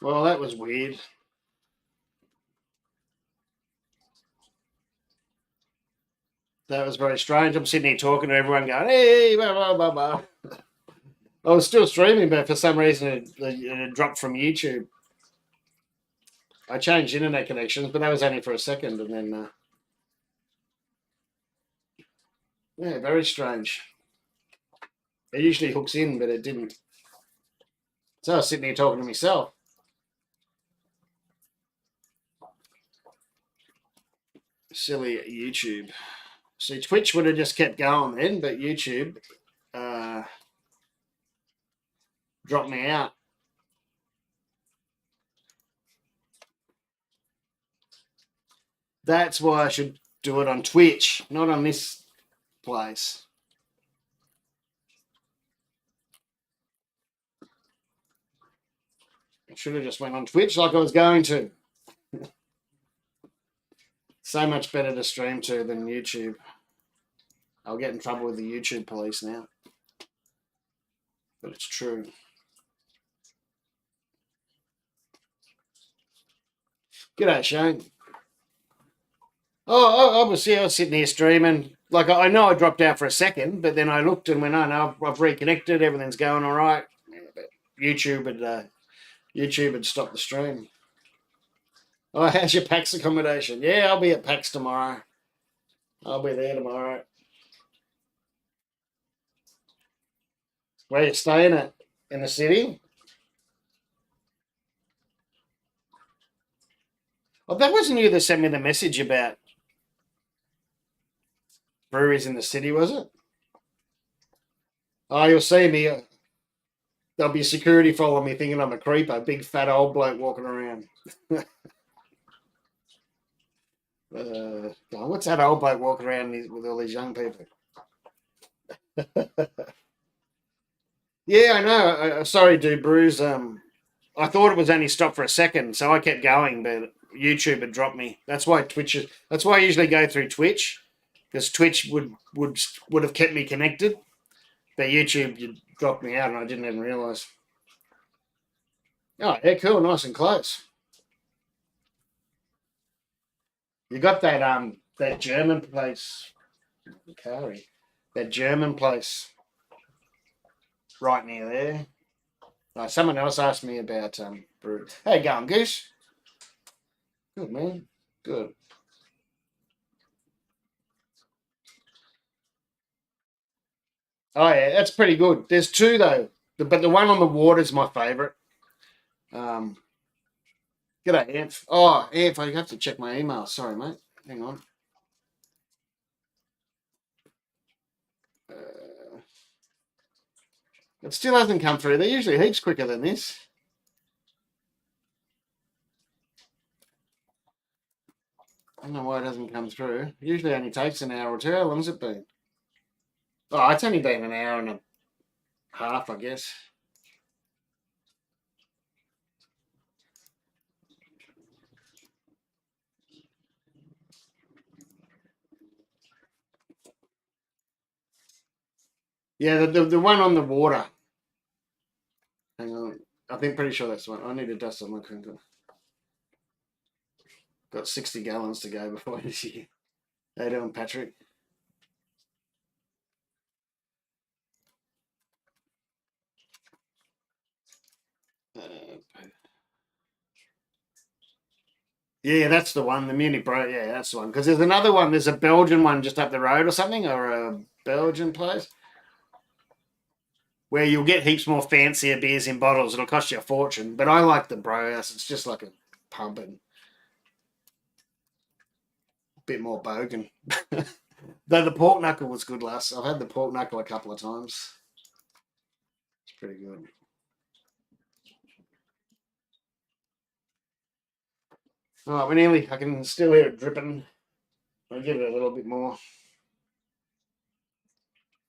Well, that was weird. That was very strange. I'm sitting here talking to everyone going, hey, blah, blah, blah, blah. I was still streaming, but for some reason it dropped from YouTube. I changed internet connections, but that was only for a second. And then, yeah, very strange. It usually hooks in, but it didn't. So I was sitting here talking to myself. Silly YouTube. See, Twitch would have just kept going then, but YouTube uh, dropped me out. That's why I should do it on Twitch, not on this place. I should have just went on Twitch like I was going to. So much better to stream to than YouTube. I'll get in trouble with the YouTube police now. But it's true. G'day, Shane. Oh, I was sitting here streaming. Like, I know I dropped out for a second, but then I looked and went, oh, no, I've reconnected. Everything's going all right. But YouTube had stopped the stream. Oh, how's your PAX accommodation? Yeah, I'll be at PAX tomorrow. I'll be there tomorrow. Where you staying at? In the city? Oh, that wasn't you that sent me the message about breweries in the city, was it? Oh, you'll see me. There'll be security following me thinking I'm a creeper. Big fat old bloke walking around. What's that old bloke walking around with all these young people? Yeah, I know. Sorry, dude, Brews. I thought it was only stopped for a second, so I kept going, but YouTube had dropped me. That's why Twitch is. That's why I usually go through Twitch, because Twitch would have kept me connected, but YouTube dropped me out, and I didn't even realise. Oh, yeah, cool, nice and close. You got that German place, Macari, that German place right near there. Someone else asked me about Brew. How you going, Goose? Good, man. Good. Oh yeah, that's pretty good. There's two though, but the one on the water is my favourite. Um, G'day, Amph. Oh, Amph, I have to check my email. Sorry, mate. Hang on. It still hasn't come through. They're usually heaps quicker than this. I don't know why it hasn't come through. It usually only takes an hour or two. How long has it been? Oh, it's only been an hour and a half, I guess. Yeah, the one on the water. Hang on. I think pretty sure that's the one. I need to dust on my printer. Got 60 gallons to go before this year. How you doing, Patrick? Yeah, that's the one, the Munich Bro. Yeah, that's the one. Because there's another one. There's a Belgian one just up the road or something, or a Belgian place where you'll get heaps more fancier beers in bottles. It'll cost you a fortune. But I like the Bro House. It's just like a pub and a bit more bogan. Though the pork knuckle was good last. I've had the pork knuckle a couple of times. It's pretty good. All right, we're nearly. I can still hear it dripping. I'll give it a little bit more.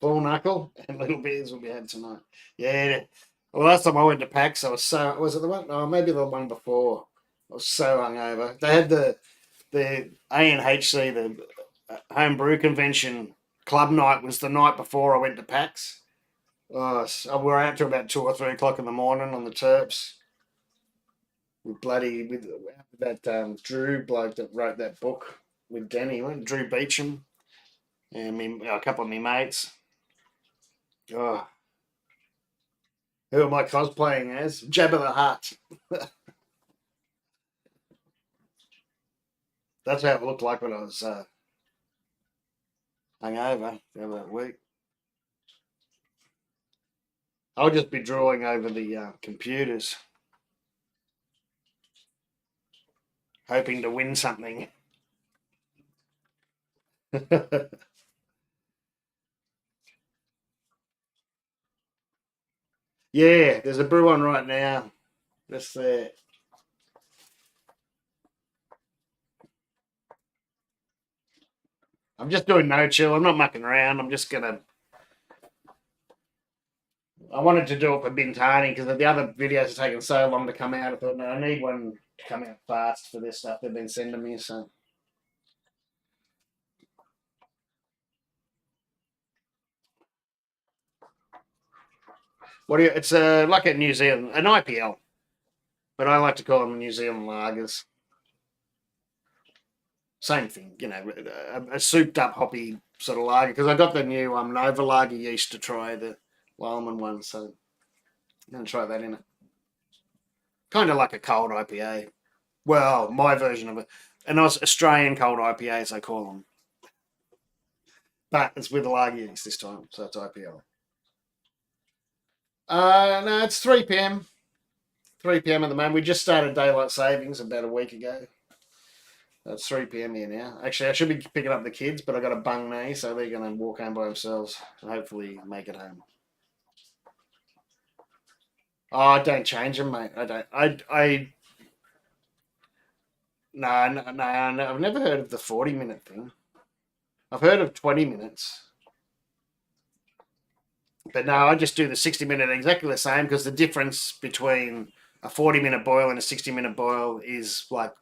Full knuckle and little beers will be had tonight. Yeah. Well, last time I went to PAX, I was so. Was it the one? Oh, maybe the one before. I was so hungover. They had the ANHC, the Home Brew Convention club night was the night before I went to PAX. Oh, so we were out till about 2 or 3 o'clock in the morning on the Terps. with that Drew bloke that wrote that book with Danny, Drew Beecham, and a couple of my mates. Oh, who am I cosplaying as? Jabba the Hutt. That's how it looked like when I was hungover the other week. I'll just be drawing over the computers, hoping to win something. Yeah, there's a brew on right now. That's there. I'm just doing no chill. I'm not mucking around. I'm just gonna. I wanted to do it for Bintani because the other videos are taking so long to come out. I thought, no, I need one to come out fast for this stuff they've been sending me. So, what do you? It's like a New Zealand, an IPL, but I like to call them New Zealand lagers. Same thing, a souped up hoppy sort of lager because I got the new Nova lager yeast to try the Wildman one, so I'm gonna try that in it. Kind of like a cold IPA. Well, my version of it, and Australian cold IPAs they call them, but it's with lager yeast this time, so it's IPL. No, it's 3 p.m. 3 p.m. at the moment. We just started daylight savings about a week ago. It's 3 p.m. here now. Actually, I should be picking up the kids, but I got a bung knee, so they're going to walk home by themselves and hopefully make it home. Oh, don't change them, mate. I don't. No, no, no, no. I've never heard of the 40-minute thing. I've heard of 20 minutes. But no, I just do the 60-minute exactly the same because the difference between a 40-minute boil and a 60-minute boil is like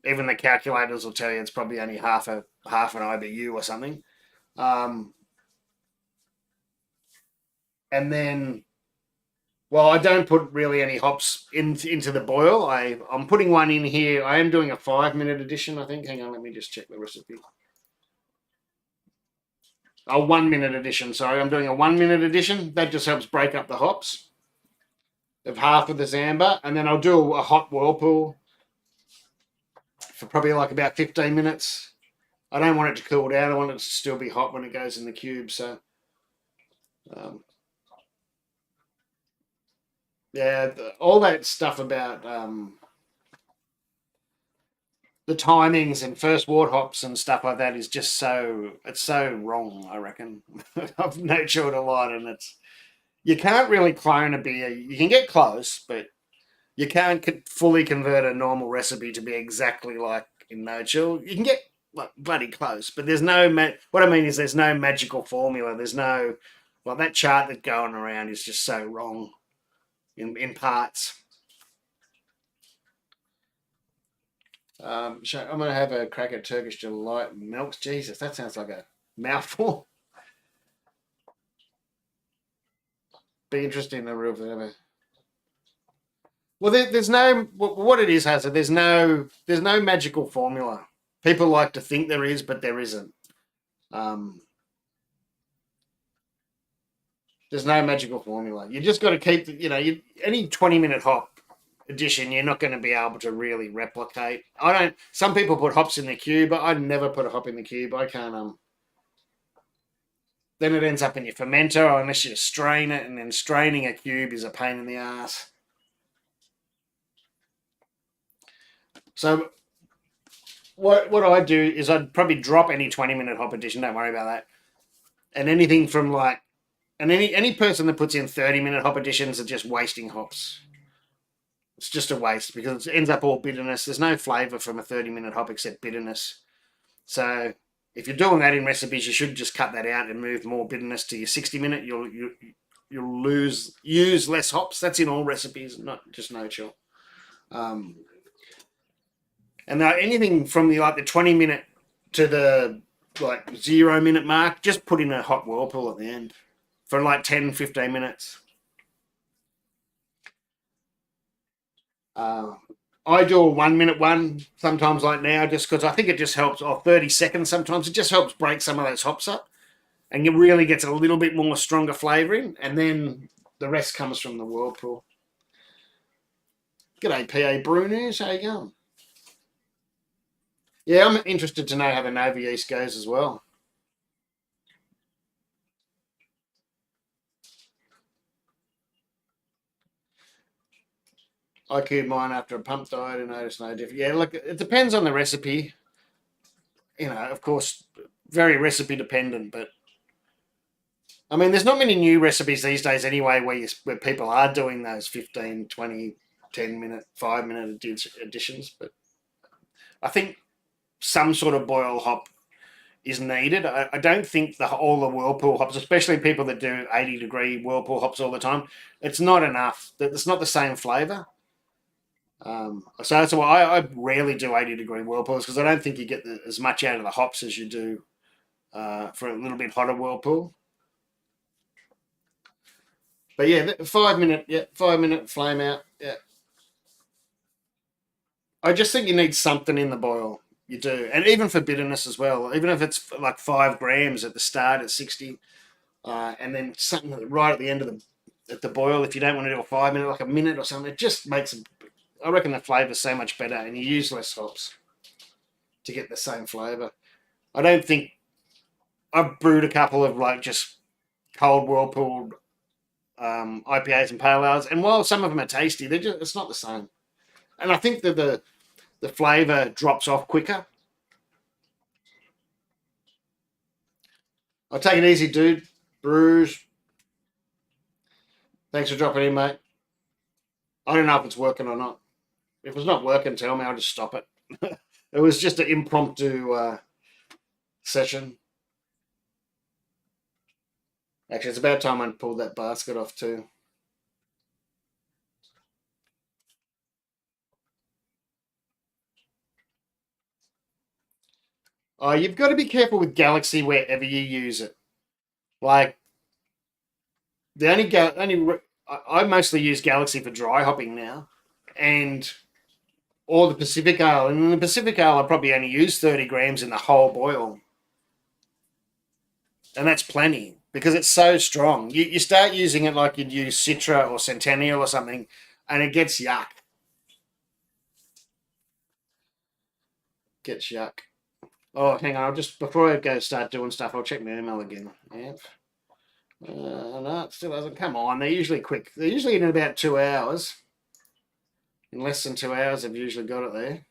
even the calculators will tell you it's probably only half an IBU or something. Um, and then, well, I don't put really any hops into the boil. I'm putting one in here. I am doing a 5-minute addition, I think. Hang on, let me just check the recipe. A 1-minute addition. Sorry, I'm doing a 1-minute addition. That just helps break up the hops of half of the Zamba, and then I'll do a hot whirlpool for probably like about 15 minutes. I don't want it to cool down. I want it to still be hot when it goes in the cube. So, um, yeah, all that stuff about the timings and first wort hops and stuff like that is just it's so wrong. I reckon. I've no chill to light, and you can't really clone a beer. You can get close, but you can't fully convert a normal recipe to be exactly like in no chill. You can get like bloody close, but there's no. What I mean is, there's no magical formula. There's no that chart that's going around is just so wrong in parts. I'm going to have a crack at Turkish Delight milks. Jesus, that sounds like a mouthful. Be interesting to review. Well, there's no what it is, Hazard. There's no magical formula. People like to think there is, but there isn't. Um, there's no magical formula. You just got to keep, any 20-minute hop addition, you're not going to be able to really replicate. I don't. Some people put hops in the cube, but I never put a hop in the cube. I can't. Then it ends up in your fermenter, unless you strain it, and then straining a cube is a pain in the ass. So what I do is I'd probably drop any 20-minute hop addition. Don't worry about that. And anything from any person that puts in 30-minute hop additions are just wasting hops. It's just a waste because it ends up all bitterness. There's no flavour from a 30-minute hop except bitterness. So if you're doing that in recipes, you should just cut that out and move more bitterness to your 60-minute. You'll use less hops. That's in all recipes, not just no chill. And anything from the 20-minute to the 0-minute mark, just put in a hot whirlpool at the end for 10, 15 minutes. Uh, I do a 1 minute one sometimes, like now, just because I think it just helps, or 30 seconds sometimes. It just helps break some of those hops up, and it really gets a little bit more stronger flavouring, and then the rest comes from the whirlpool. G'day, PA Brew News. How you going? Yeah, I'm interested to know how the Nova East goes as well. I queued mine after a pump died and noticed no difference. Yeah, look, it depends on the recipe. Of course, very recipe dependent, but I mean, there's not many new recipes these days anyway where people are doing those 15, 20, 10 minute, 5 minute additions. But I think some sort of boil hop is needed. I don't think all the whirlpool hops, especially people that do 80-degree whirlpool hops all the time, it's not enough. It's not the same flavour. So that's why I rarely do 80-degree whirlpools, because I don't think you get as much out of the hops as you do for a little bit hotter whirlpool. But yeah, 5 minute, yeah, 5 minute flame out. Yeah, I just think you need something in the boil. You do, and even for bitterness as well. Even if it's like 5 grams at the start at 60, and then something right at the end of the boil. If you don't want to do a 5 minute, like a minute or something, it just makes. I reckon the flavour's so much better, and you use less hops to get the same flavour. I don't think I've brewed a couple of like just cold whirlpool IPAs and pale ales, and while some of them are tasty, it's not the same. And I think that the flavour drops off quicker. I'll take it easy, dude. Brews. Thanks for dropping in, mate. I don't know if it's working or not. If it's not working, tell me. I'll just stop it. It was just an impromptu session. Actually, it's about time I pulled that basket off too. You've got to be careful with Galaxy wherever you use it. Like the only I mostly use Galaxy for dry hopping now, and or the Pacific Ale. And in the Pacific Ale, I probably only use 30 grams in the whole boil, and that's plenty because it's so strong. You start using it like you'd use Citra or Centennial or something, and it gets yuck. Gets yuck. Oh, hang on. I'll just before I go start doing stuff, I'll check my email again. Yep. No, it still hasn't. Come on, they're usually quick. They're usually in about 2 hours. In less than 2 hours, I've usually got it there.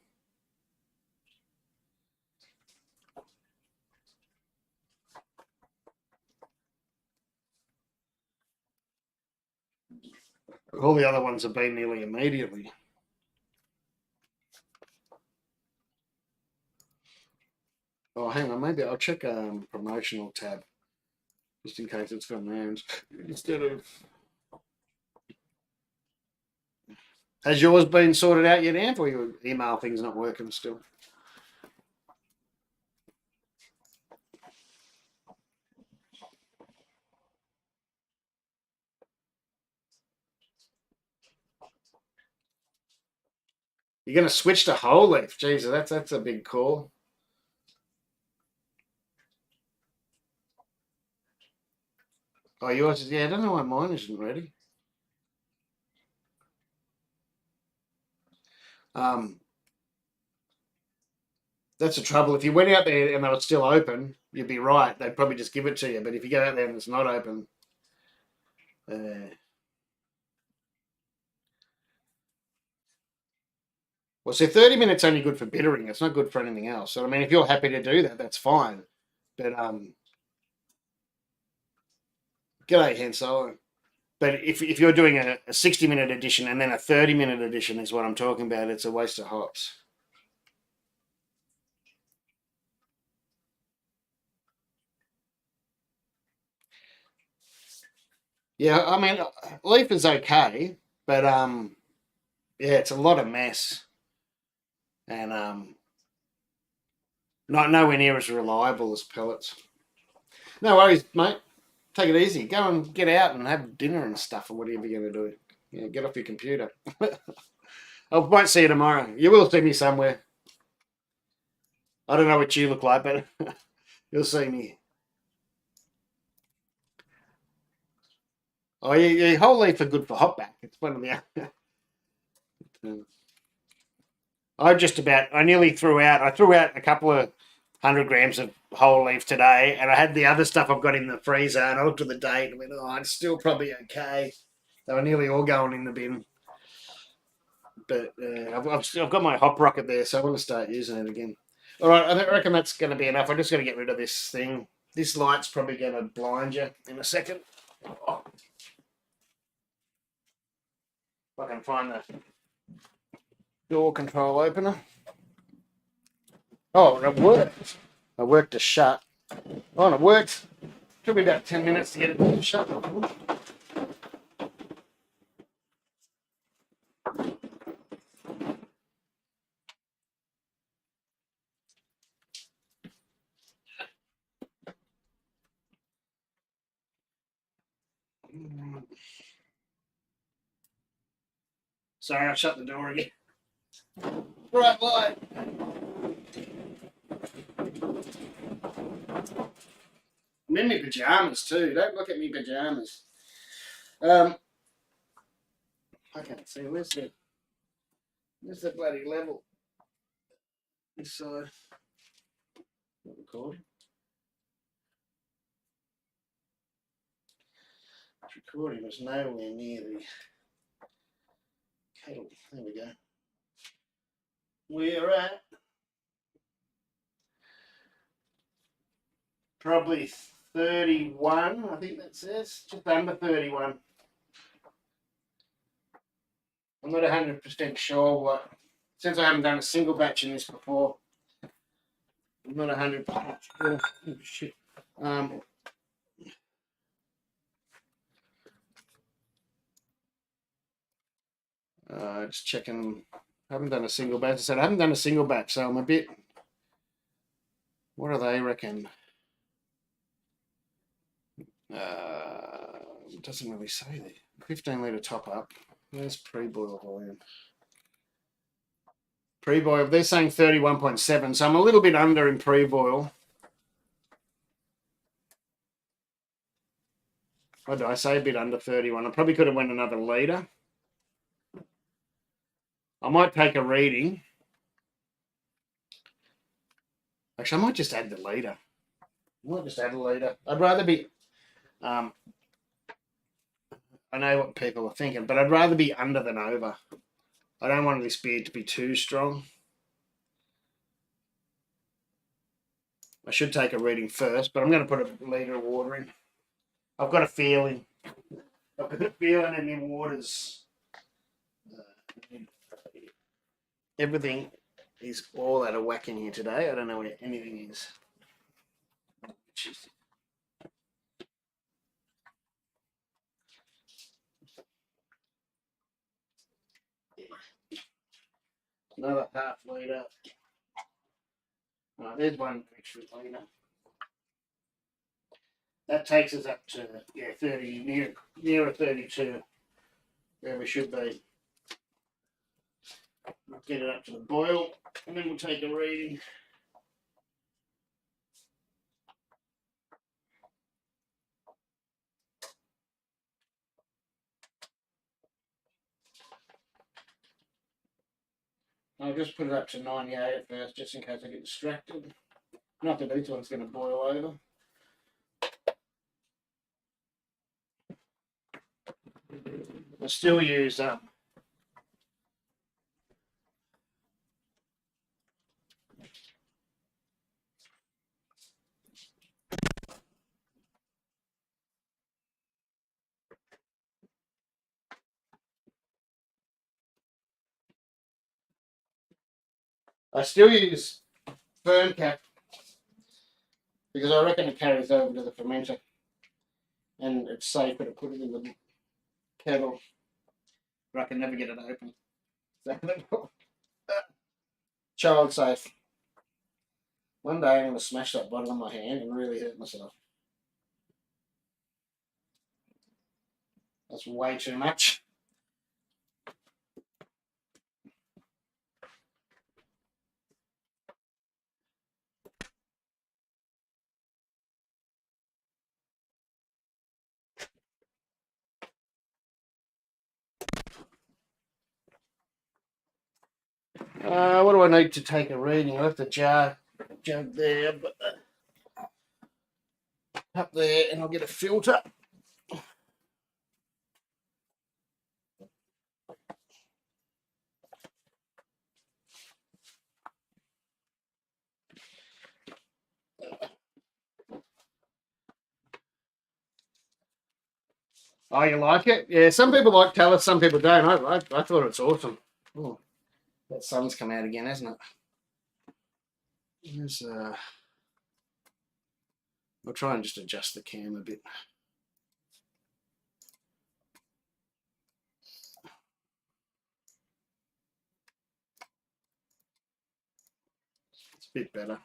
All the other ones have been nearly immediately. Oh, hang on. Maybe I'll check promotional tab just in case it's from there instead of. Has yours been sorted out yet, Amp, or your email thing's not working still? You're going to switch to whole leaf. Jesus, that's a big call. Oh, yours is, yeah, I don't know why mine isn't ready. Um, that's the trouble. If you went out there and they were still open, you'd be right. They'd probably just give it to you. But if you go out there and it's not open, well, so 30 minutes only good for bittering. It's not good for anything else. So I mean, if you're happy to do that, that's fine. But g'day, Hensolo. But if you're doing a 60-minute edition and then a 30-minute edition is what I'm talking about, it's a waste of hops. Yeah, I mean, leaf is okay, but yeah, it's a lot of mess, and not nowhere near as reliable as pellets. No worries, mate. Take it easy. Go and get out and have dinner and stuff, or whatever you're going to do. Yeah, get off your computer. I might see you tomorrow. You will see me somewhere. I don't know what you look like, but you'll see me. Oh, yeah, whole leaf are good for hot back. It's one of the. I nearly threw out. I threw out a couple of 100 grams of whole leaf today, and I had the other stuff I've got in the freezer, and I looked at the date and went, oh, it's still probably okay. They were nearly all going in the bin. But I've got my hop rocket there, so I want to start using it again. All right, I reckon that's going to be enough. I'm just going to get rid of this thing. This light's probably going to blind you in a second. Oh, if I can find the door control opener. Oh, it worked. I worked a shut. Oh, and it worked. Took me about 10 minutes to get it to shut. Sorry, I shut the door again. Right, light. I'm in my pajamas too. Don't look at me pajamas. I can't see. Where's the bloody level? This side. Not recording. It's recording was nowhere near the kettle. There we go. We're at probably 31, I think that says. Just under 31. I'm not 100% sure what, since I haven't done a single batch in this before, I'm not 100% sure. Oh, shit. Just checking. I haven't done a single batch. I said I haven't done a single batch, so I'm a bit. What do they reckon? It doesn't really say there. 15 litre top up. There's pre-boil volume. Pre-boil, they're saying 31.7, so I'm a little bit under in pre-boil. What did I say? A bit under 31. I probably could have went another litre. I might take a reading. Actually, I might just add the litre. I might just add a litre. I'd rather be. I know what people are thinking, but I'd rather be under than over. I don't want this beer to be too strong. I should take a reading first, but I'm going to put a litre of water in. I've got a feeling. I've got a feeling in the waters. Everything is all out of whack in here today. I don't know where anything is. Another half litre. Oh, there's one extra litre. That takes us up to 30, nearer 32, where we should be. We'll get it up to the boil, and then we'll take a reading. I'll just put it up to 98 at first, just in case I get distracted. Not that this one's going to boil over. I still use firm cap because I reckon it carries over to the fermenter, and it's safer to put it in the kettle, but I can never get it open. Child safe. One day I'm going to smash that bottom of my hand and really hurt myself. That's way too much. What do I need to take a reading? I left the jug there, but up there, and I'll get a filter. Oh, you like it? Yeah, some people like Tallis, some people don't. I thought it was awesome. Oh, that sun's come out again, hasn't it? There's, I'll try and just adjust the cam a bit. It's a bit better.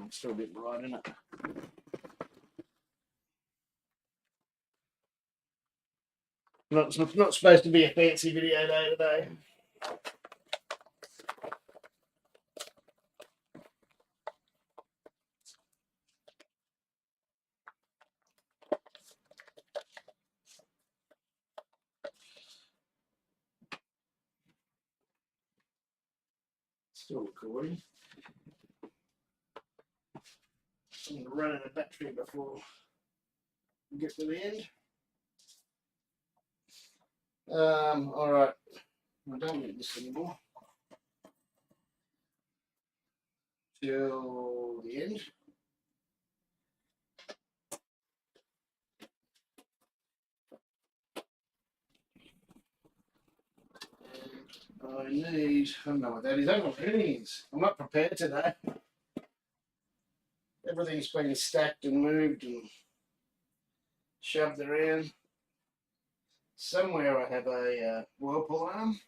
It's still a bit bright, isn't it? Not supposed to be a fancy video day today. Still recording. I'm going to run out of battery before we get to the end. All right. I don't need this anymore. Till the end. I don't know what that is. I don't know what anything is. I'm not prepared today. Everything's been stacked and moved and shoved around. Somewhere I have a whirlpool arm.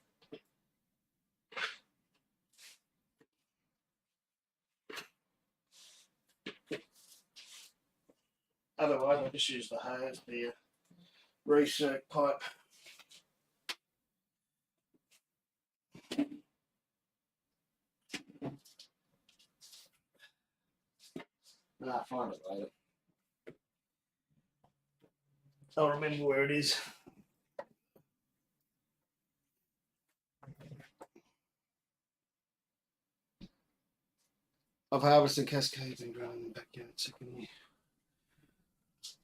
Otherwise, I just use the hose, the recirc pipe. And I'll find it later. I'll remember where it is. I've harvested cascades and grown in the backyard second year.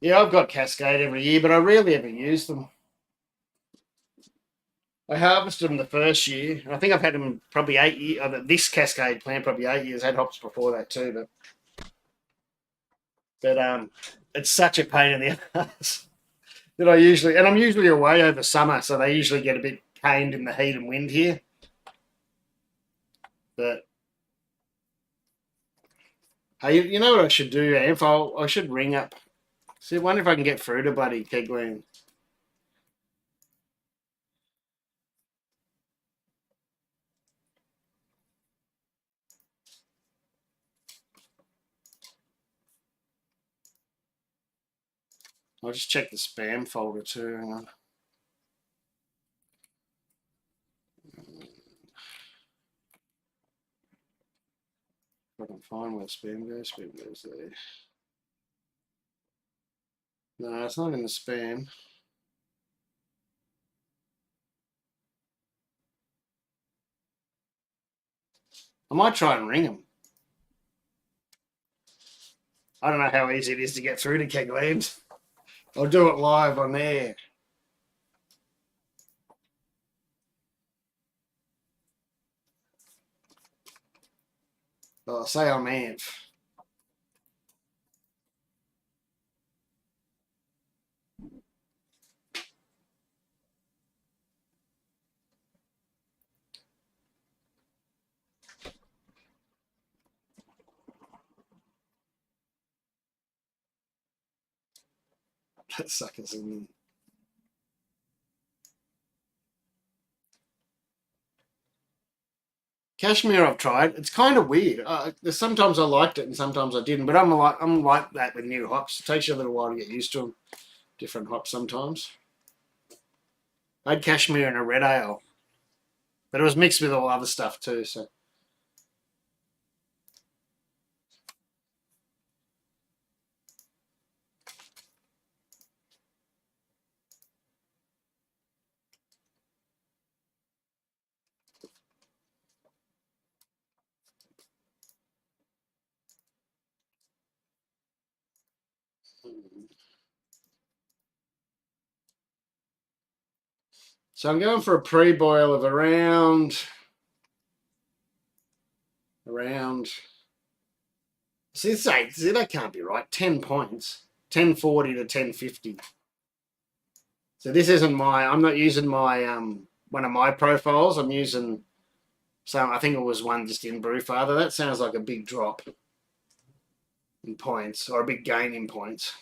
Yeah, I've got cascade every year, but I rarely ever use them. I harvested them the first year. I think I've had them probably 8 years. This cascade plant probably 8 years. I had hops before that too, but it's such a pain in the ass that I'm usually away over summer, so they usually get a bit caned in the heat and wind here. But hey, you know what I should do, Amph? I should ring up. See, I wonder if I can get through to Buddy Kegland. I'll just check the spam folder too. Hang on. If I can find where spam goes there. No, it's not in the spam. I might try and ring him. I don't know how easy it is to get through to Kegland. I'll do it live on there. I'll say I'm Amph. That sucker's in. Cashmere I've tried. It's kind of weird. Sometimes I liked it and sometimes I didn't. But I'm like that with new hops. It takes you a little while to get used to them. Different hops sometimes. I had cashmere in a red ale, but it was mixed with all other stuff too. So So I'm going for a pre-boil of around. See, that can't be right. 10 points, 1040 to 1050. So this isn't my. I'm not using my one of my profiles. I'm using some. I think it was one just in Brewfather. That sounds like a big drop in points or a big gain in points.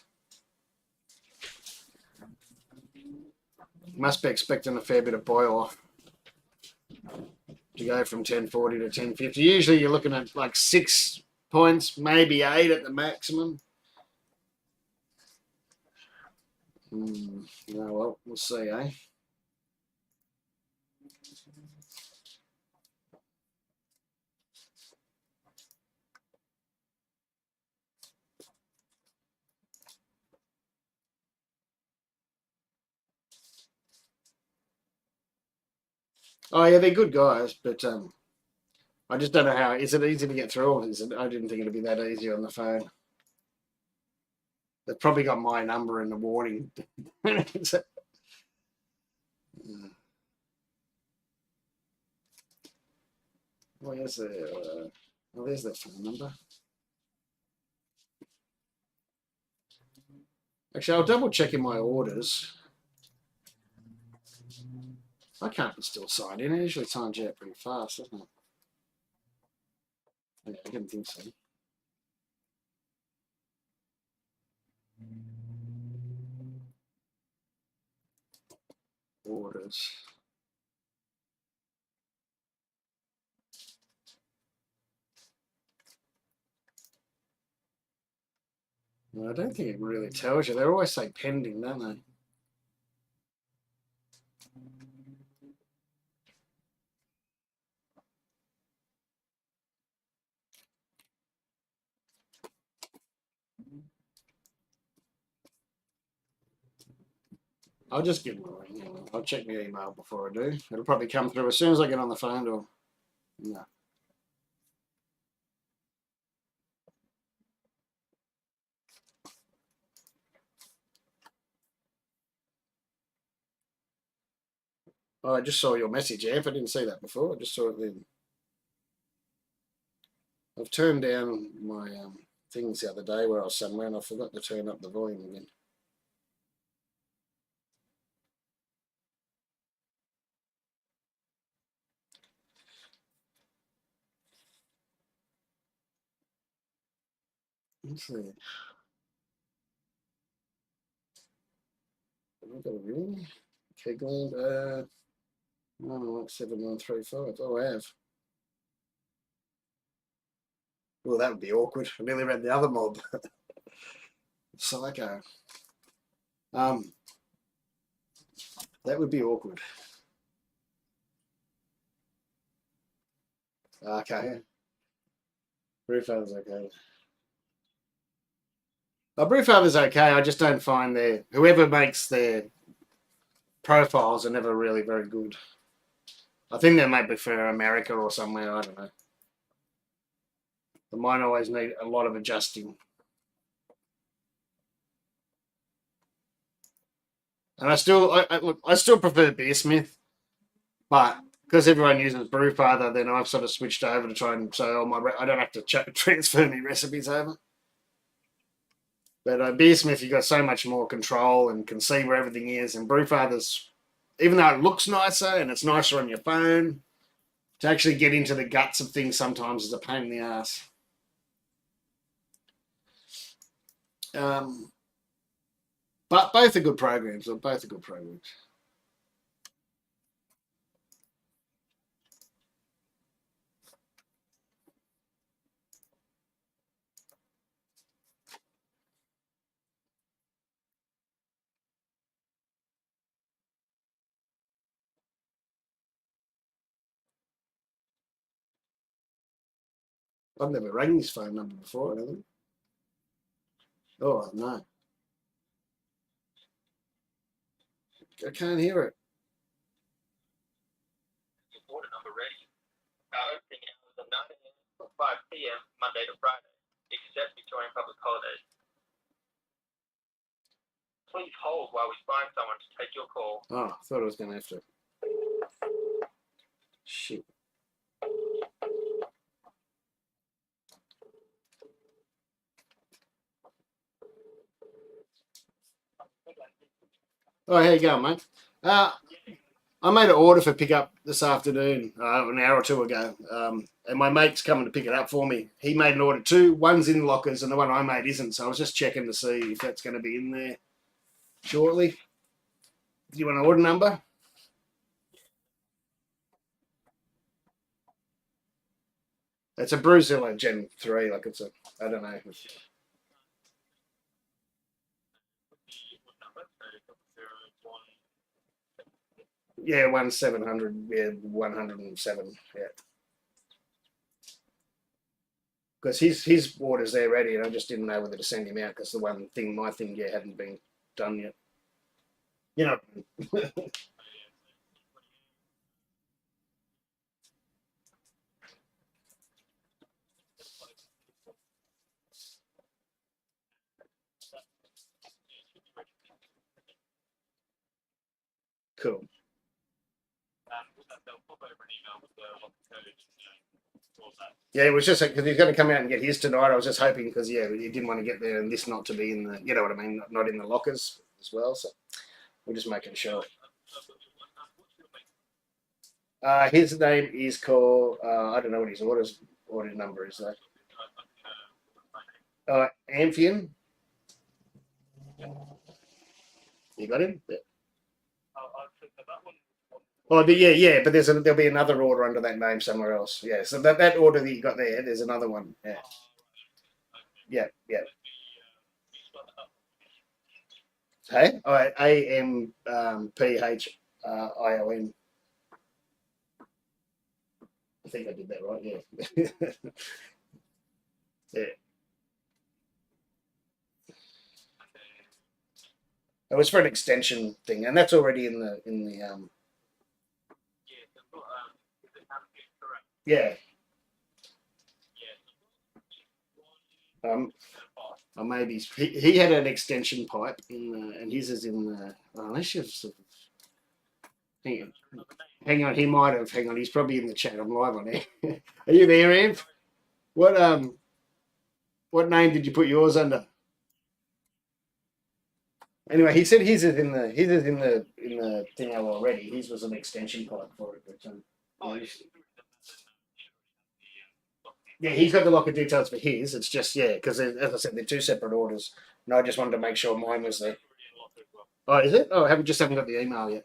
Must be expecting a fair bit of boil off to go from 1040 to 1050. Usually you're looking at like 6 points, maybe 8 at the maximum. No, well, we'll see, eh? Oh yeah, they're good guys, but I just don't know how. Is it easy to get through? Or is it? I didn't think it'd be that easy on the phone. They've probably got my number in the warning. Where's the? Oh, there's the phone number. Actually, I'll double check in my orders. I can't be still signed in. It usually signs you out pretty fast, doesn't it? Yeah, I didn't think so. Orders. No, I don't think it really tells you. They always say pending, don't they? I'll just give them a ring. I'll check my email before I do. It'll probably come through as soon as I get on the phone. Or no. Oh, I just saw your message, Amp. I didn't see that before. I just saw it then. I've turned down my things the other day where I was somewhere and I forgot to turn up the volume again. Let's see. Have I got a ring? Kegland, 7135. Oh, I have. Well, that would be awkward. I nearly read the other mob. Psycho. That would be awkward. Okay. Brewfather's okay. Brewfather's okay. I just don't find whoever makes their profiles are never really very good. I think they might be for America or somewhere. I don't know. But mine always need a lot of adjusting. And I still prefer Beersmith, but because everyone uses Brewfather, then I've sort of switched over to try and so I don't have to transfer my recipes over. But Beersmith, you've got so much more control and can see where everything is. And Brewfather's, even though it looks nicer and it's nicer on your phone, to actually get into the guts of things sometimes is a pain in the ass. But both are good programs. Both are good programs. I've never rang his phone number before, I don't think. Oh, no. I can't hear it. Order number ready. Our opening hours are 9 a.m. or 5 p.m. Monday to Friday, except Victorian public holidays. Please hold while we find someone to take your call. Oh, I thought I was going to have to. Shit. Oh, how you going, mate? I made an order for pickup this afternoon, an hour or two ago, and my mate's coming to pick it up for me. He made an order too. One's in lockers, and the one I made isn't. So I was just checking to see if that's going to be in there shortly. Do you want an order number? It's a Brewzilla Gen 3. Like it's a, I don't know. Yeah, 1700. Yeah, 107. Yeah. Because his order's there ready, and I just didn't know whether to send him out because my thing, yeah, hadn't been done yet. You know. Cool. Yeah, it was just because he's going to come out and get his tonight. I was just hoping because he didn't want to get there and this not to be in the, you know what I mean, not in the lockers as well. So we're just making sure. His name is called. I don't know what his order number is though. Amphion. You got him? Yeah. Oh, yeah, but there'll be another order under that name somewhere else. Yeah, so that order that you got there's another one. Yeah, yeah. Hey, all right, AMPHION. I think I did that right. Yeah, yeah. It was for an extension thing, and that's already in the. Yeah. Or maybe he had an extension pipe and his is in the. Oh, let's just hang on. Hang on, he might have. Hang on, he's probably in the chat. I'm live on air. Are you there, Amp? What name did you put yours under? Anyway, he said his is in the thing already. His was an extension pipe for it, but yeah, he's got the locker details for his. It's just because as I said, they're two separate orders, and I just wanted to make sure mine was there. Oh, is it? Oh, I haven't got the email yet.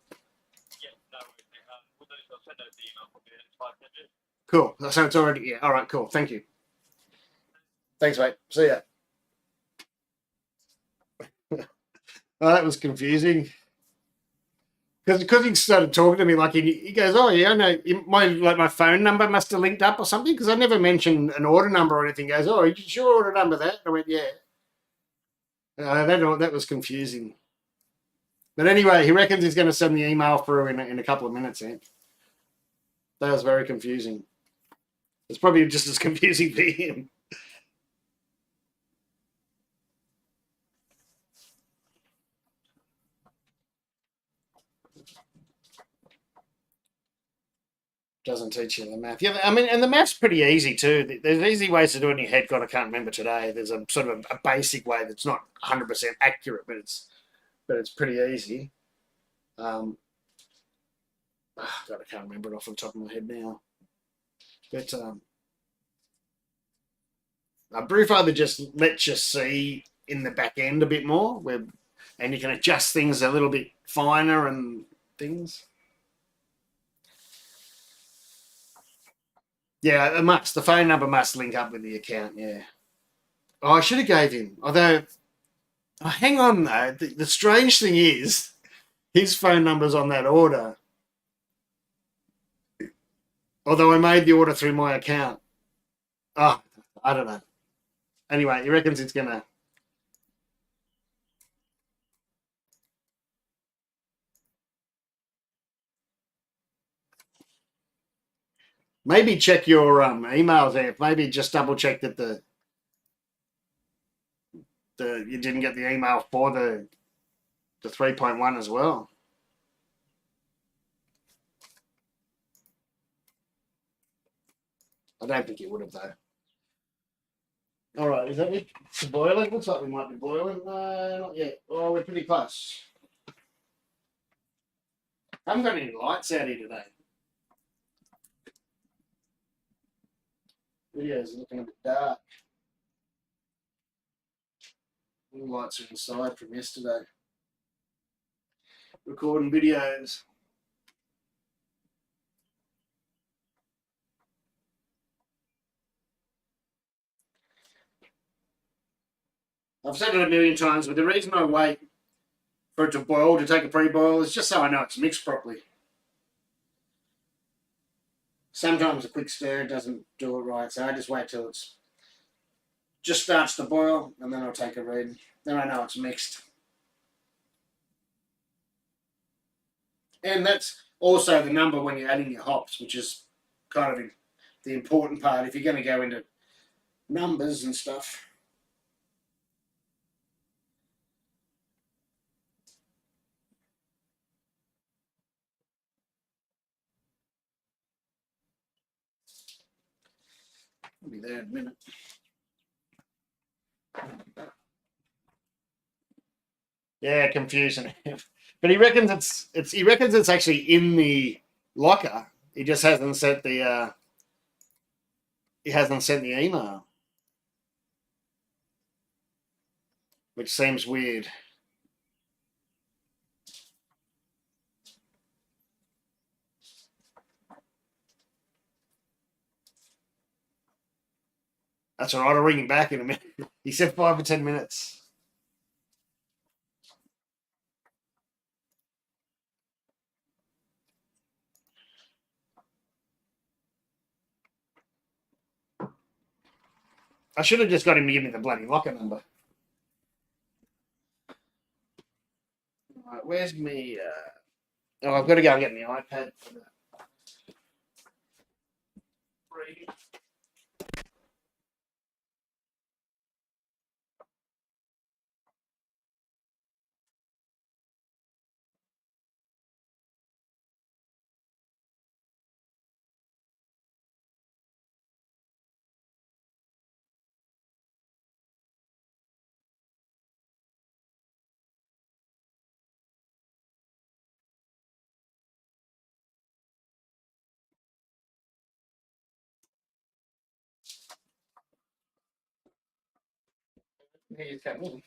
Cool. So it's already All right. Cool. Thank you. Thanks, mate. See ya. Oh, that was confusing. Because he started talking to me like he goes, oh yeah, I know my phone number must have linked up or something because I never mentioned an order number or anything. He goes, oh, is your order number that? I went, yeah. That was confusing. But anyway, he reckons he's going to send the email through in a couple of minutes. That was very confusing. It's probably just as confusing for him. Doesn't teach you the math. Yeah, I mean, and the math's pretty easy too. There's easy ways to do it in your head. God, I can't remember today. There's a sort of a basic way that's not 100% accurate, but it's pretty easy. God, I can't remember it off the top of my head now. But Brewfather just lets you see in the back end a bit more, and you can adjust things a little bit finer and things. Yeah, it must. The phone number must link up with the account. Yeah. Oh, I should have gave him. Although, hang on though. The strange thing is, his phone number's on that order. Although I made the order through my account. Oh, I don't know. Anyway, he reckons it's gonna. Maybe check your emails there. Maybe just double check that you didn't get the email for the the 3.1 as well. I don't think it would have though. All right, is that it? It's boiling. Looks like we might be boiling. Not yet. Oh, we're pretty close. I haven't got any lights out here today. Video's looking a bit dark. All lights are inside from yesterday. Recording videos. I've said it a million times, but the reason I wait for it to boil, to take a pre-boil, is just so I know it's mixed properly. Sometimes a quick stir doesn't do it right, so I just wait till it's just starts to boil, and then I'll take a read. Then I know it's mixed. And that's also the number when you're adding your hops, which is kind of the important part if you're going to go into numbers and stuff. I'll be there in a minute. Yeah, confusing. But he reckons it's actually in the locker. He just hasn't sent the email, which seems weird. That's all right. I'll ring him back in a minute. He said 5 or 10 minutes. I should have just got him to give me the bloody locker number. Right, where's me? Oh, I've got to go and get my iPad for that. Here you come in.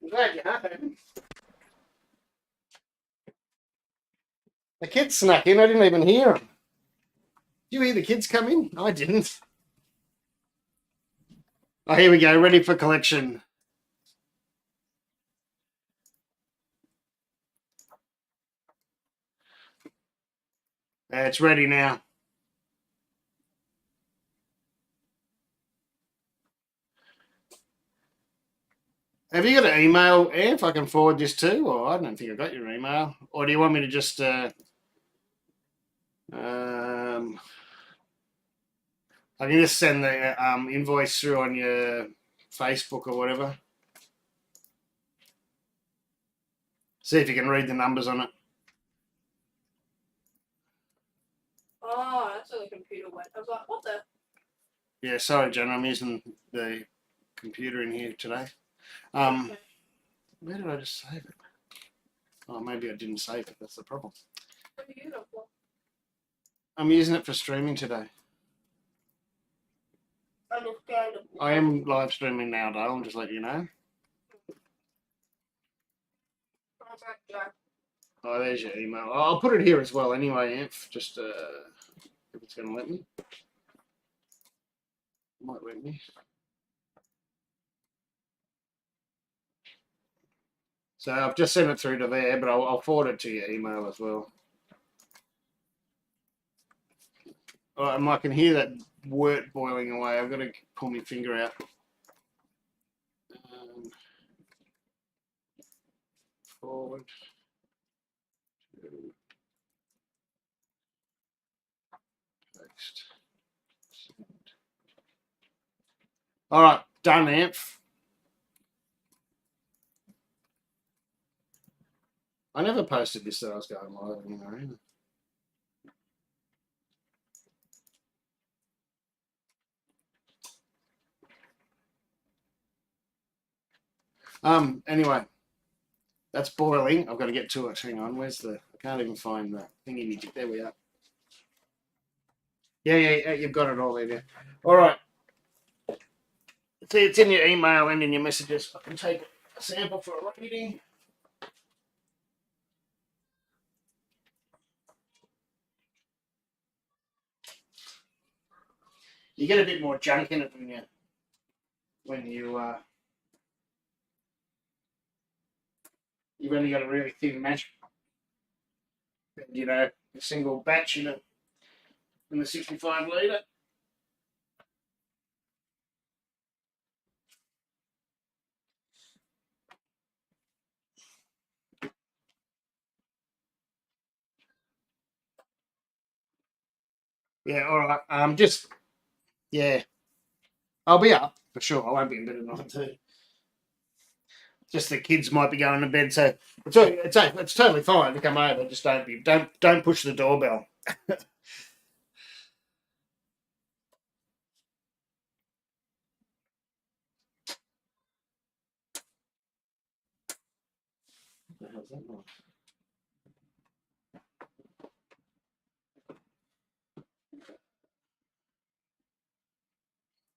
I'm glad you're home. The kids snuck in. I didn't even hear them. Did you hear the kids come in? I didn't. Oh, here we go. Ready for collection. It's ready now. Have you got an email, if I can forward this to? Or I don't think I got your email. Or do you want me to just I can just send the invoice through on your Facebook or whatever. See if you can read the numbers on it. Oh, that's where the computer went. I was like, what the? Yeah, sorry, Jen. I'm using the computer in here today. Okay. Where did I just save it? Oh, maybe I didn't save it. That's the problem. What are you using it for? I'm using it for streaming today. Understandable. I am live streaming now, Dale. I'll just let you know. Oh, there's your email. I'll put it here as well anyway, Inf. Just if it's going to let me. It might let me. So I've just sent it through to there, but I'll forward it to your email as well. All right, and I can hear that wort boiling away. I've got to pull my finger out. Forward. Paste. All right, done, Amp. I never posted this that I was going live anymore. Either. Anyway, that's boiling. I've got to get to it. Hang on, where's the? I can't even find the thingy. There we are. Yeah, you've got it all there. All right. See, it's in your email and in your messages. I can take a sample for a reading. You get a bit more junk in it when you've only got a really thin mash. You know, a single batch in the 65 litre. Yeah, all right. Yeah, I'll be up for sure. I won't be in bed at night too. Just the kids might be going to bed, so it's totally fine to come over. Just don't push the doorbell. What the hell's that noise?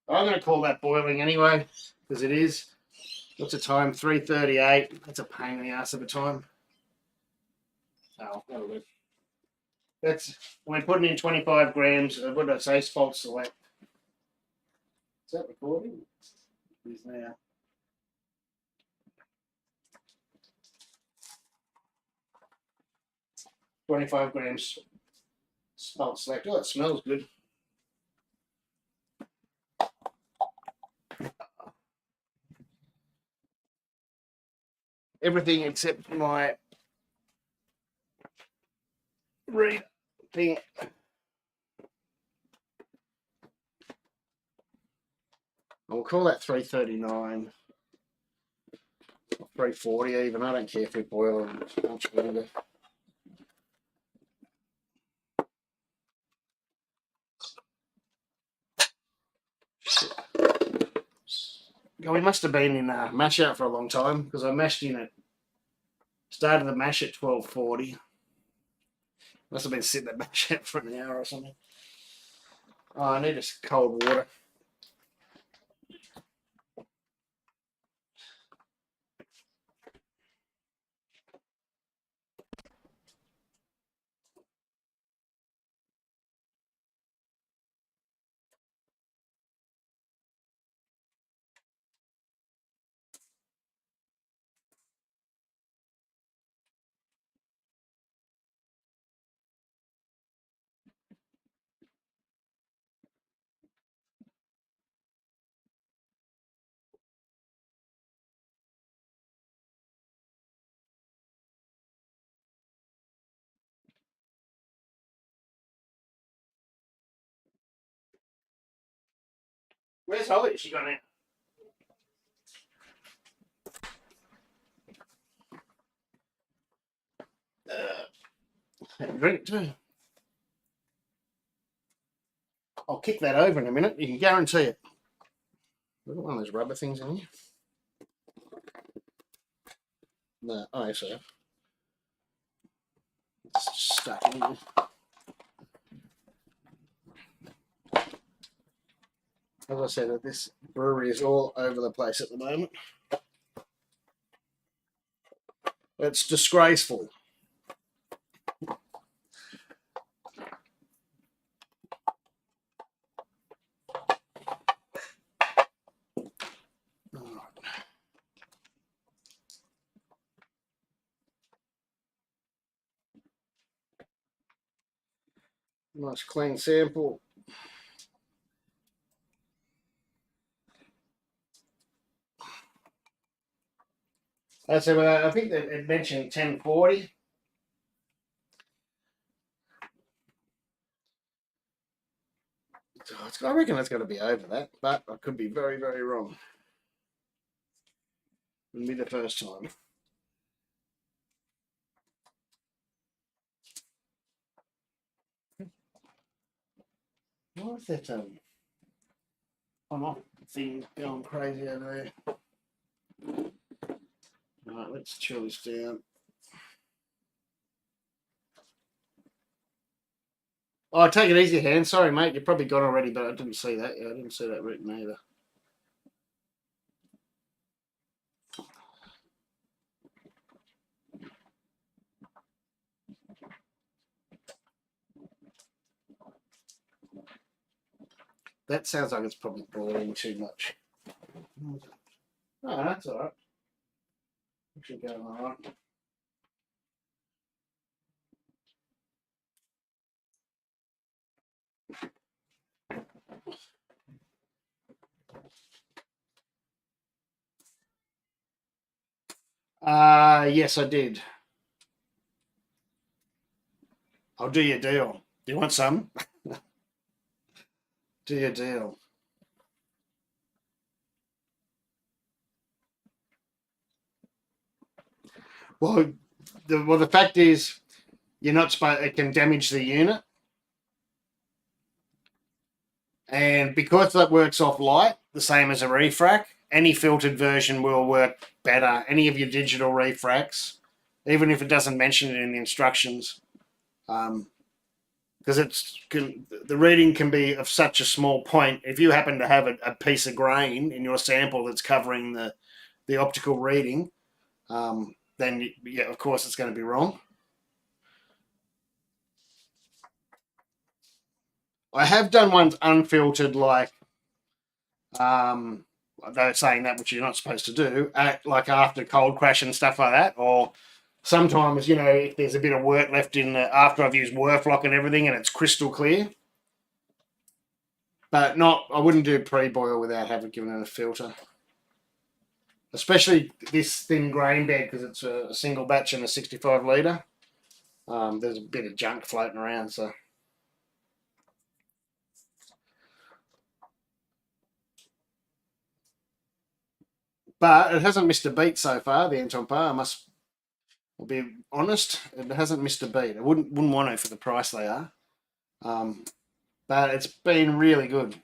I'm going to call that boiling anyway, because it is. What's the time? 3:38. That's a pain in the ass of a time. Oh, that'll do. That's we're putting in 25 grams of what did I say? Spalt select. Is that recording? It is now. 25 grams spalt select. Oh, it smells good. Everything except my read thing. I'll call that 339. 340 even. I don't care if we boil it much longer. We must have been in mash out for a long time because I mashed in at started the mash at 12:40. Must have been sitting at mash out for an hour or something. Oh, I need just cold water. Where's Holly? She gone out. Drink too. I'll kick that over in a minute. You can guarantee it. Look at one of those rubber things in here. No, oh, yes, I have. It's just stuck in there. As I said, this brewery is all over the place at the moment. It's disgraceful. Nice clean sample. I said, I think that it mentioned 1040. I reckon it's going to be over that, but I could be very, very wrong. Wouldn't be the first time. What is that on off thing going crazy over there? Right, let's chill this down. Oh, take it easy, hand. Sorry, mate. You're probably gone already, but I didn't see that. Yeah, I didn't see that written either. That sounds like it's probably boiling too much. Oh, that's all right. Should go all right. Yes, I did. I'll do your deal. Do you want some? Do your deal. Well, the fact is, you're not supposed. It can damage the unit, and because that works off light, the same as a refrac, any filtered version will work better. Any of your digital refracts, even if it doesn't mention it in the instructions, because the reading can be of such a small point. If you happen to have a piece of grain in your sample that's covering the optical reading, then yeah, of course it's going to be wrong. I have done ones unfiltered, like they're saying that, which you're not supposed to do, like after cold crash and stuff like that, or sometimes, if there's a bit of work left in after I've used Worflock and everything, and it's crystal clear. But I wouldn't do pre-boil without having given it a filter. Especially this thin grain bed, because it's a single batch and a 65 litre. There's a bit of junk floating around, so. But it hasn't missed a beat so far, the Anton Par. I'll be honest, it hasn't missed a beat. I wouldn't want it for the price they are. But it's been really good.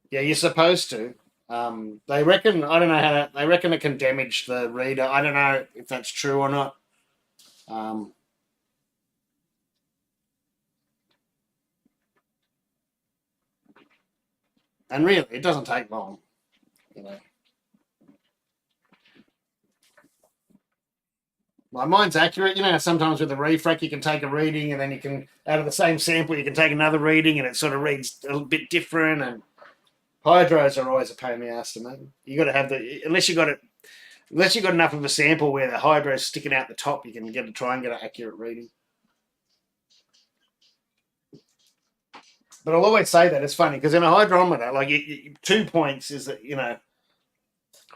Yeah, you're supposed to. They reckon, I don't know they reckon it can damage the reader. I don't know if that's true or not. And really, it doesn't take long, you know. My mine's accurate. Sometimes with a refrac, you can take a reading and then you can, out of the same sample, you can take another reading and it sort of reads a little bit different. And hydros are always a pain in the ass to make. You got to have unless you got enough of a sample where the hydro's sticking out the top, you can try and get an accurate reading. But I'll always say that it's funny because in a hydrometer, like 2 points is that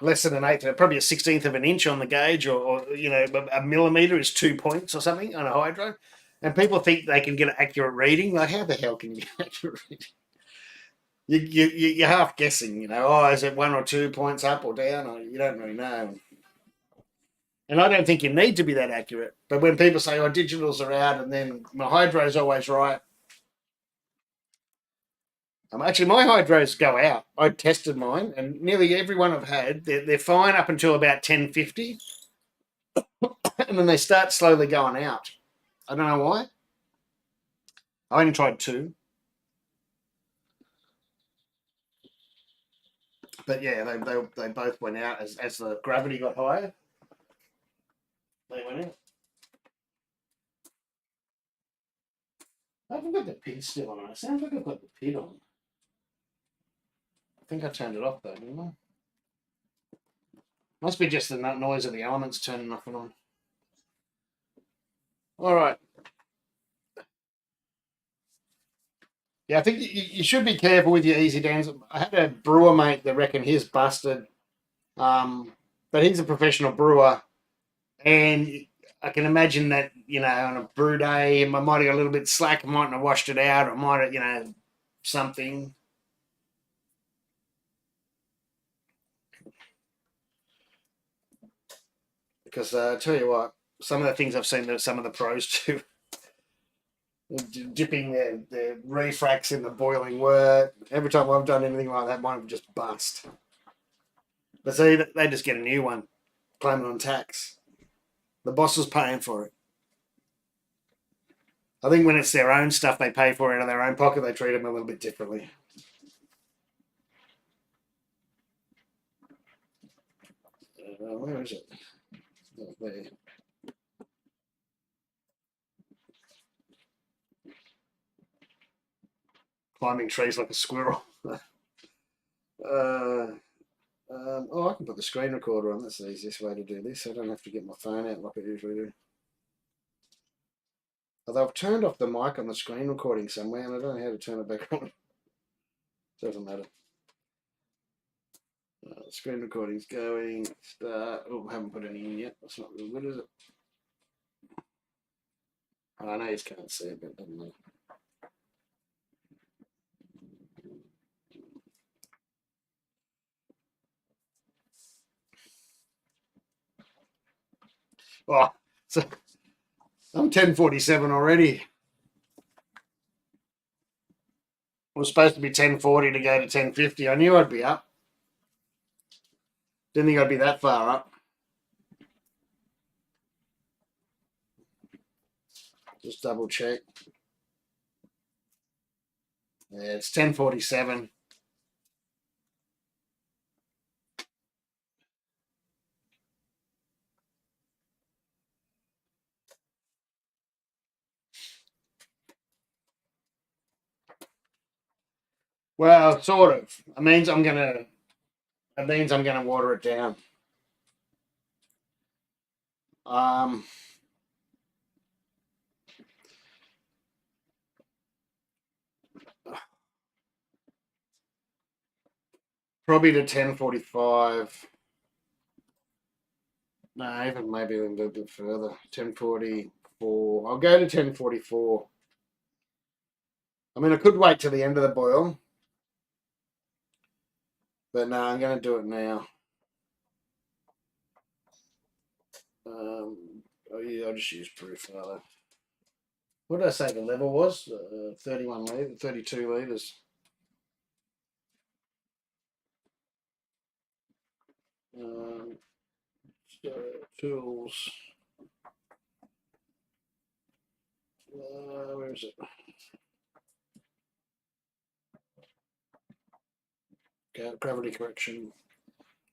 less than an eighth, probably a 16th of an inch on the gauge, or a millimeter is 2 points or something on a hydro, and people think they can get an accurate reading. Like, how the hell can you get an accurate reading? You're half guessing. Is it 1 or 2 points up or down? Or you don't really know. And I don't think you need to be that accurate. But when people say, "Oh, digitals are out," and then my hydro's always right. Actually, my hydros go out. I tested mine, and nearly every one I've had, they're fine up until about 1050, and then they start slowly going out. I don't know why. I only tried 2, but yeah, they both went out as the gravity got higher. They went out. I haven't got the pid still on. It sounds like I've got the pid on. I think I turned it off though, didn't I? Must be just the noise of the elements turning off and on. All right. Yeah, I think you should be careful with your easy downs. I had a brewer mate that reckoned his busted, but he's a professional brewer, and I can imagine that on a brew day, I might have got a little bit slack, I mightn't have washed it out, or might have something. Because I tell you what, some of the things I've seen that some of the pros do, dipping their refracts in the boiling wort. Every time I've done anything like that, mine would just bust. But see, they just get a new one, claim it on tax. The boss is paying for it. I think when it's their own stuff they pay for out of their own pocket, they treat them a little bit differently. Where is it? Not there. Climbing trees like a squirrel. I can put the screen recorder on. That's the easiest way to do this. I don't have to get my phone out like I usually do. Although I've turned off the mic on the screen recording somewhere and I don't know how to turn it back on. Doesn't matter. Screen recording's going. Start. Oh, I haven't put any in yet. That's not real good, is it? I know you can't see it, but it doesn't matter. Oh, so I'm 10:47 already. It was supposed to be 10:40 to go to 10:50. I knew I'd be up. Didn't think I'd be that far up. Just double check. Yeah, it's 10:47. Well, sort of. It means I'm gonna water it down. Um, Probably to 10:45. No, even maybe a little bit further. 10:44. I'll go to 10:44. I mean, I could wait till the end of the boil, but no, I'm going to do it now. Oh yeah, I'll just use Brew Father. What did I say the level was? 31 litres, 32 litres. Tools. Where is it? Gravity correction.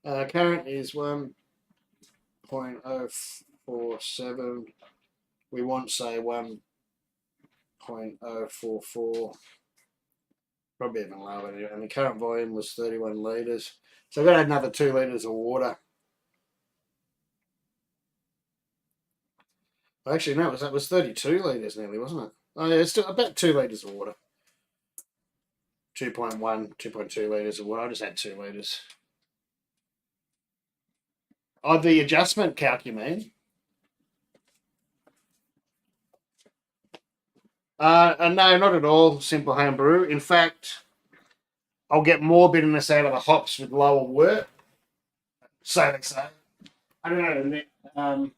Current is 1.047. We want, say, 1.044. Probably even lower. And the current volume was 31 litres. So I've got to add another 2 litres of water. Actually, no, that was 32 litres nearly, wasn't it? Oh, yeah, it's still about 2 litres of water. 2.1, 2.2 litres of water. I just had 2 litres. Oh, the adjustment calc, you mean? No, not at all. Simple home brew. In fact, I'll get more bitterness out of the hops with lower wort. So they say. I don't know.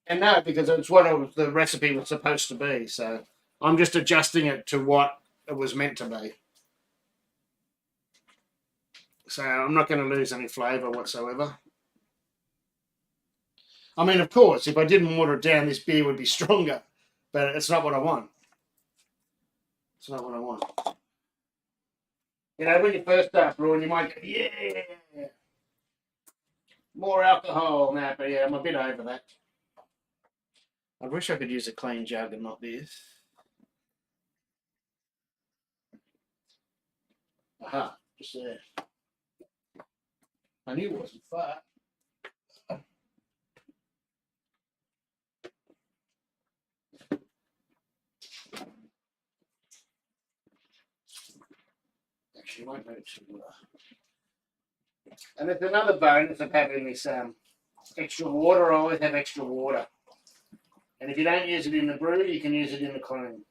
And no, because it's what the recipe was supposed to be. So I'm just adjusting it to what it was meant to be. So I'm not going to lose any flavour whatsoever. I mean, of course, if I didn't water it down, this beer would be stronger. But it's not what I want. It's not what I want. You know, when you first start brewing, you might go, yeah, more alcohol. Nah, but yeah, I'm a bit over that. I wish I could use a clean jug and not this. Aha, just there. I knew it wasn't far. Actually, won't go too. And it's another bonus of having this extra water. I always have extra water. And if you don't use it in the brew, you can use it in the clean.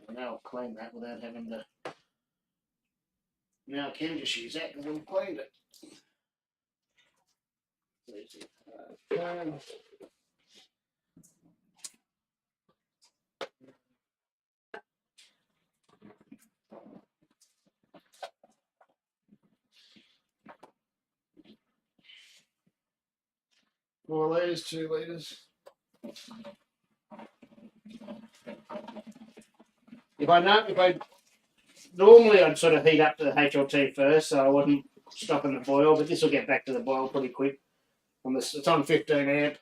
And now I'll clean that without having to Now I can just use that because I've cleaned it. Four litres, 2 litres. If I normally I'd sort of heat up to the HLT first, so I wouldn't stop in the boil, but this will get back to the boil pretty quick. It's on 15 amp.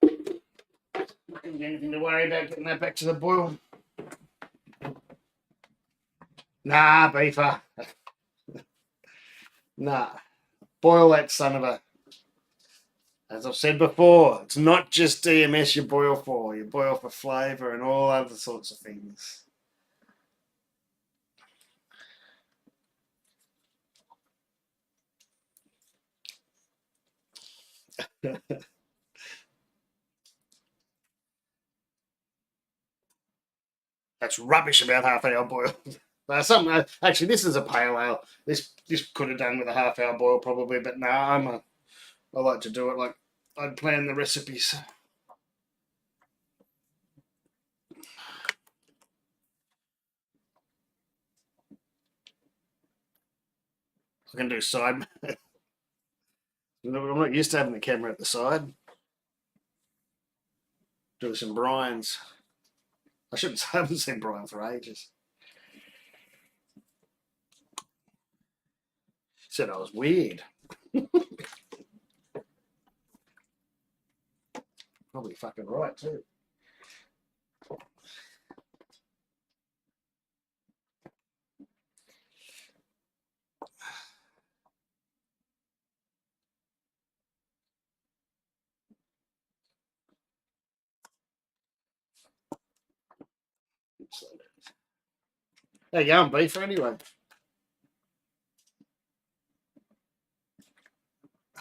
Not anything to worry about getting that back to the boil. Nah, beefer. Nah. Boil that son of a. As I've said before, it's not just DMS you boil for. You boil for flavour and all other sorts of things. That's rubbish about half-hour boil. Actually, this is a pale ale. This could have done with a half-hour boil probably, but no, I like to do it like I'd plan the recipes. I can do side. I'm not used to having the camera at the side. Do some brines. I haven't seen Brian for ages. Said I was weird. Probably fucking right too. How you going, beef? Anyway,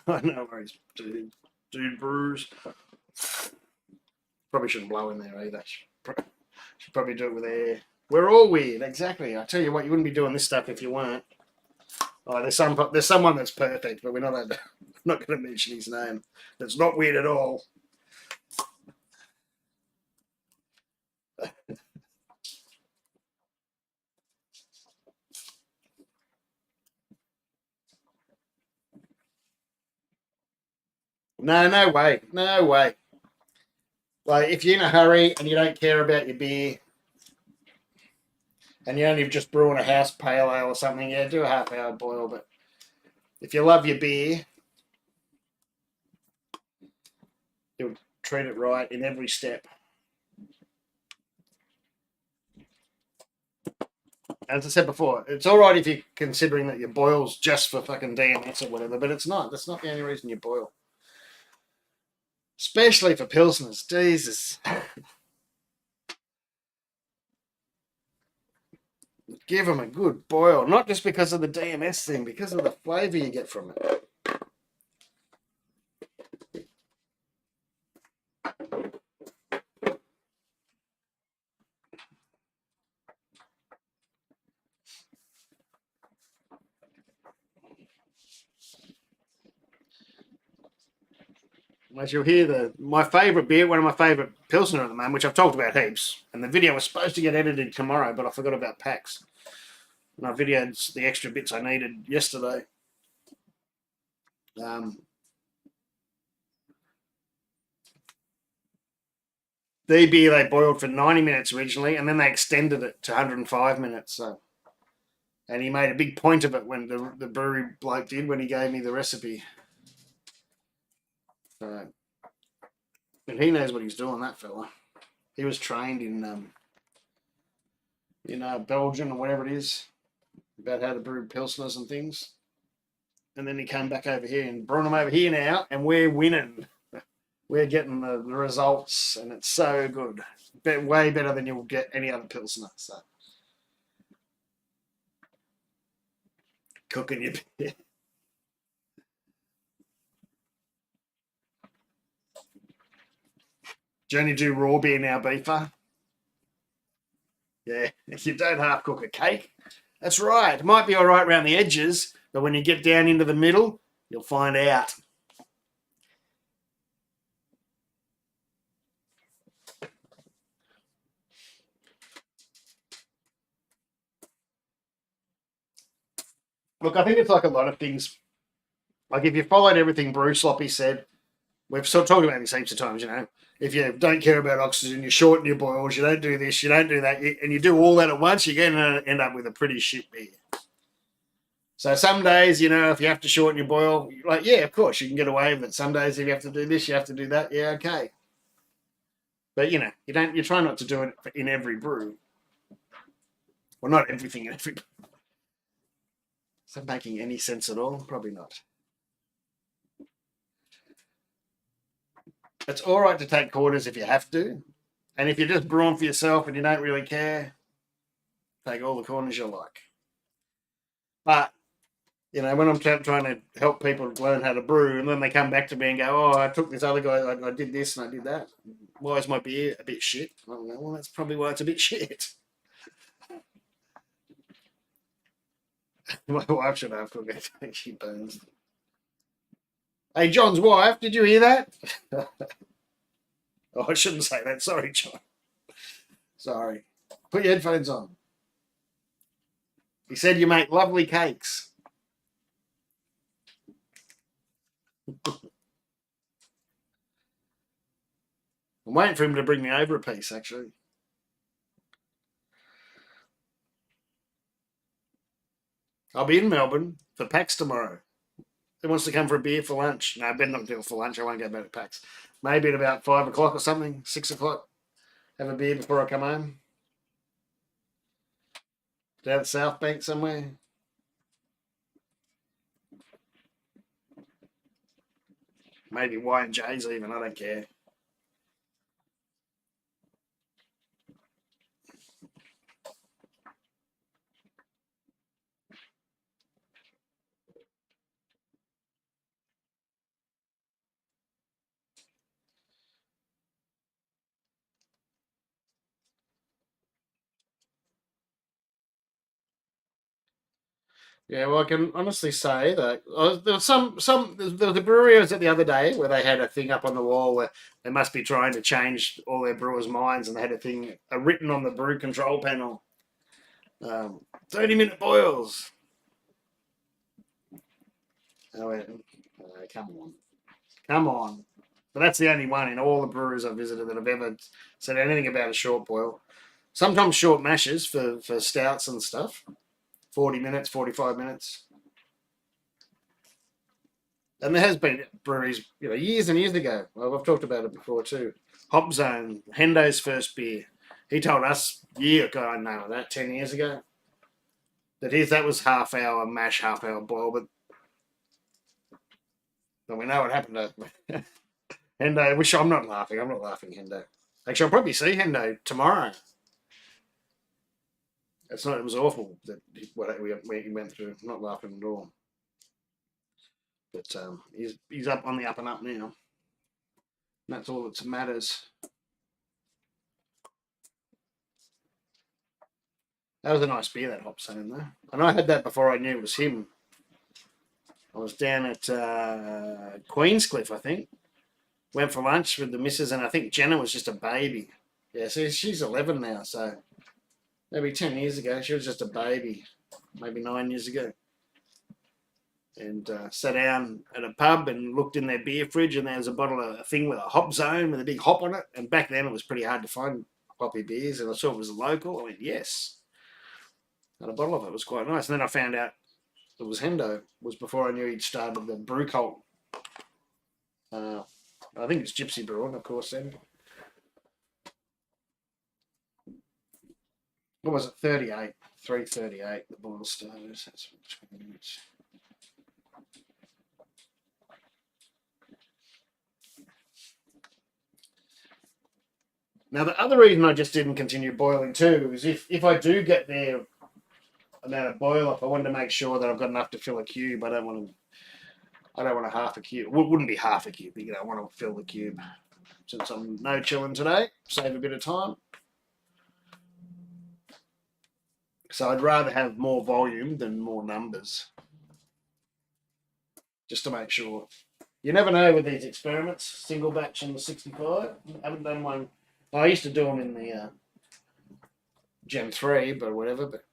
I know where he's dude brews. Probably shouldn't blow in there either. Should probably do it with air. We're all weird, exactly. I tell you what, you wouldn't be doing this stuff if you weren't. Oh, there's someone that's perfect, but we're not going to mention his name. That's not weird at all. No, no way, no way. Like if you're in a hurry and you don't care about your beer, and you're only just brewing a house pale ale or something, yeah, do a half-hour boil. But if you love your beer, you'll treat it right in every step. As I said before, it's all right if you're considering that your boil's just for fucking DMS or whatever, but it's not. That's not the only reason you boil. Especially for Pilsners. Jesus. Give them a good boil. Not just because of the DMS thing, because of the flavour you get from it. As you'll hear, my favourite beer, one of my favourite Pilsner at the moment, which I've talked about heaps, and the video was supposed to get edited tomorrow, but I forgot about PAX. And I videoed the extra bits I needed yesterday. The beer they boiled for 90 minutes originally, and then they extended it to 105 minutes. So, and he made a big point of it when the brewery bloke did when he gave me the recipe. And he knows what he's doing, that fella. He was trained in Belgium or whatever it is, about how to brew pilsners and things. And then he came back over here and brought them over here now, and we're winning. We're getting the results, and it's so good. Way better than you'll get any other pilsner. So, cooking your beer. Do you only do raw beer now, beefer? Yeah, if you don't half cook a cake, That's right. It might be all right around the edges, but when you get down into the middle, you'll find out. Look, I think it's like a lot of things. Like if you followed everything Brew Sloppy said, we've sort of talked about this heaps of times, you know. If you don't care about oxygen, you shorten your boils, you don't do this, you don't do that, and you do all that at once, you're going to end up with a pretty shit beer. So some days, you know, if you have to shorten your boil, like, yeah, of course, you can get away with it. Some days, if you have to do this, you have to do that. Yeah, okay. But, you know, you try not to do it in every brew. Well, not everything in every brew. Is that making any sense at all? Probably not. It's all right to take quarters if you have to. And if you're just brewing for yourself and you don't really care, take all the corners you like. But, you know, when I'm trying to help people learn how to brew, and then they come back to me and go, oh, I took this other guy, I did this and I did that. Why is my beer a bit shit? I don't know. Well, that's probably why it's a bit shit. My wife should have to get she burns. Hey, John's wife, did you hear that? Oh, I shouldn't say that. Sorry, John. Sorry. Put your headphones on. He said you make lovely cakes. I'm waiting for him to bring me over a piece, actually. I'll be in Melbourne for PAX tomorrow. Who wants to come for a beer for lunch? No, I better not do it for lunch. I won't go back to PAX. Maybe at about 5 o'clock or something, 6 o'clock. Have a beer before I come home. Down at South Bank somewhere. Maybe Y&J's even. I don't care. Yeah, well, I can honestly say that there was there was a brewery I was at the other day where they had a thing up on the wall where they must be trying to change all their brewers' minds, and they had a thing written on the brew control panel, 30-minute boils. I went, come on. But that's the only one in all the breweries I've visited that have ever said anything about a short boil. Sometimes short mashes for stouts and stuff, 40 minutes, 45 minutes. And there has been breweries, you know, years and years ago. Well, I've talked about it before too. Hop Zone, Hendo's first beer. He told us I know that 10 years ago, that was half hour mash, half hour boil. But we know what happened to Hendo. Which I'm not laughing. I'm not laughing, Hendo. Actually, I'll probably see Hendo tomorrow. It's not. It was awful that what he went through. I'm not laughing at all. But he's up on the up and up now. And that's all that matters. That was a nice beer, that Hop Zone, though. And I had that before I knew it was him. I was down at Queenscliff, I think. Went for lunch with the missus, and I think Jenna was just a baby. Yeah, so she's 11 now, so maybe 10 years ago, she was just a baby. Maybe 9 years ago. And sat down at a pub and looked in their beer fridge, and there was a thing with a Hop Zone with a big hop on it. And back then, it was pretty hard to find hoppy beers, and I saw it was local. I went, yes. And a bottle of it was quite nice. And then I found out it was Hendo. It was before I knew he'd started the brew cult. I think it's Gypsy Brewing, of course, then. What was it? 38. 3:38, the boil started. That's 20 minutes. Now, the other reason I just didn't continue boiling too is if I do get there amount of boil up, I wanted to make sure that I've got enough to fill a cube. I don't want a half a cube. It wouldn't be half a cube. You know, I want to fill the cube. Since I'm no chilling today, save a bit of time. So I'd rather have more volume than more numbers, just to make sure. You never know with these experiments. Single batch in the 65. I haven't done one. I used to do them in the Gen 3, but whatever. But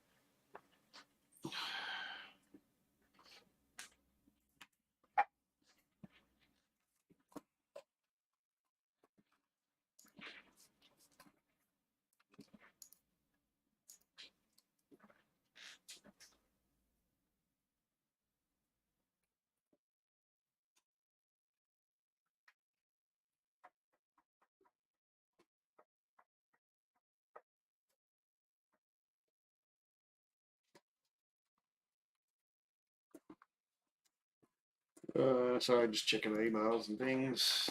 sorry, just checking emails and things.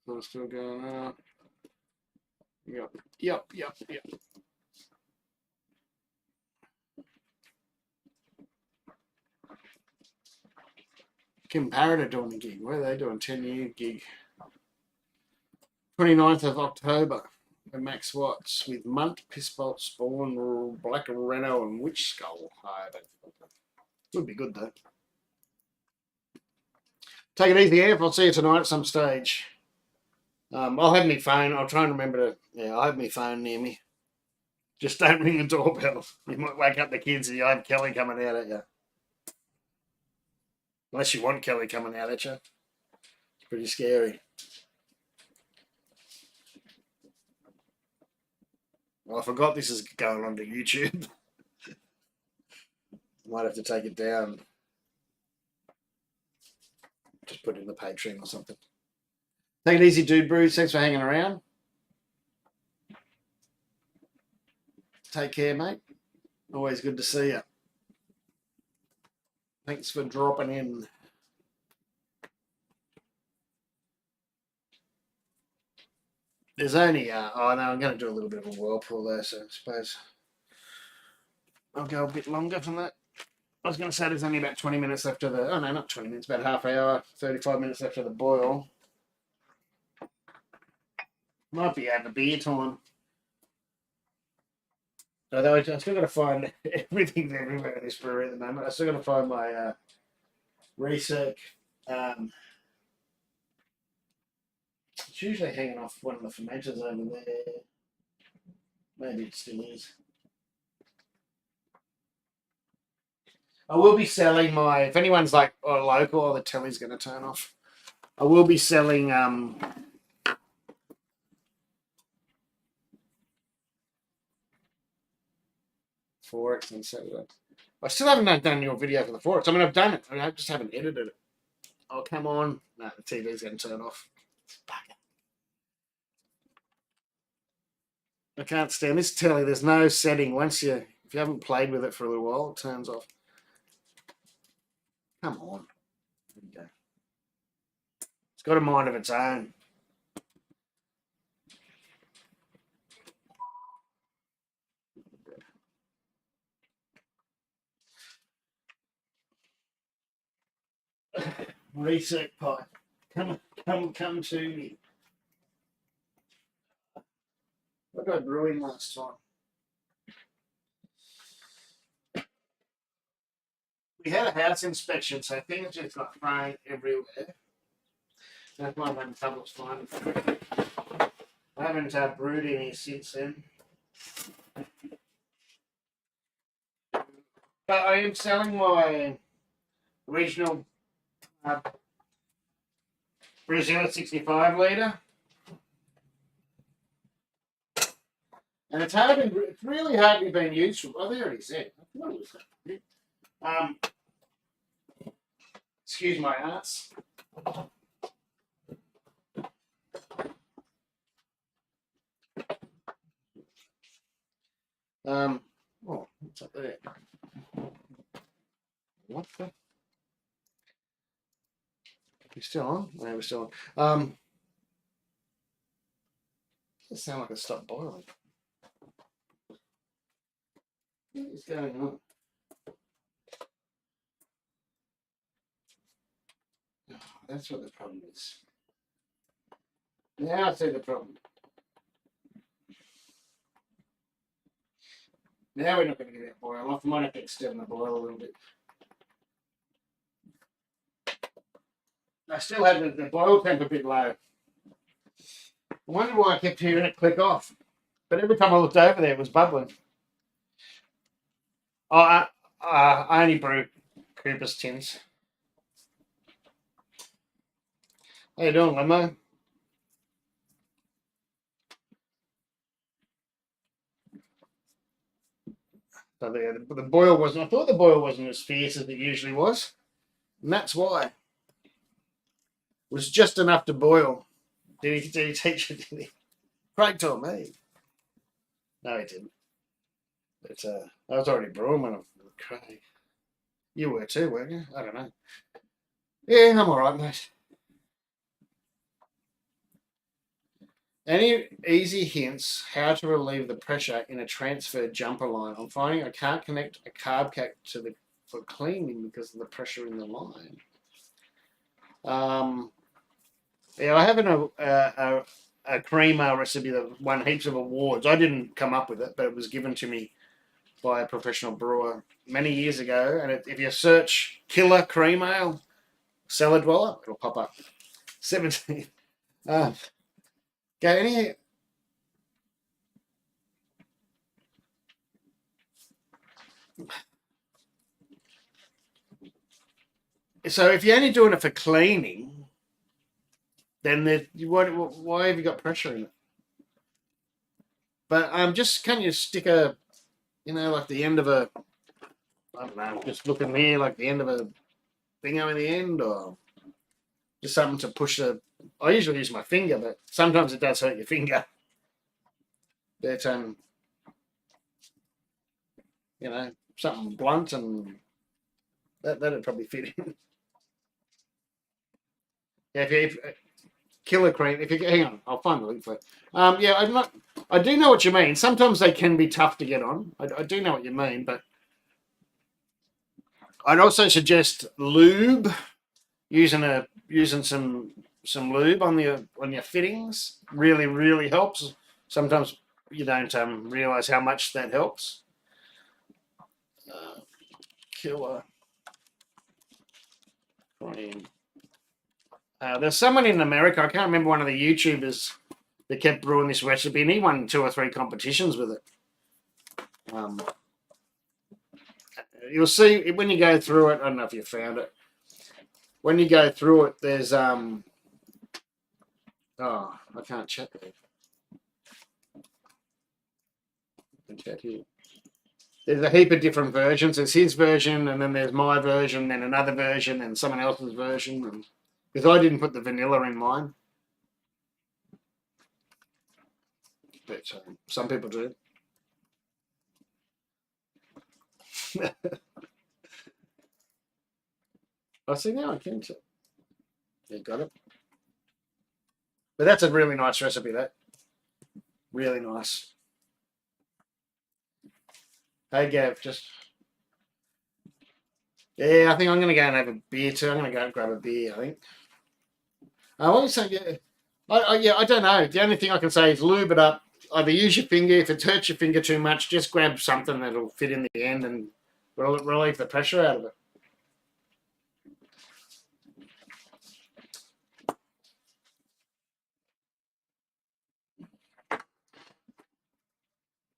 So still going on. Yep. Comparator doing a gig. Where are they doing? 10-year gig. 29th of October. At Max Watts with Munt, Pissbolt, Spawn, Black Reno, and Witch Skull. Would be good though. Take it easy, F. I'll see you tonight at some stage. I'll have my phone. I'll try and remember to. Yeah, I'll have my phone near me. Just don't ring the doorbell. You might wake up the kids and you'll have Kelly coming out at you. Unless you want Kelly coming out at you. It's pretty scary. Well, I forgot this is going on to YouTube. Might have to take it down. Just put it in the Patreon or something. Take it easy, dude, Brew. Thanks for hanging around. Take care, mate. Always good to see you. Thanks for dropping in. There's only, oh no, I'm going to do a little bit of a whirlpool there, so I suppose I'll go a bit longer than that. I was going to say there's only about 20 minutes left of the, oh no, not 20 minutes, about half hour, 35 minutes left of the boil. Might be over beer time. Although I still got to find everything's everywhere in this brewery at the moment. I still got to find my research. It's usually hanging off one of the fermenters over there. Maybe it still is. I will be selling my. If anyone's like local, or the telly's going to turn off. I will be selling Forex and Saturday. I still haven't done your video for the Forex. I mean, I've done it. I just haven't edited it. Oh, come on. No, the TV's going to turn off. I can't stand this telly. There's no setting. If you haven't played with it for a little while, it turns off. Come on. There you go. It's got a mind of its own. Reset pipe. Come to me. I got brewing last time. We had a house inspection, so things just got thrown everywhere. That's why I'm having trouble finding them. I haven't brewed any since then. But I am selling my original Brazil 65 litre. And it's really hardly been used. Oh, they already said. I thought it was excuse my ass. Oh, what's up there? What the? You still on? No, we're still on. It sounds like it stopped boiling. What is going on? Oh, that's what the problem is. Now I see the problem. Now we're not going to get that boil off. I might have to extend the boil a little bit. I still had the boil temp a bit low. I wonder why I kept hearing it click off. But every time I looked over there, it was bubbling. Oh, I only brew Cooper's tins. How you doing, Limo? So the boil wasn't. I thought the boil wasn't as fierce as it usually was, and that's why. It was just enough to boil. Did he teach you? Did he? Craig told me. No, he didn't. But I was already brewing when I was Craig. You were too, weren't you? I don't know. Yeah, I'm all right, mate. Any easy hints how to relieve the pressure in a transferred jumper line? I'm finding I can't connect a carb cap to the for cleaning because of the pressure in the line. Yeah, I have a creamer recipe that won heaps of awards. I didn't come up with it, but it was given to me by a professional brewer many years ago. And if you search Killer Cream Ale Cellar Dweller, it'll pop up. 17. Okay, any. So if you're only doing it for cleaning, then why have you got pressure in it? But just can't you stick a, like the end of a, I don't know, just looking there, like the end of a thingo in the end, or just something to push the. I usually use my finger, but sometimes it does hurt your finger. But something blunt and that'd probably fit in. Yeah, if Killer Cream. If you hang on, I'll find the link for it. Yeah, I'm not. I do know what you mean. Sometimes they can be tough to get on. I do know what you mean, but I'd also suggest lube. Using some lube on your fittings really helps. Sometimes you don't realize how much that helps. Killer Cream. There's someone in America. I can't remember one of the YouTubers that kept brewing this recipe, and he won 2 or 3 competitions with it. You'll see when you go through it. I don't know if you found it. When you go through it, there's I can't check it. I can check here. There's a heap of different versions. There's his version, and then there's my version, then another version, and someone else's version. And because I didn't put the vanilla in mine, but some people do. I see now. I can check. Yeah, got it. But that's a really nice recipe. That really nice. Hey, Gav, just. Yeah, I think I'm going to go and have a beer too. I'm going to go and grab a beer, I think. I always say, yeah. I don't know. The only thing I can say is lube it up. Either use your finger. If it hurts your finger too much, just grab something that'll fit in the end and relieve the pressure out of it.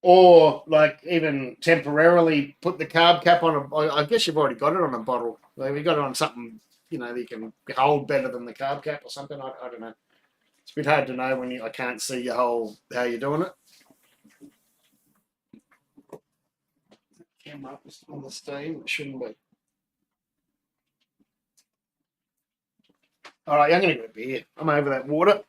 Or like even temporarily put the carb cap on I guess you've already got it on a bottle. Like you got it on something, that you can hold better than the carb cap or something. I don't know. It's a bit hard to know when I can't see your whole how you're doing it. Camera on the steam. It shouldn't be. All right, I'm going to go beer. I'm over that water.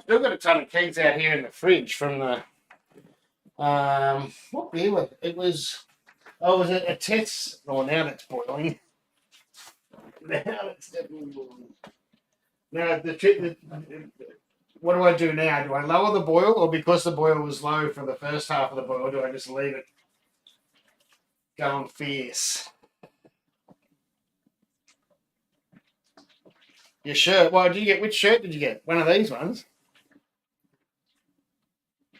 still got a ton of kegs out here in the fridge from the what beer was it? It was was it a test? Oh, now that's boiling. Now it's definitely boiling. Now what do I do now? Do I lower the boil, or because the boil was low for the first half of the boil, do I just leave it going fierce? Your shirt. Well, did you get which shirt did you get? One of these ones?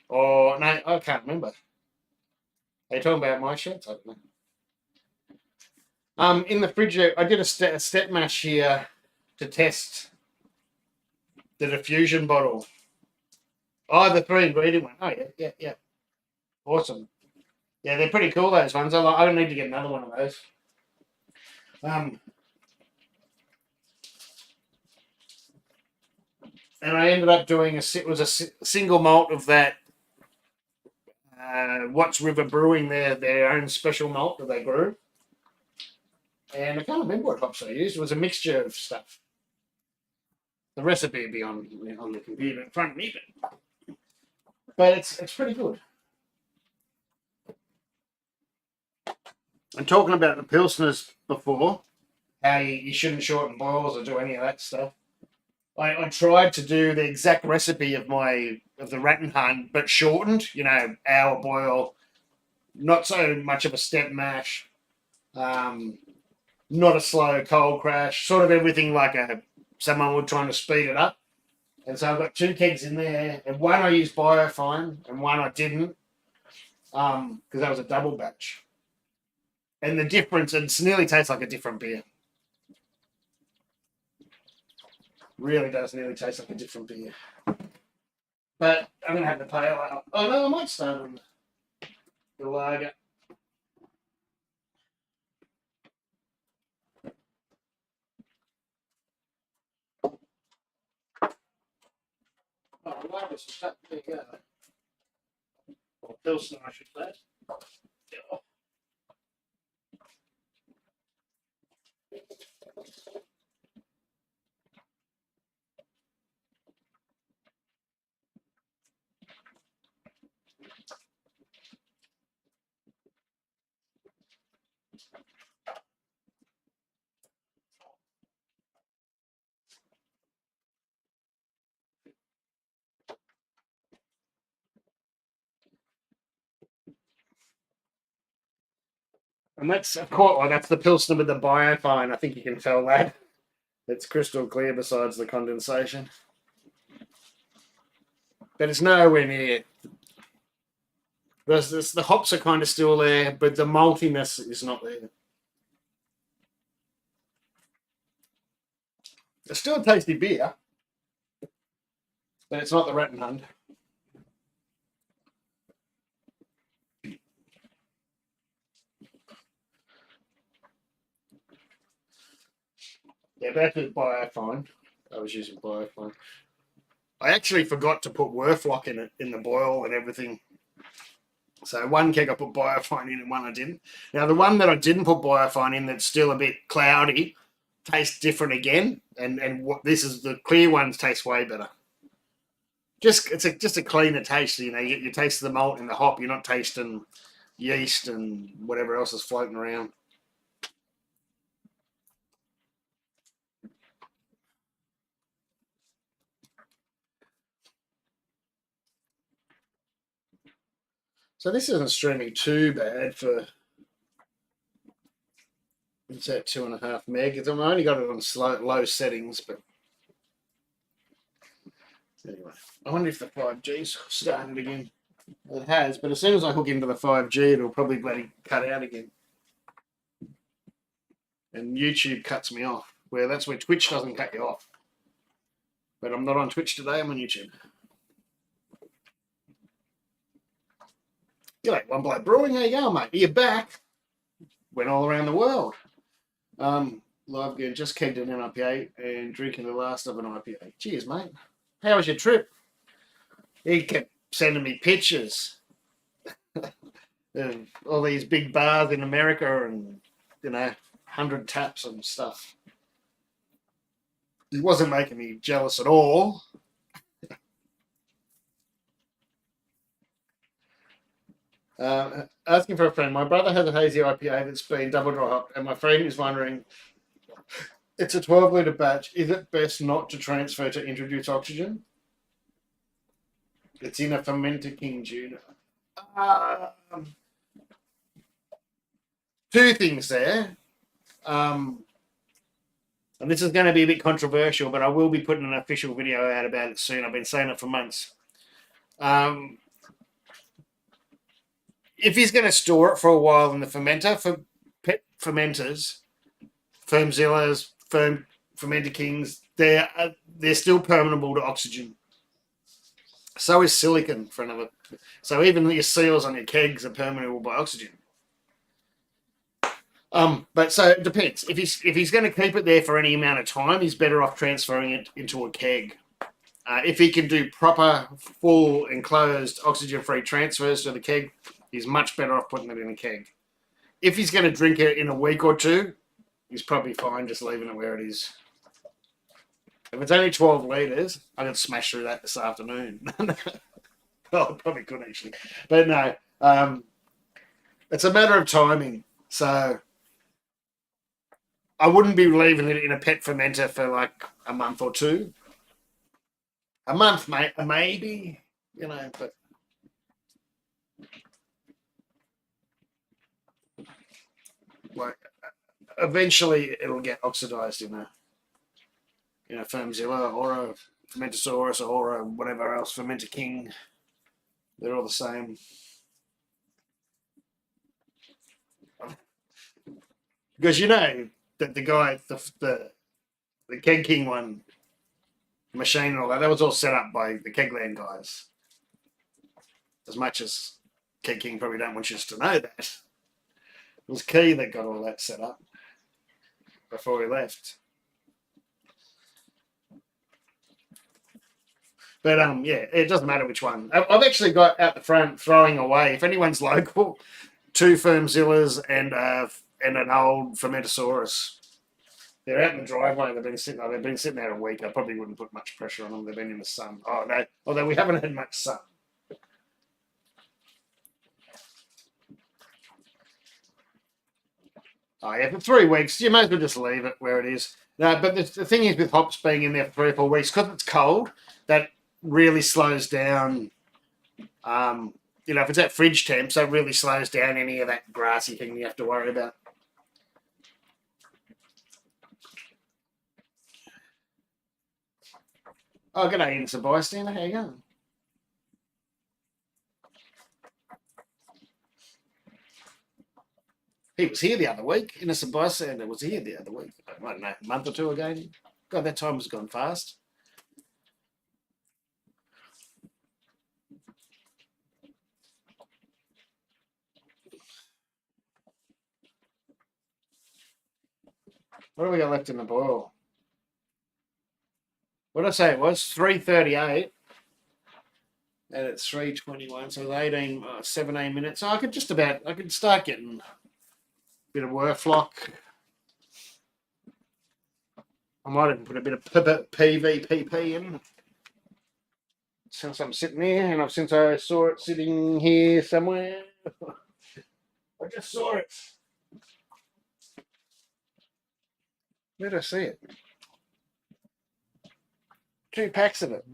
Or no, I can't remember. Are you talking about my shirts? I don't know. In the fridge, I did a step mash here to test the diffusion bottle. Oh, the 3-ingredient one. Oh, yeah. Awesome. Yeah, they're pretty cool, those ones. I don't need to get another one of those. And I ended up doing a single malt of that Watts River Brewing, their own special malt that they brew. And I can't remember what hops I used. It was a mixture of stuff. The recipe would be on the computer in front of me, but it's pretty good. And talking about the Pilsners before, how you shouldn't shorten boils or do any of that stuff. I tried to do the exact recipe of the Rattenhunt, but shortened. Hour boil, not so much of a step mash, not a slow cold crash, sort of everything like someone would trying to speed it up. And so I've got 2 kegs in there, and one I used biofine, and one I didn't, because that was a double batch. And the difference, it nearly tastes like a different beer. Really does nearly taste like a different beer. But I'm going to have the pale ale. Oh, no, I might start on the lager. Oh, lager's stuck. There you go. Or Pilsner, I should say. Oh. And that's, of course, that's the Pilsner with the biofine. I think you can tell that. It's crystal clear besides the condensation. But it's nowhere near. The hops are kind of still there, but the maltiness is not there. It's still a tasty beer, but it's not the Rattenhunt. Yeah, that's with biofine. I was using biofine. I actually forgot to put Werflock in it in the boil and everything. So one keg I put biofine in and one I didn't. Now the one that I didn't put biofine in that's still a bit cloudy tastes different again. And what this is, the clear ones taste way better. It's just a cleaner taste. You taste the malt and the hop. You're not tasting yeast and whatever else is floating around. So this isn't streaming too bad for, it's at 2.5 meg. I've only got it on low settings, but anyway. I wonder if the 5G's started again. It has, but as soon as I hook into the 5G, it'll probably bloody cut out again. And YouTube cuts me off. That's where Twitch doesn't cut you off. But I'm not on Twitch today, I'm on YouTube. You're like One Bloke Brewing, how you going, mate? Are you back? Went all around the world. Live again, just kegged an IPA and drinking the last of an IPA. Cheers, mate. How was your trip? He kept sending me pictures of all these big bars in America and, 100 taps and stuff. He wasn't making me jealous at all. Asking for a friend. My brother has a hazy IPA that's been double dry hopped, and my friend is wondering, it's a 12-litre batch. Is it best not to transfer to introduce oxygen? It's in a fermenter king Junior. Two things there. And this is going to be a bit controversial, but I will be putting an official video out about it soon. I've been saying it for months. If he's going to store it for a while in the fermenter, for pet fermenters, Firmzillas, Fermenter Kings, they're still permeable to oxygen. So is silicon for another. So even your seals on your kegs are permeable by oxygen. But so it depends. If he's going to keep it there for any amount of time, he's better off transferring it into a keg. If he can do proper, full, enclosed, oxygen-free transfers to the keg, he's much better off putting it in a keg. If he's going to drink it in a week or two, he's probably fine just leaving it where it is. If it's only 12 litres, I could smash through that this afternoon. Oh, I probably could actually. But no, it's a matter of timing. So I wouldn't be leaving it in a pet fermenter for like a month or two. A month, maybe, but like eventually it'll get oxidized in a Firmzilla or a Fermentosaurus or a whatever else, Fermenter King. They're all the same. Because that the guy, the Keg King one, machine and all that was all set up by the Kegland guys. As much as Keg King probably don't want you to know that. It was Key that got all that set up before he left. But yeah, it doesn't matter which one. I've actually got out the front throwing away. If anyone's local, 2 Firmzillas and an old Fermentosaurus. They're out in the driveway. They've been sitting there a week. I probably wouldn't put much pressure on them. They've been in the sun. Oh no, although we haven't had much sun. Oh yeah, for 3 weeks, you might as well just leave it where it is. No, but the thing is with hops being in there for 3 or 4 weeks, because it's cold, that really slows down. If it's at fridge temps, that really slows down any of that grassy thing you have to worry about. Oh, good day, innocent bystander. How you going? He was here the other week. Innocent bystander was here the other week. I don't know, a month or two ago. God, that time has gone fast. What do we got left in the boil? What did I say it was? 3:38. And it's 3:21, so it's 17 minutes. So I could start getting a bit of work flock. I might even put a bit of PVPP in. Since I'm sitting there, and since I saw it sitting here somewhere, I just saw it. Where did I see it? 2 packs of it.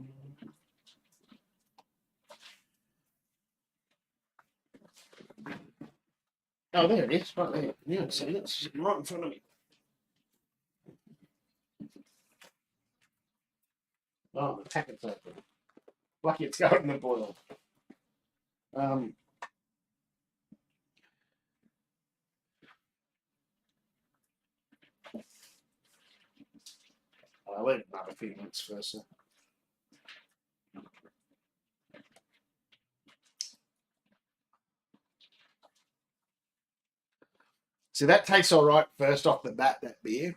Oh, there it is, right there. Yeah, see, it's sitting right in front of me. Oh, the packet's open. Lucky it's going in the boil. I'll leave another few minutes first. So. See, that tastes all right first off the bat, that beer.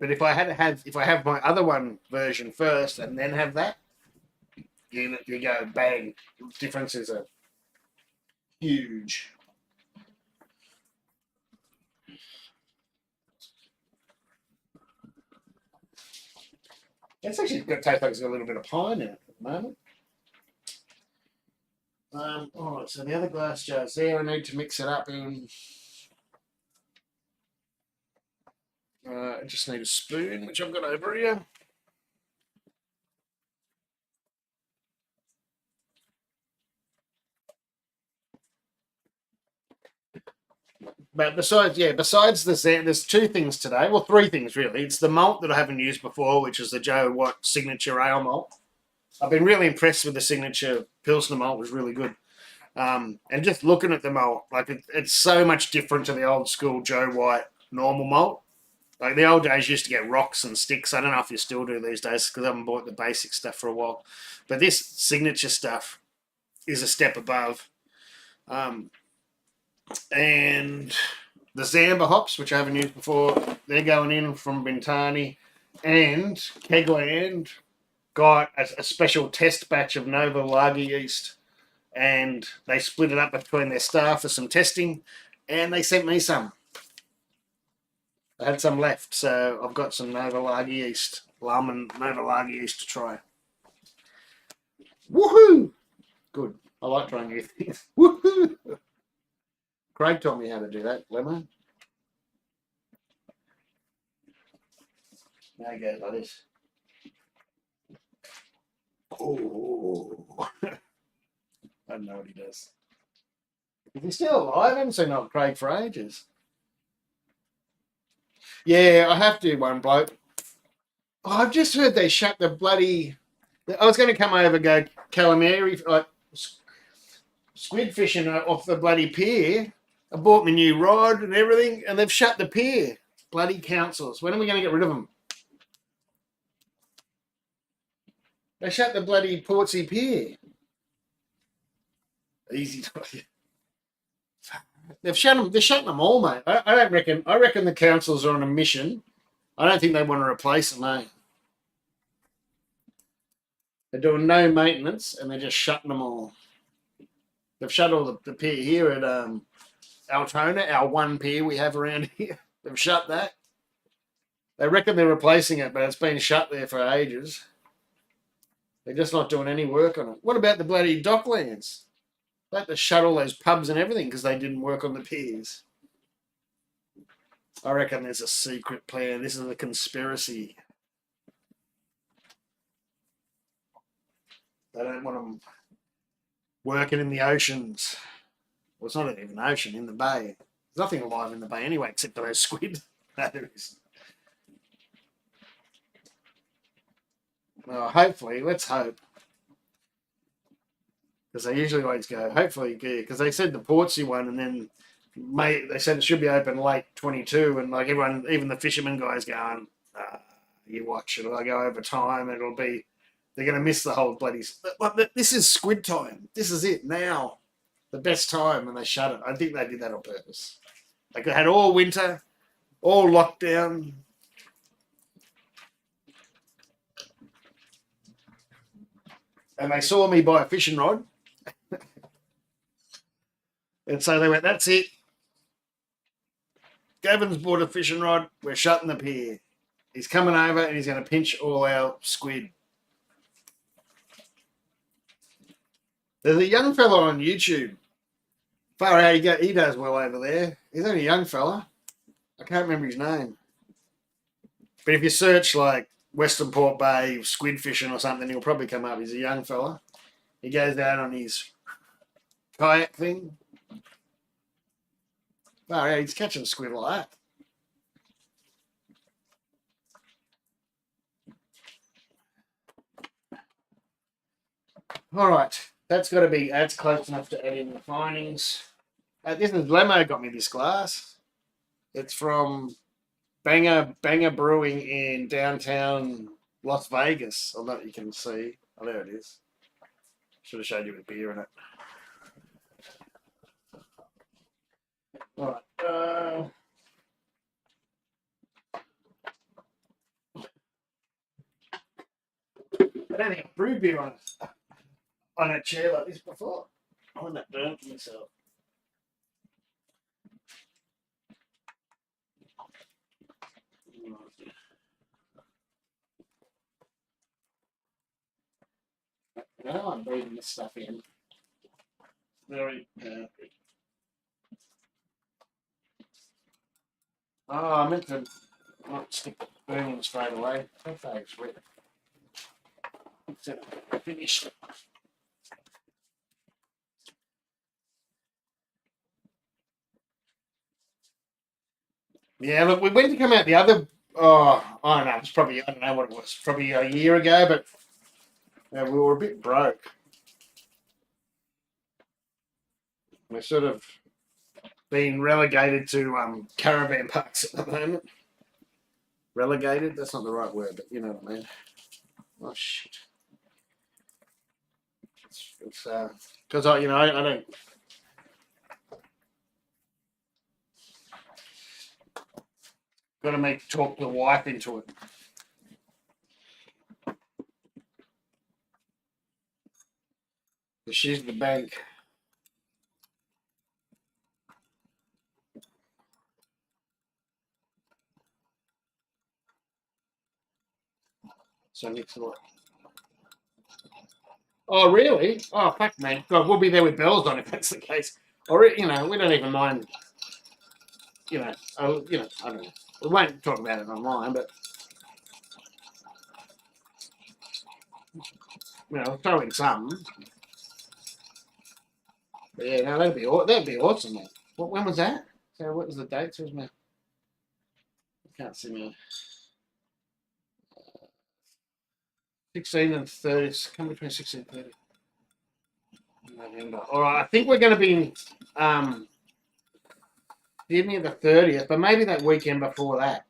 But if I have my other one version first and then have that, you go bang. Differences are huge. It's actually going to taste like it's got a little bit of pine in it at the moment. All right, so the other glass jar's there. I need to mix it up in. I just need a spoon, which I've got over here. But besides the Zamba, there's two things today. Well, three things really. It's the malt that I haven't used before, which is the Joe Watt Signature Ale malt. I've been really impressed with the Signature Pilsner malt. It was really good. And just looking at the malt, like it's so much different to the old school Joe White normal malt. Like the old days, you used to get rocks and sticks. I don't know if you still do these days because I haven't bought the basic stuff for a while. But this Signature stuff is a step above. And the Zamba hops, which I haven't used before, they're going in from Bintani. And Kegland got a special test batch of Nova Lager yeast, and they split it up between their staff for some testing, and they sent me some. I had some left, so I've got some Nova Lager yeast, Lum and Nova Lager yeast to try. Woohoo! Good. I like trying new things. Woohoo! Craig taught me how to do that, Lemon. Now it goes like this. Oh, I don't know what he does. Is he still alive? I haven't seen old Craig for ages. Yeah, I have to one bloke. Oh, I've just heard they shut the bloody. I was going to come over and go calamari, like squid fishing off the bloody pier. I bought my new rod and everything, and they've shut the pier. Bloody councils. When are we going to get rid of them? They shut the bloody Portsea pier. Easy. They've shut them. They're shutting them all, mate. I don't reckon. I reckon the councils are on a mission. I don't think they want to replace them, mate. They're doing no maintenance and they're just shutting them all. They've shut all the pier here at Altona, our one pier we have around here. They've shut that. They reckon they're replacing it, but it's been shut there for ages. They're just not doing any work on it. What about the bloody docklands? They had to shut all those pubs and everything because they didn't work on the piers. I reckon there's a secret plan. This is a conspiracy. They don't want them working in the oceans. Well, it's not even an ocean, in the bay. There's nothing alive in the bay anyway, except for those squid. No, there is. Well, hopefully, let's hope. Because they usually always go, hopefully, because they said the Portsea one, and then they said it should be open late 22, and like everyone, even the fishermen guys going, you watch, it'll go over time, it'll be, they're going to miss the whole bloody, this is squid time. This is it now. The best time, and they shut it. I think they did that on purpose. Like they had all winter, all lockdown. And they saw me buy a fishing rod. And so they went, that's it. Gavin's bought a fishing rod. We're shutting the pier. He's coming over and he's going to pinch all our squid. There's a young fella on YouTube. Far out, he does well over there. He's only a young fella. I can't remember his name. But if you search like Western Port Bay squid fishing or something, he'll probably come up. He's a young fella. He goes down on his kayak thing. Far out, he's catching squid like that. All right. That's close enough to add in the findings. This is Lemo got me this glass. It's from Banger Brewing in downtown Las Vegas. I don't know if you can see. Oh, there it is. Should have showed you with beer in it. All right. I don't think I've brewed beer on a chair like this before. I want that burnt for myself. Now I'm breathing this stuff in. Very perfect. Oh, I meant to not stick the spoon in straight away. Thanks, Rick. Finished. Yeah, look, we went to come out the other. Oh, I don't know. It's probably, I don't know what it was. Probably a year ago, but we were a bit broke. We're sort of being relegated to caravan parks at the moment. Relegated? That's not the right word, but you know what I mean. Oh shit! It's because I don't. Got to talk the wife into it. She's the bank. So next door. Oh really? Oh fuck, man. God, we'll be there with bells on if that's the case. Or we don't even mind. I don't know. We won't talk about it online, but throw in some. But yeah, no, that'd be awesome, mate. When was that? So what was the date? So I can't see my 16 and 30. Come between 16 and 30. November. All right, I think we're going to be in Sydney the 30th, but maybe that weekend before that,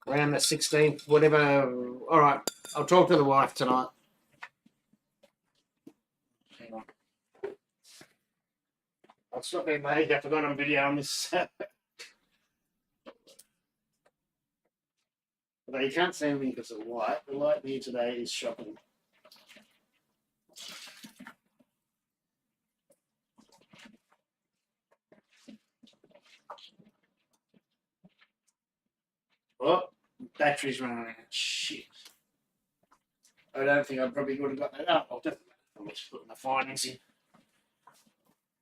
around the 16th, whatever. All right, I'll talk to the wife tonight. Hang on. I'll stop being lazy. I forgot on video on this. But you can't see anything because of the light. The light here today is shocking. Oh, battery's running out. Shit. I don't think I probably would have got that up. I'll definitely. I'm just putting the findings in.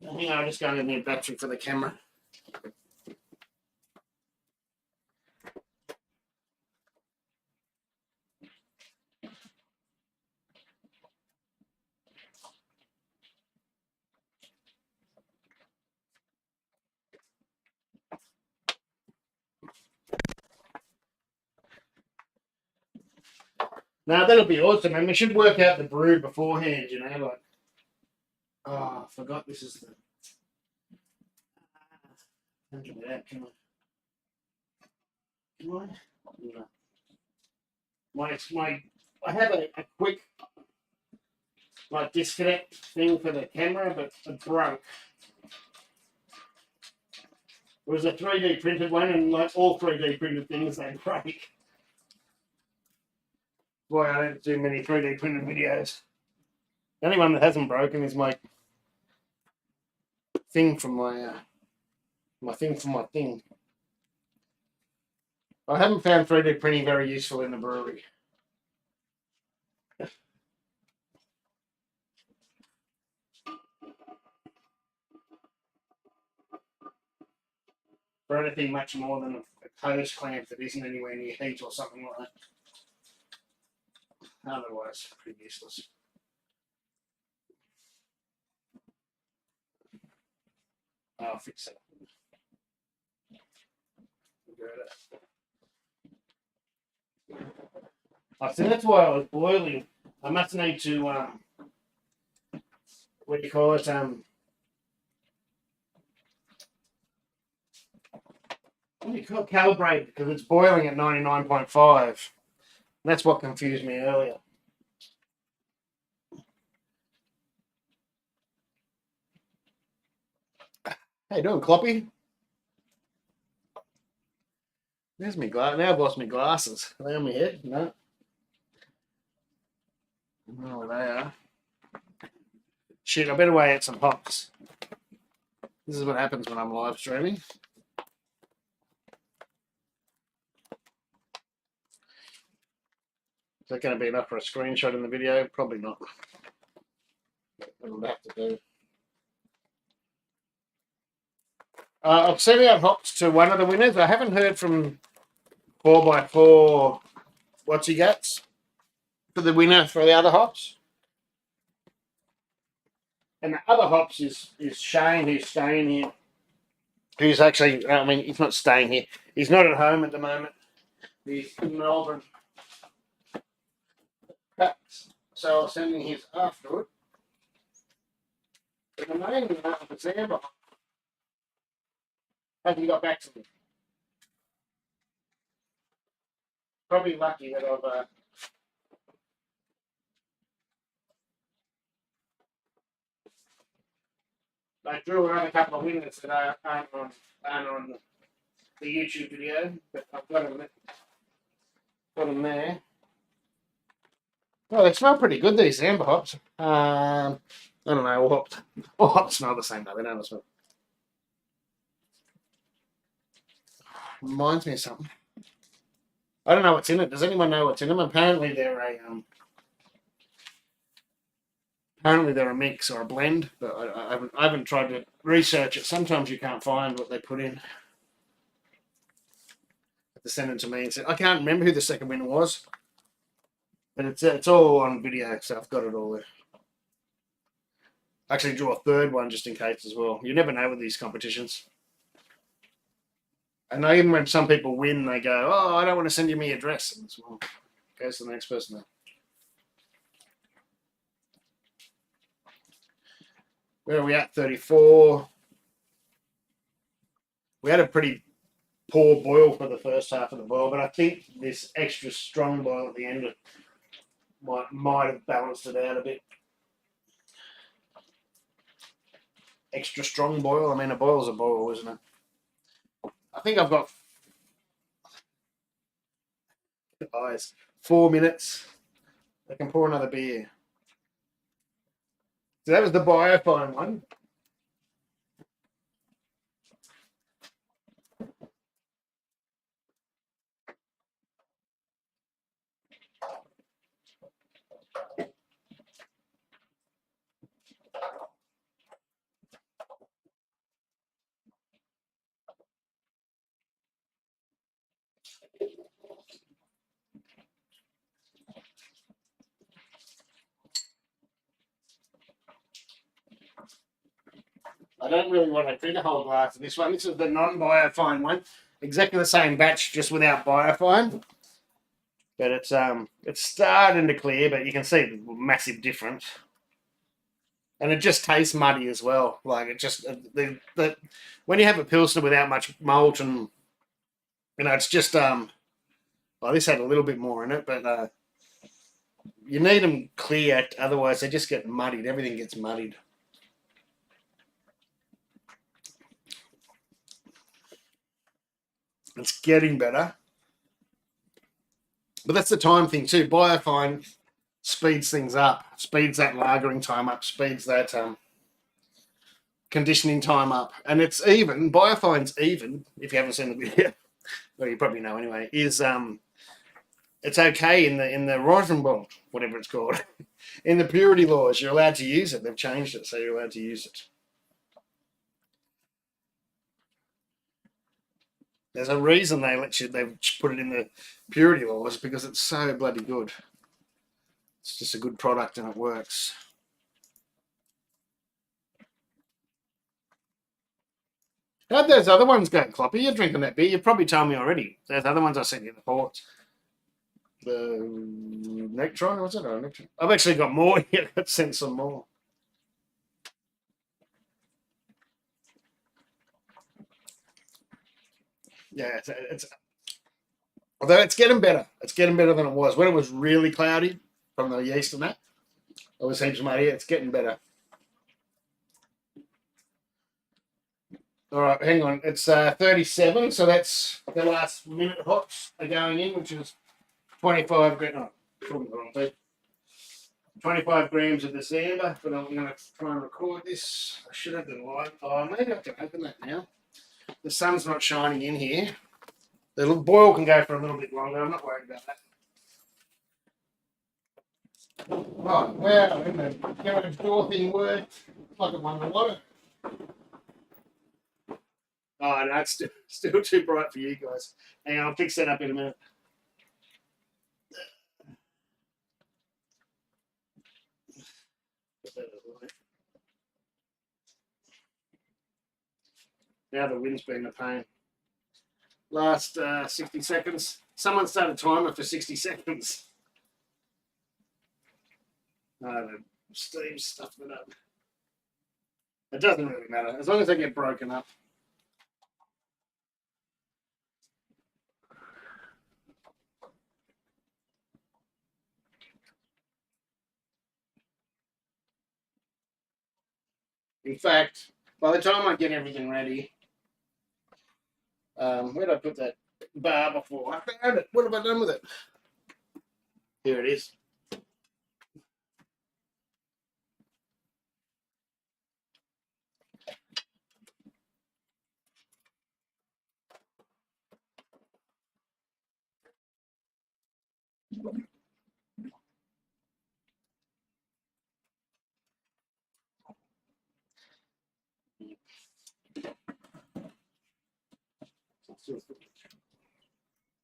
I think I'm just going to need a battery for the camera. Now that'll be awesome, and we should work out the brew beforehand. Like, oh, I forgot this is the. Think of that, can I? Can I? I have a quick disconnect thing for the camera, but it broke. It was a 3D printed one, and like all 3D printed things, they break. Boy, I don't do many 3D printed videos. The only one that hasn't broken is my thing from my thing from my thing. I haven't found 3D printing very useful in the brewery. For anything much more than a hose clamp that isn't anywhere near heat or something like that. Otherwise, pretty useless. I'll fix it. I think that's why I was boiling. I must need to what do you call it? What do you call it? Calibrate, because it's boiling at 99.5. That's what confused me earlier. How you doing, Cloppy? There's my glass. Now I've lost my glasses. Are they on my head? No. I don't know where they are. Shit, I better weigh out some hops. This is what happens when I'm live streaming. Is that going to be enough for a screenshot in the video? Probably not. That'll have to do. I've sent out hops to one of the winners. I haven't heard from 4x4. What's he gets for the winner for the other hops? And the other hops is Shane, who's staying here. Who's actually, I mean, he's not staying here. He's not at home at the moment. He's in Melbourne. So I'll send him his afterward. But the main one for Zamba hasn't got back to me. Probably lucky that I drew another couple of winners that aren't on the YouTube video, but I've got them there. Well, they smell pretty good, these Zamba hops. I don't know, all hops smell the same though, they don't smell. Reminds me of something. I don't know what's in it. Does anyone know what's in them? Apparently they're a mix or a blend, but I haven't tried to research it. Sometimes you can't find what they put in. To send it to me and say I can't remember who the second winner was, but it's all on video, so I've got it all there. Actually, draw a third one just in case as well. You never know with these competitions. And even when some people win, they go, "Oh, I don't want to send you my address." And well, goes to the next person. Where are we at? 34. We had a pretty poor boil for the first half of the boil, but I think this extra strong boil at the end might have balanced it out a bit. Extra strong boil. I mean, a boil's a boil, isn't it? I think I've got 4 minutes. I can pour another beer. So that was the biofine one. I don't really want to drink a whole glass of this one. This is the non-biofine one. Exactly the same batch, just without biofine. But it's starting to clear, but you can see the massive difference. And it just tastes muddy as well. Like it just when you have a pilsner without much malt and it's just well, this had a little bit more in it, but you need them clear, otherwise they just get muddied. Everything gets muddied. It's getting better. But that's the time thing too. Biofine speeds things up, speeds that lagering time up, speeds that conditioning time up. And it's even, Biofine's even, if you haven't seen the video, well, you probably know anyway, is it's okay in the Rosenwald, whatever it's called. In the purity laws, you're allowed to use it. They've changed it, so you're allowed to use it. There's a reason they've put it in the purity laws because it's so bloody good. It's just a good product and it works. How'd those other ones go, Cloppy? You're drinking that beer. You probably told me already. Those other ones I sent you the ports. The Nectron, was it? Or Nectron? I've actually got more here. I've sent some more. Yeah, it's although it's getting better. It's getting better than it was. When it was really cloudy from the yeast and that, I was saying to my ear, it's getting better. All right, hang on. It's 37, so that's the last minute hops are going in, which is 25 grams. Oh, 25 grams of the Zamba, but I'm going to try and record this. I should have the light. Oh, maybe I can open that now. The sun's not shining in here. The boil can go for a little bit longer. I'm not worried about that. Right, well, the garage door thing worked. Like it won the lotto. Oh, no, it's still too bright for you guys. Hang on, I'll fix that up in a minute. Now the wind's been a pain. Last 60 seconds. Someone start a timer for 60 seconds. No, the steam stuffed it up. It doesn't really matter as long as they get broken up. In fact, by the time I get everything ready, where did I put that bar before? I found it. What have I done with it? Here it is.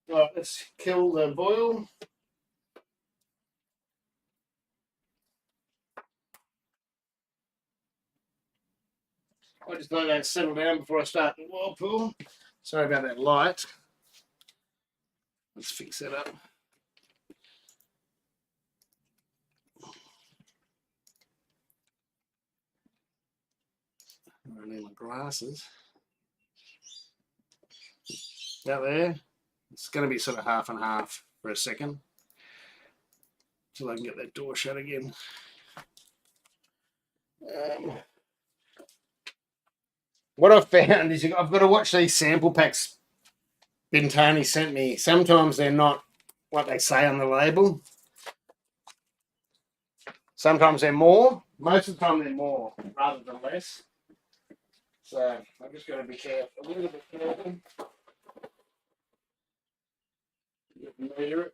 Right, let's kill the boil. I just let that settle down before I start the whirlpool. Sorry about that light. Let's fix that up. I need my glasses. Out there. It's going to be sort of half and half for a second. Till I can get that door shut again. What I've found is I've got to watch these sample packs Bintani sent me. Sometimes they're not what they say on the label. Sometimes they're more. Most of the time they're more rather than less. So I've just got to be careful, a little bit careful. Measure it.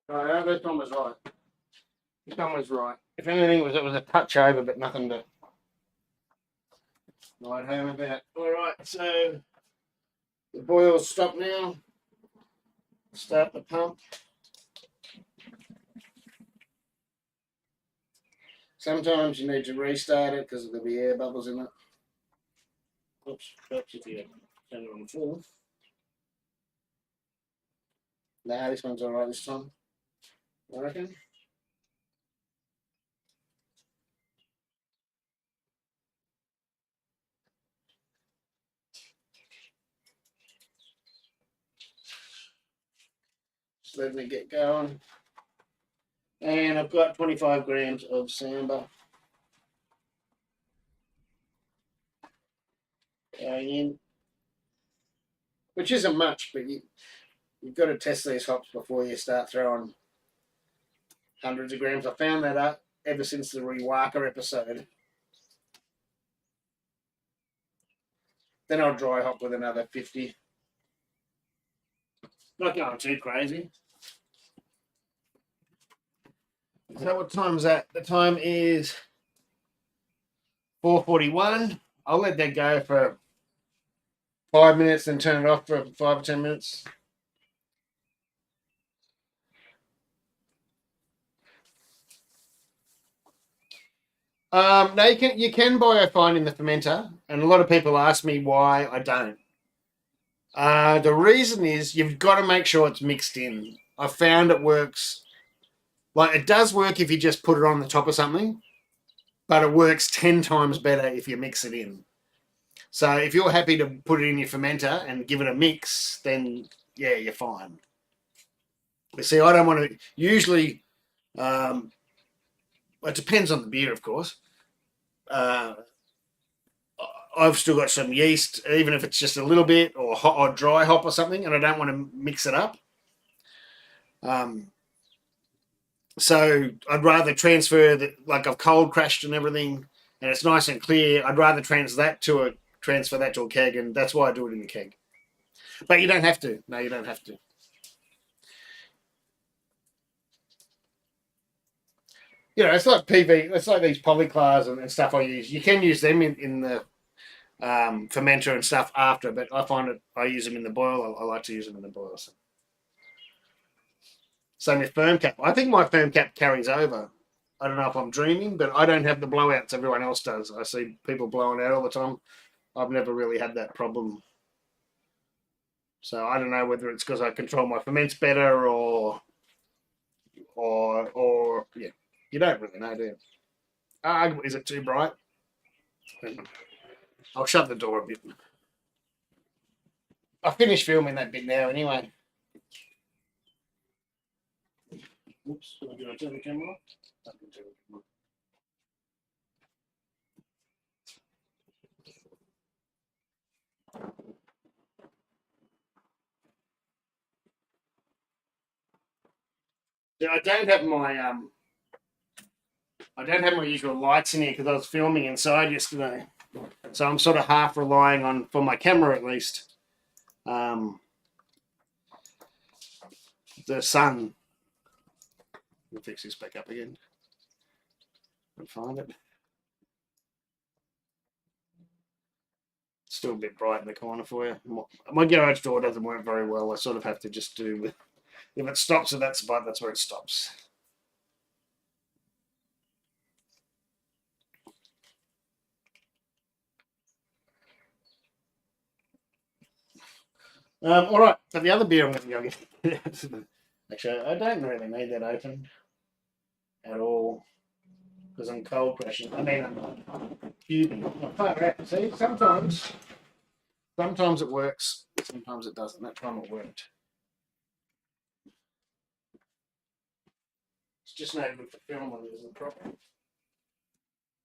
Right, this one was right. This one was right. If anything, it was a touch over, but nothing to write home about. All right, so the boil's stopped now. Start the pump. Sometimes you need to restart it because there'll be air bubbles in it. Oops, perhaps if you turn it on full. Nah, this one's all right this time, I reckon. Just letting it get going. And I've got 25 grams of Zamba going in, which isn't much, but you've got to test these hops before you start throwing hundreds of grams. I found that up ever since the Rewaka episode. Then I'll dry hop with another 50. Not going too crazy. So what time is that? The time is 4:41. I'll let that go for 5 minutes and turn it off for 5 or 10 minutes. No, you can biofine in the fermenter, and a lot of people ask me why I don't. The reason is you've got to make sure it's mixed in. I found it works. Like it does work if you just put it on the top of something, but it works 10 times better if you mix it in. So if you're happy to put it in your fermenter and give it a mix, then yeah, you're fine. You see, I don't want to. Usually, it depends on the beer, of course. I've still got some yeast, even if it's just a little bit, or hot or dry hop or something, and I don't want to mix it up. So I'd rather transfer like I've cold crashed and everything, and it's nice and clear. I'd rather transfer that to a keg, and that's why I do it in the keg. But you don't have to. No, you don't have to. It's like PV. It's like these polyclars and stuff I use. You can use them in the fermenter and stuff after, but I find I use them in the boil. I like to use them in the boil. So. Same with firm cap. I think my firm cap carries over. I don't know if I'm dreaming, but I don't have the blowouts everyone else does. I see people blowing out all the time. I've never really had that problem. So I don't know whether it's because I control my ferments better or yeah. You don't really know, do you? Is it too bright? I'll shut the door a bit. I finished filming that bit now anyway. Oops, did I turn the camera off? I can turn the camera off. Yeah, I don't have my usual lights in here because I was filming inside yesterday. So I'm sort of half relying on, for my camera at least, the sun. I'll fix this back up again. I'll find it. Still a bit bright in the corner for you. My garage door doesn't work very well. I sort of have to just do, if it stops at that spot, that's where it stops. All right, so the other beer I'm going to go get. Actually, I don't really need that open at all because I'm cold crashing. I mean, I'm cubing. See, sometimes it works, sometimes it doesn't. That time it worked. It's just no good for film when there's a problem.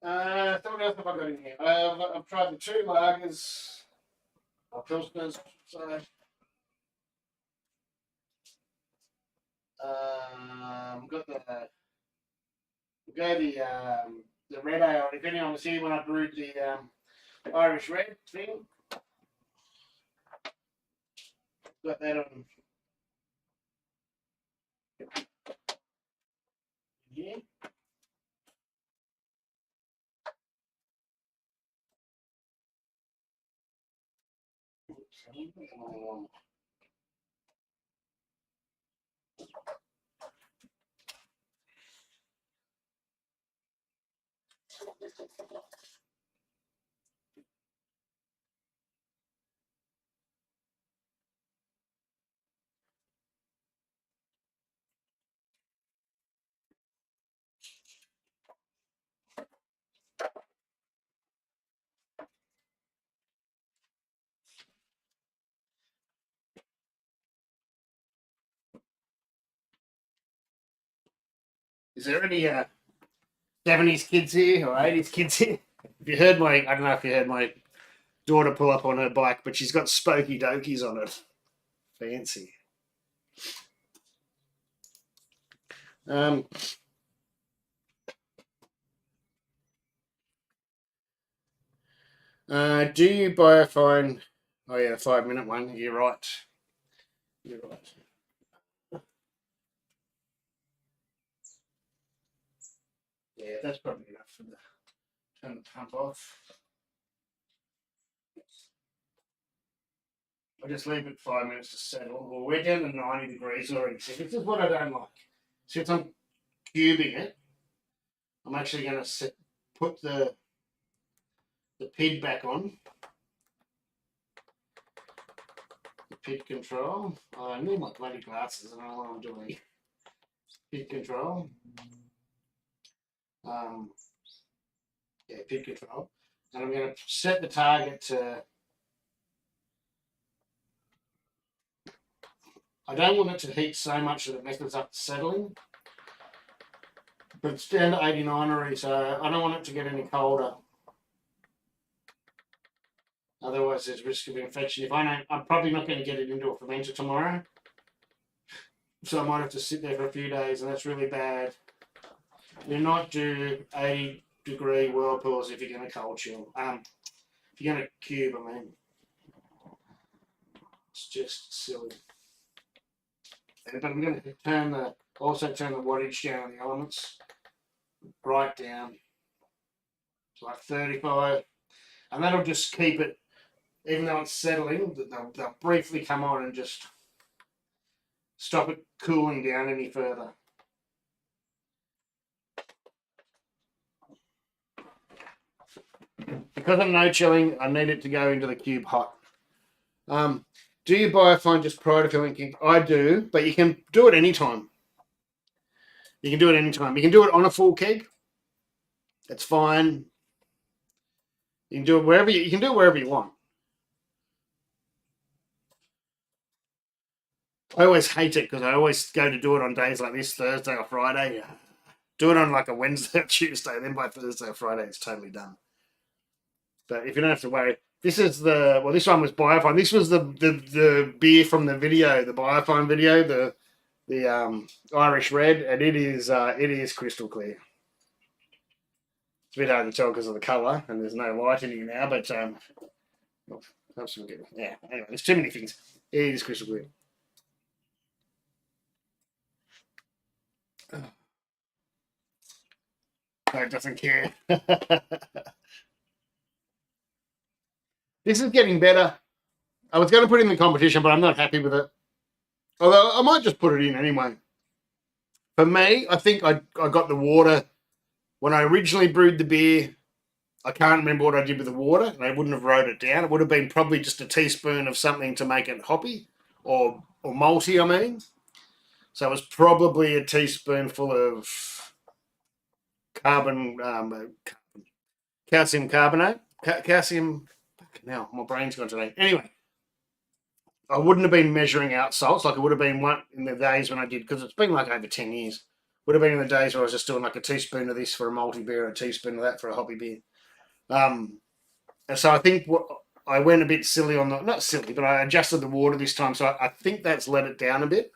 So what else have I got in here? I've tried the two lagers, pilsners. So, got the red ale. If anyone was here when I brewed the Irish red thing, got that on here. Is there any 70s kids here or 80s kids here? If you heard I don't know if you heard my daughter pull up on her bike, but she's got spokey dokies on it. Fancy. Do you buy a fine? Oh yeah, 5-minute one. You're right. You're right. Yeah, that's probably enough for the turn the pump off. I just leave it 5 minutes to settle. Well, we're down to 90 degrees already. So this is what I don't like. Since I'm cubing it, I'm actually going to put the PID back on. The PID control. Oh, I need my bloody glasses. I don't know what I'm doing. PID control. Yeah, PID control. And I'm going to set the target to. I don't want it to heat so much that it messes up the settling. But it's down to 89 already, so I don't want it to get any colder. Otherwise, there's risk of infection. If I don't, I'm probably not going to get it into a fermenter tomorrow. So I might have to sit there for a few days, and that's really bad. Do not do 80-degree whirlpools if you're going to cold chill. If you're going to cube, I mean. It's just silly. But I'm going to turn the wattage down on the elements right down to like 35, and that'll just keep it. Even though it's settling, they'll briefly come on and just stop it cooling down any further. Because I'm no chilling, I need it to go into the cube hot. Do you buy a fine just prior to filling keg? I do, but you can do it anytime. You can do it anytime. You can do it on a full keg. It's fine. You can do it wherever you can do it wherever you want. I always hate it because I always go to do it on days like this, Thursday or Friday. Do it on like a Wednesday or Tuesday, then by Thursday or Friday it's totally done. But if you don't have to worry, this is this one was Biofine. This was the beer from the video, the Biofine video, the Irish Red, and it is crystal clear. It's a bit hard to tell because of the colour, and there's no light in here now. But yeah. Anyway, there's too many things. It is crystal clear. No, it doesn't care. This is getting better. I was going to put it in the competition, but I'm not happy with it. Although I might just put it in anyway. For me, I think I got the water when I originally brewed the beer. I can't remember what I did with the water, and I wouldn't have wrote it down. It would have been probably just a teaspoon of something to make it hoppy or malty, I mean. So it was probably a teaspoonful of calcium carbonate. Calcium. Now my brain's gone today. Anyway, I wouldn't have been measuring out salts like it would have been one in the days when I did, because it's been like over 10 years. Would have been in the days where I was just doing like a teaspoon of this for a malty beer and a teaspoon of that for a hoppy beer. And so I think I went a bit silly on not silly, but I adjusted the water this time. So I think that's let it down a bit.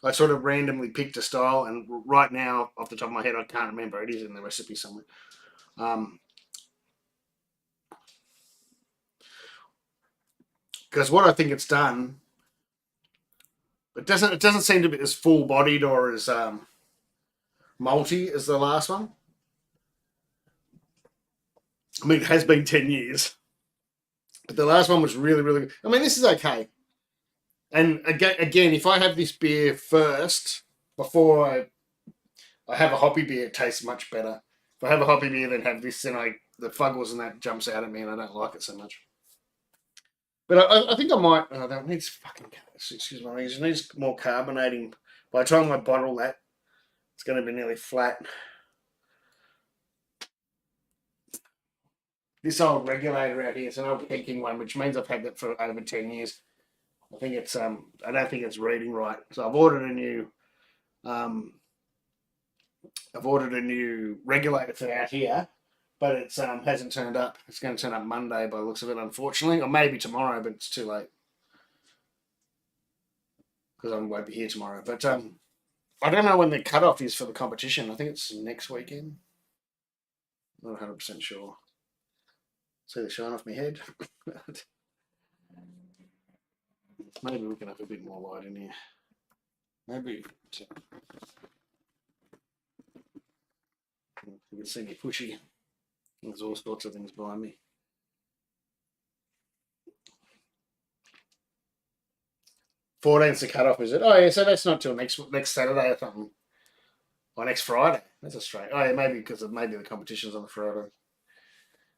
I sort of randomly picked a style, and right now, off the top of my head, I can't remember. It is in the recipe somewhere. Because what I think it's done, it doesn't seem to be as full bodied or as malty as the last one. I mean, it has been 10 years, but the last one was really, really good. I mean, this is okay. And again, if I have this beer first before I have a hoppy beer, it tastes much better. If I have a hoppy beer, then have this, then the fuggles and that jumps out at me, and I don't like it so much. But I think I might. Oh, that needs fucking. Excuse me. It needs more carbonating. By the time I bottle that, it's going to be nearly flat. This old regulator out here, it's an old peaking one, which means I've had that for over 10 years. I think it's I don't think it's reading right. So I've ordered a new regulator for out here, but it's hasn't turned up. It's going to turn up Monday by the looks of it, unfortunately, or maybe tomorrow, but it's too late because I won't be here tomorrow. But I don't know when the cutoff is for the competition. I think it's next weekend. Not 100% sure. See the shine off my head. Maybe we can have a bit more light in here. Maybe you can see me pushy. There's all sorts of things behind me. $14's the cutoff, is it? Oh yeah, so that's not till next Saturday or something. Or next Friday. That's a straight. Oh yeah, maybe because maybe the competition's on the Friday.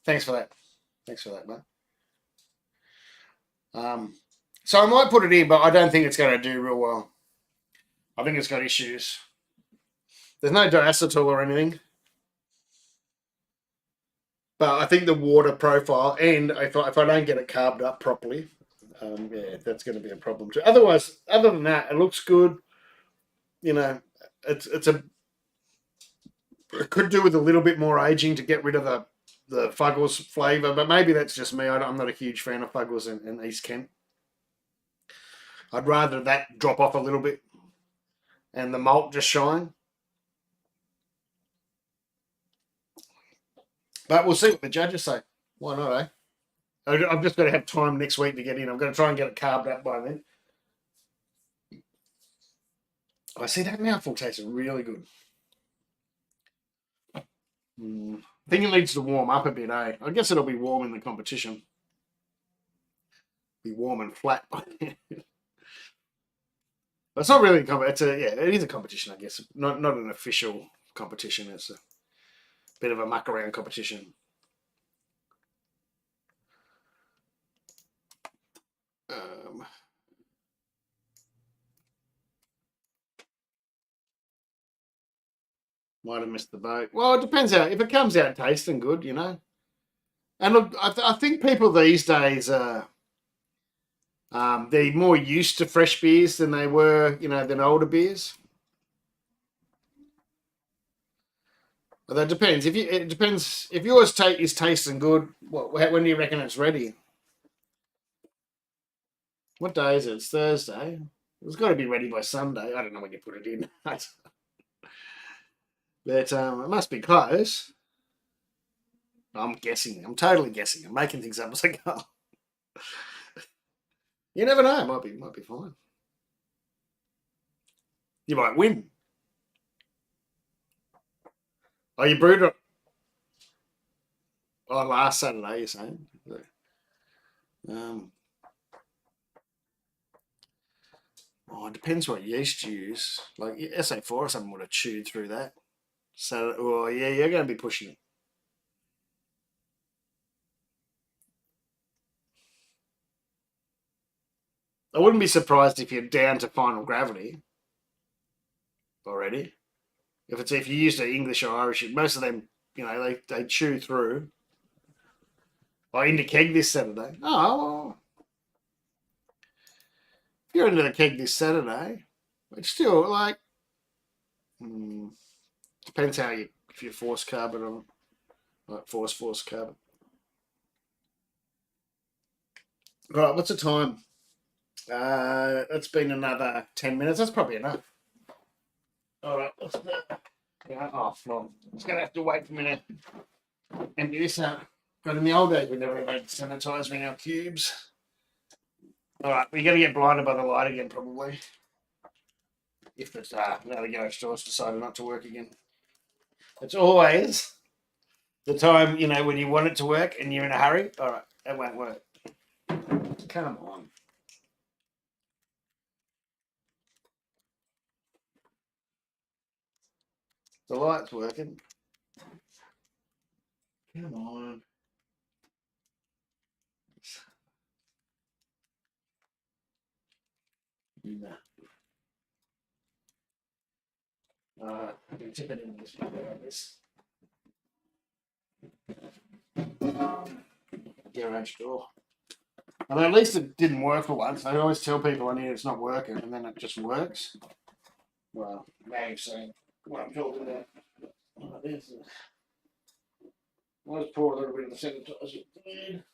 Thanks for that. Thanks for that, mate. So I might put it in, but I don't think it's going to do real well. I think it's got issues. There's no diacetyl or anything. But I think the water profile, and if I don't get it carved up properly, yeah, that's going to be a problem too. Otherwise, other than that, it looks good. You know, it could do with a little bit more aging to get rid of the Fuggles flavour, but maybe that's just me. I'm not a huge fan of Fuggles in East Kent. I'd rather that drop off a little bit and the malt just shine. But we'll see what the judges say. Why not, eh? I've just got to have time next week to get in. I'm going to try and get it carved up by then. I see that mouthful tastes really good. I think it needs to warm up a bit, eh? I guess it'll be warm in the competition. Be warm and flat by then. It's not really a competition. It is a competition, I guess. Not an official competition. It's a bit of a muck around competition. Might have missed the boat. Well, it depends how. If it comes out tasting good, you know. And look, I think people these days are they're more used to fresh beers than they were, you know, than older beers. But that depends. It depends if yours is tasting good. When do you reckon it's ready? What day is it? It's Thursday. It's got to be ready by Sunday. I don't know when you put it in, but it must be close. I'm guessing. I'm totally guessing. I'm making things up as I go. You never know. It might be fine. You might win. Oh, you brewed it. Oh, last Saturday, you're saying? It depends what yeast you use. Like SA4 or something would have chewed through that. So, well, yeah, you're going to be pushing it. I wouldn't be surprised if you're down to final gravity already. If you use the English or Irish, most of them, you know, they chew through. Into keg this Saturday. Oh, if you're into the keg this Saturday, it's still like depends how if you force carb it or like force carb it. Right, what's the time? That's been another 10 minutes. That's probably enough. All right, let's do it. Yeah, well, I'm just gonna have to wait for a minute. Empty this out. But in the old days, we never had sanitizer in our cubes. All right, we're gonna get blinded by the light again, probably. If it's now the garage door's decided not to work again. It's always the time, you know, when you want it to work and you're in a hurry. All right, that won't work. Come on. The light's working. Come on. No. I can tip it in this way like this. Garage door. And at least it didn't work for once. I always tell people it's not working, and then it just works. Well, now you've seen what I'm talking about. Let's pour a little bit of the sanitizer in.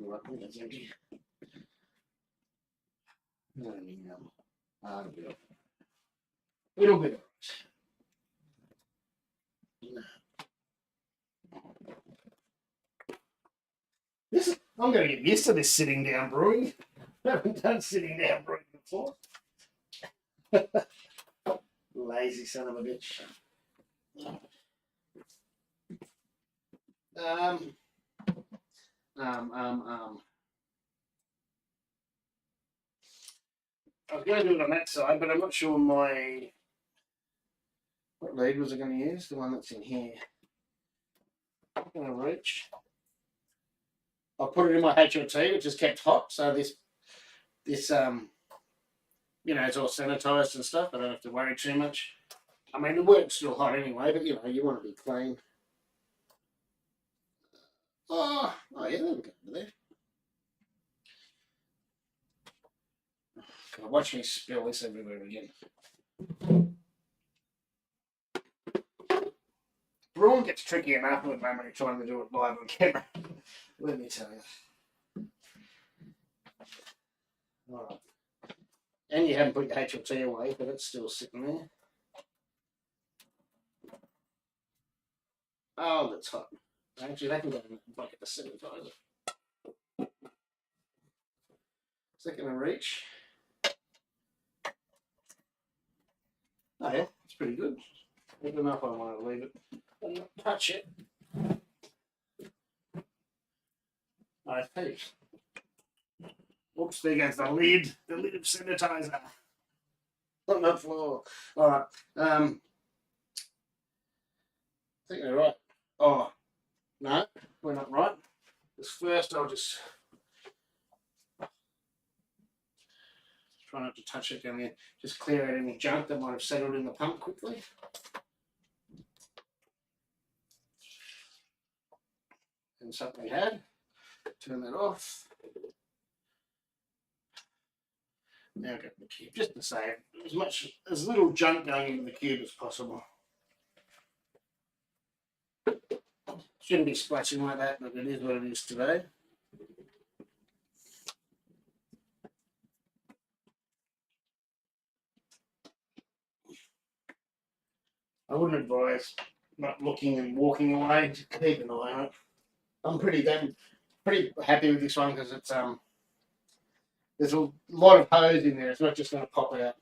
I think that's empty. It'll be. I'm going to get used to this sitting down brewing. I haven't done sitting down brewing before. Lazy son of a bitch. I was going to do it on that side, but I'm not sure what lead was I going to use? The one that's in here. I'm going to reach. I'll put it in my HLT, which is kept hot. So this it's all sanitized and stuff. I don't have to worry too much. I mean, the work's still hot anyway, but you want to be clean. Oh, yeah, there we go. There. God, watch me spill this everywhere again. Brewing gets tricky enough with when you're trying to do it live on camera. Let me tell you. All right. And you haven't put your HLT away, but it's still sitting there. Oh, that's hot. Actually, that can go in the bucket to sanitize it. Is that going to reach? Oh, yeah, it's pretty good. Good enough, I want to leave it and not touch it. I think. Oops, there goes the lid of sanitizer on the floor. All right. I think they're right. Oh, no, we're not right. Because first I'll just try not to touch it down there. Just clear out any junk that might have settled in the pump quickly. And something had. Turn that off. Now get the cube, just to save as little junk going into the cube as possible. Shouldn't be splashing like that, but it is what it is today. I wouldn't advise not looking and walking away. Just keep an eye on it. I'm pretty happy with this one because it's there's a lot of hose in there. It's not just going to pop out.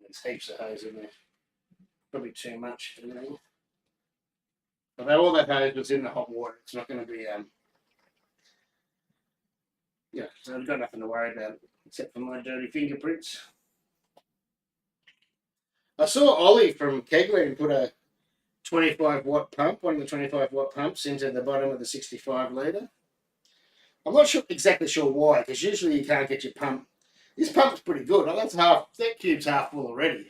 There's heaps of hose in there. Probably too much. But all that hose was in the hot water. It's not going to be yeah. So I've got nothing to worry about except for my dirty fingerprints. I saw Ollie from Kegling put a 25-watt pump, one of the 25-watt pumps, into the bottom of the 65-litre. I'm not exactly sure why, because usually you can't get your pump. This pump's pretty good. That cube's half full already.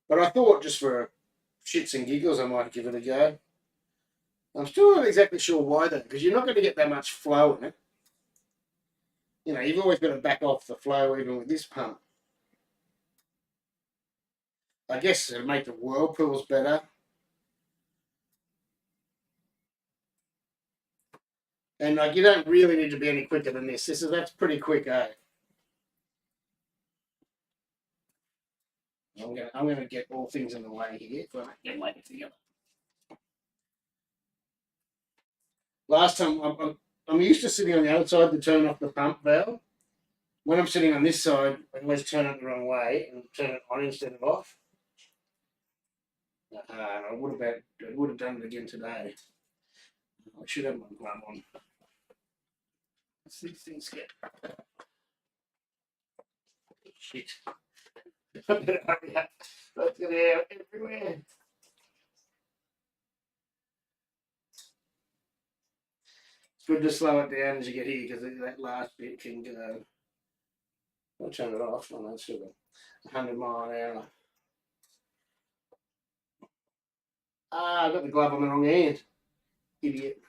But I thought just for shits and giggles, I might give it a go. I'm still not exactly sure why though, because you're not going to get that much flow in it. You know, you've always got to back off the flow even with this pump. I guess it'll make the whirlpools better. And like, you don't really need to be any quicker than this. That's pretty quick, eh? I'm gonna get all things in the way here. So I get my together. Last time I'm used to sitting on the other side to turn off the pump valve. When I'm sitting on this side, I always turn it the wrong way and turn it on instead of off. I would have done it again today. I should have my glove on. These things get shit. That's gonna out everywhere. It's good to slow it down as you get here because that last bit can go. I'll turn it off. Oh, that's still 100 mile an hour. I got the glove on the wrong hand. Idiot.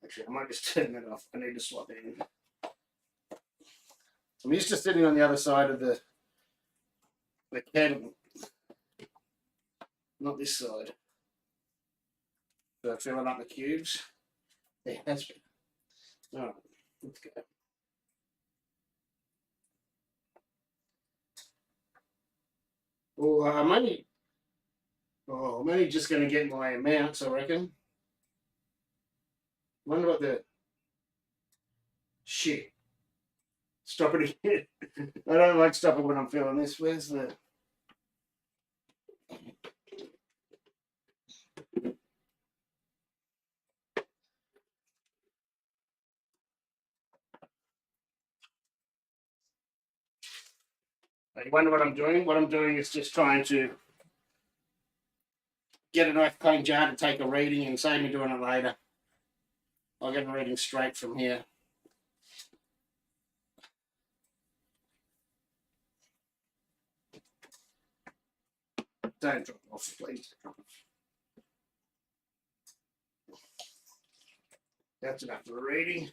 Actually, I might just turn it off. I need to swap it in. I'm used to sitting on the other side of the kettle, not this side. So filling up the cubes. Yeah, that's good. All right, let's go. Well, I'm only just going to get my amounts, I reckon. Wonder what the shit. Stop it again. I don't like stopping when I'm feeling this. Where's the? You wonder what I'm doing? What I'm doing is just trying to get a nice clean jar to take a reading and save me doing it later. I'll get a reading straight from here. Don't drop off, please. That's enough for a reading.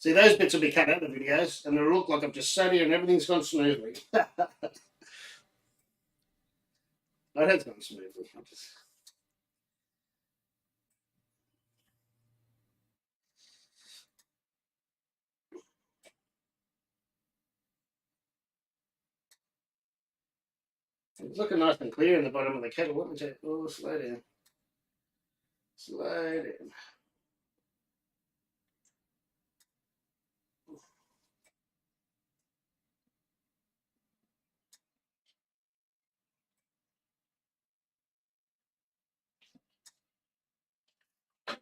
See, those bits will be cut out of the videos, and it'll look like I've just sat here and everything's gone smoothly. That has gone smoothly. It's looking nice and clear in the bottom of the kettle, wouldn't it? Oh, slow down. Slow down.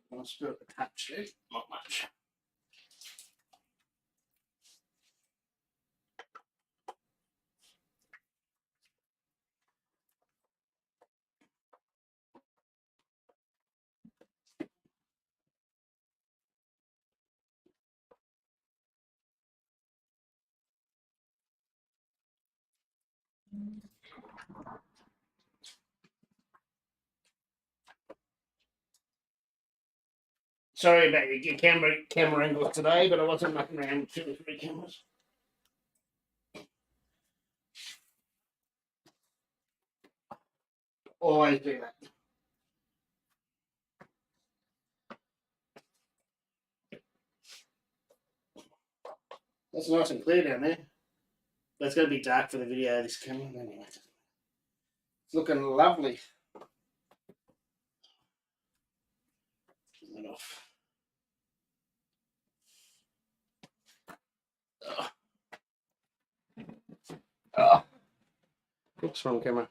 I'll spill the touch there, not much. Sorry about your camera angle today, but I wasn't mucking around with 2 or 3 cameras. Always do that. That's nice and clear down there. That's going to be dark for the video, this camera. Anyway, it's looking lovely. Turn that off. Oh. Oh. Oops, wrong camera.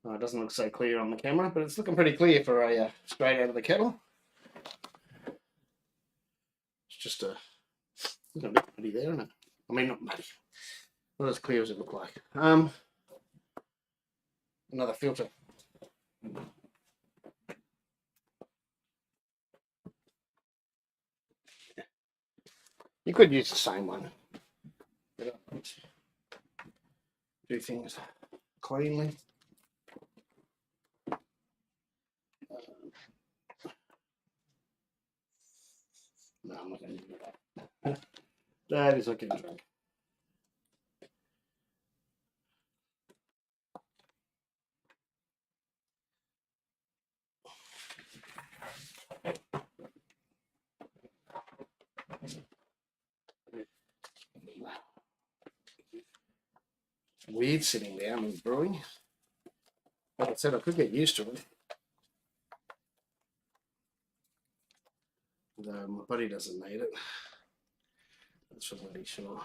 Oh, it doesn't look so clear on the camera, but it's looking pretty clear for a straight out of the kettle. It's just a bit muddy there, isn't it? I mean, not muddy. Not as clear as it looked like. Another filter. You could use the same one. Do things cleanly. No, I'm not going to do that. That is not getting drunk. Weird sitting down and brewing. Like I said, I could get used to it. Though my body doesn't need it. That's for bloody sure.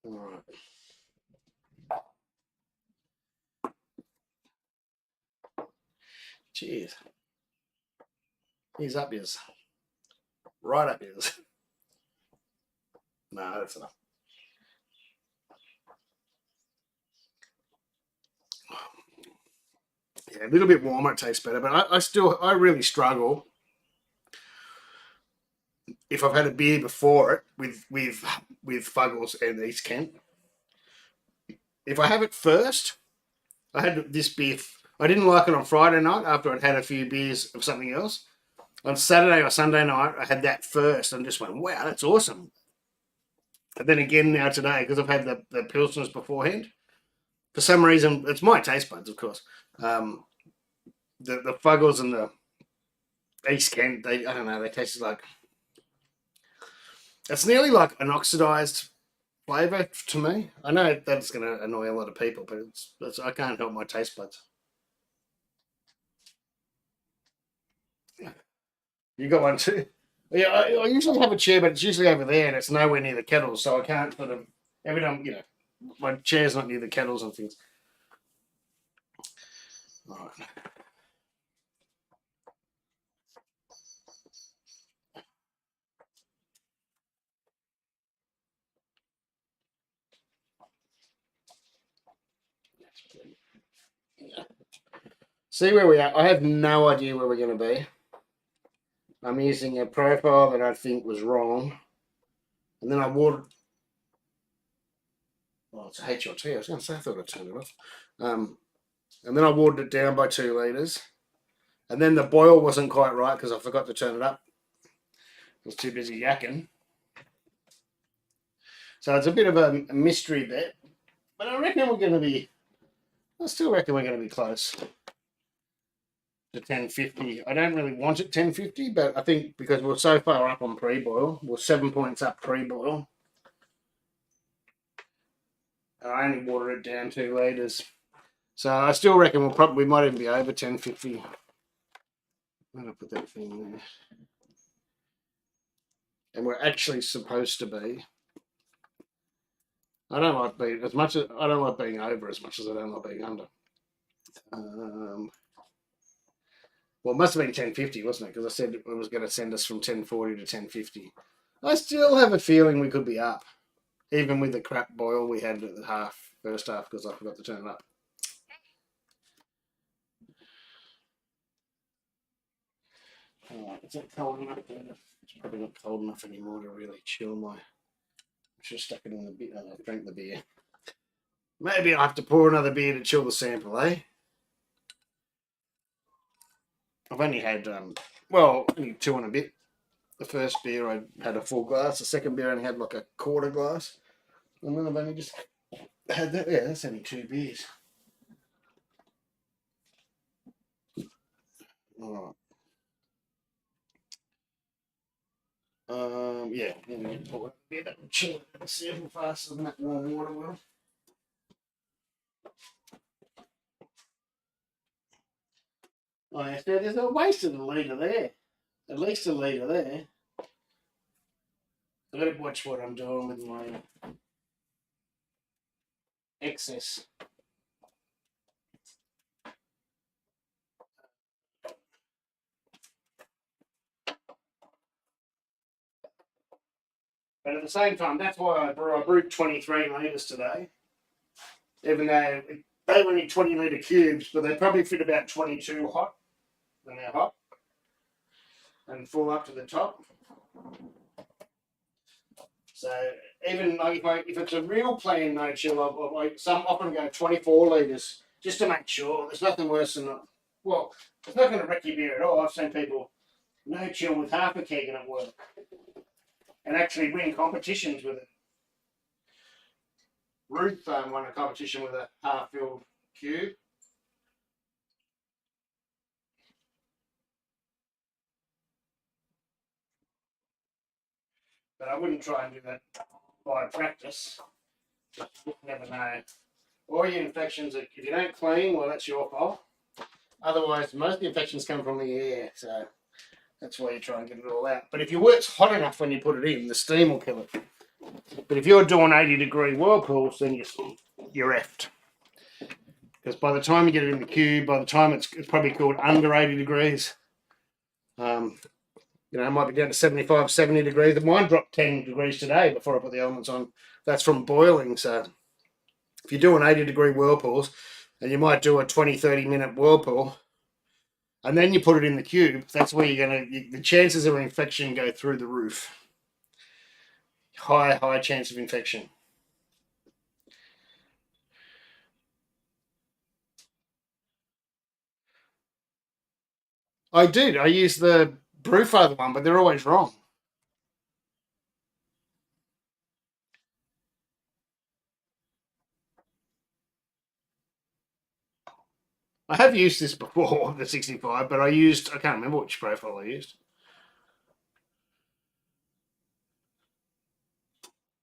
Alright. Cheers. He's up yours. Right up yours. No, that's enough. Yeah, a little bit warmer, it tastes better, but I really struggle if I've had a beer before it with Fuggles and East Kent. If I have it first, I had this beer. I didn't like it on Friday night after I'd had a few beers of something else. On Saturday or Sunday night, I had that first and just went, wow, that's awesome. And then again now today, because I've had the Pilsners beforehand, for some reason, it's my taste buds, of course. The Fuggles and the East Kent, I don't know, they taste like, it's nearly like an oxidized flavour to me. I know that's going to annoy a lot of people, but it's I can't help my taste buds. You got one too? Yeah, I usually have a chair, but it's usually over there, and it's nowhere near the kettle, so I can't sort of every time my chair's not near the kettles and things. All right. See where we are. I have no idea where we're going to be. I'm using a profile that I think was wrong. And then I watered. Oh, it's a HLT. I was going to say I thought I turned it off. And then I watered it down by 2 litres. And then the boil wasn't quite right because I forgot to turn it up. I was too busy yakking. So it's a bit of a mystery bet. But I reckon we're going to be. I still reckon we're going to be close to 1050. I don't really want it 1050, but I think because we're so far up on pre-boil, we're 7 points up pre-boil. I only watered it down 2 litres. So I still reckon we might even be over 1050. I'm going to put that thing there. And we're actually supposed to be. I don't like being over as much as I don't like being under. Well, it must have been 1050, wasn't it? Because I said it was going to send us from 1040 to 1050. I still have a feeling we could be up, even with the crap boil we had at the first half, because I forgot to turn it up. Is it cold enough? It's probably not cold enough anymore to really chill my. I should have stuck it in the beer. I drank the beer. Maybe I'll have to pour another beer to chill the sample, eh? I've only had, only 2 and a bit. The first beer I had a full glass. The second beer I only had like a quarter glass. And then I've only just had that. Yeah, that's only 2 beers. All right. Yeah. Pour a beer that will chill the sample faster than that warm water will. Oh, yeah, there's a waste of a litre there. At least a litre there. I've got to watch what I'm doing with my excess. But at the same time, that's why I brewed 23 litres today. Even though they were only 20 litre cubes, but they probably fit about 22 hot when they're hot and full up to the top. So even like if it's a real plain no chill, some often go 24 litres just to make sure. There's nothing worse than it's not going to wreck your beer at all. I've seen people no chill with half a keg and it work, and actually win competitions with it. Ruth won a competition with a half-filled cube. But I wouldn't try and do that by practice. You never know. All your infections, if you don't clean, well, that's your fault. Otherwise, most of the infections come from the air, so that's why you try and get it all out. But if your work's hot enough when you put it in, the steam will kill it. But if you're doing 80-degree whirlpools, then you're effed. Because by the time you get it in the cube, by the time it's probably cooled under 80 degrees, it might be down to 75, 70 degrees. Mine dropped 10 degrees today before I put the elements on. That's from boiling. So if you're doing 80-degree whirlpools, and you might do a 20, 30-minute whirlpool, and then you put it in the cube, that's where the chances of infection go through the roof. High chance of infection. I did. I used the Brewfather one, but they're always wrong. I have used this before, the 65, but I can't remember which profile I used.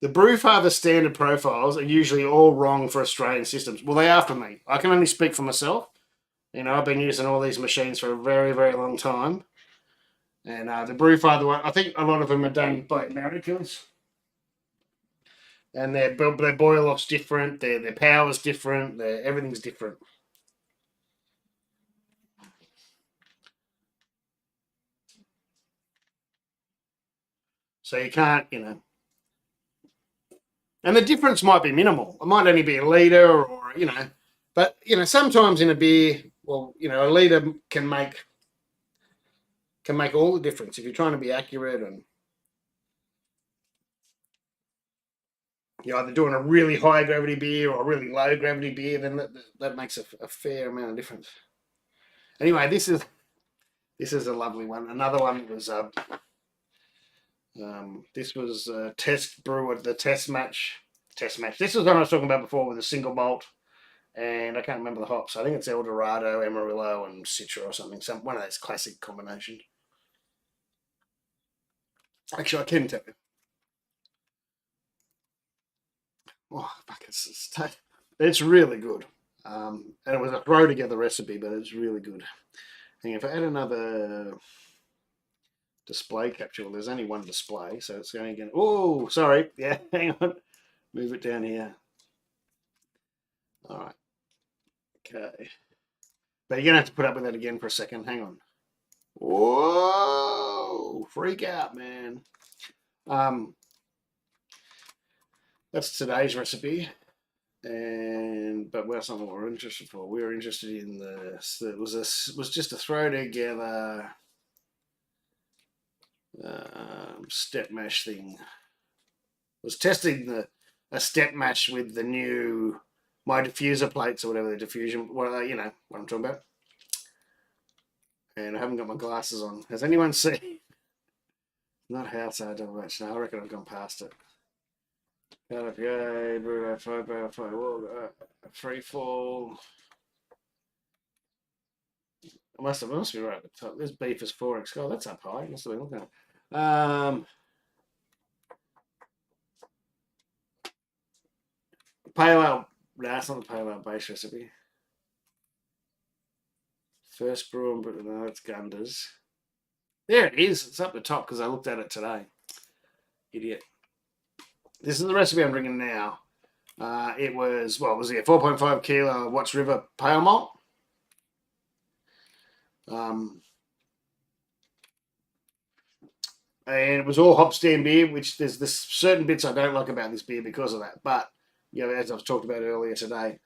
The Brewfather standard profiles are usually all wrong for Australian systems. Well, they are for me. I can only speak for myself. I've been using all these machines for a very, very long time. And the Brewfather one, I think a lot of them are done by Americans. and their boil off's different. Their power's different. Everything's different. So you can't, and the difference might be minimal. It might only be a litre, or but sometimes in a beer, well, a litre can make all the difference if you're trying to be accurate, and you're either doing a really high gravity beer or a really low gravity beer, then that makes a fair amount of difference. Anyway, this is a lovely one. Another one was this was test brew at the test match. This was one I was talking about before with a single malt, and I can't remember the hops. I think it's El Dorado, Amarillo, and Citra or something. One of those classic combinations. Actually, I can tell you. Oh, fuck, it's really good. And it was a throw together recipe, but it's really good. And if I add another display capsule, there's only one display, so it's going again. Oh, sorry. Yeah, hang on. Move it down here. All right. Okay. But you're going to have to put up with that again for a second. Hang on. Whoa! Freak out, man. That's today's recipe. But that's not what we're interested for. We were interested in this. It was just a throw together step mash thing. Was testing a step mash with the new my diffuser plates or whatever, the diffusion, what I'm talking about. And I haven't got my glasses on. Has anyone seen? Not outside double match. No, I reckon I've gone past it. Free fall. It must be right at the top. This beef is 4x. Oh, that's up high. Must have been looking at it. Pale ale. No, it's not the pale ale base recipe. First brew, but no, it's Gunders. There it is. It's up the top because I looked at it today. Idiot. This is the recipe I'm bringing now. It was 4.5 kilo Watts River Pale Malt. And it was all hop stand beer, which there's certain bits I don't like about this beer because of that. But as I've talked about earlier today,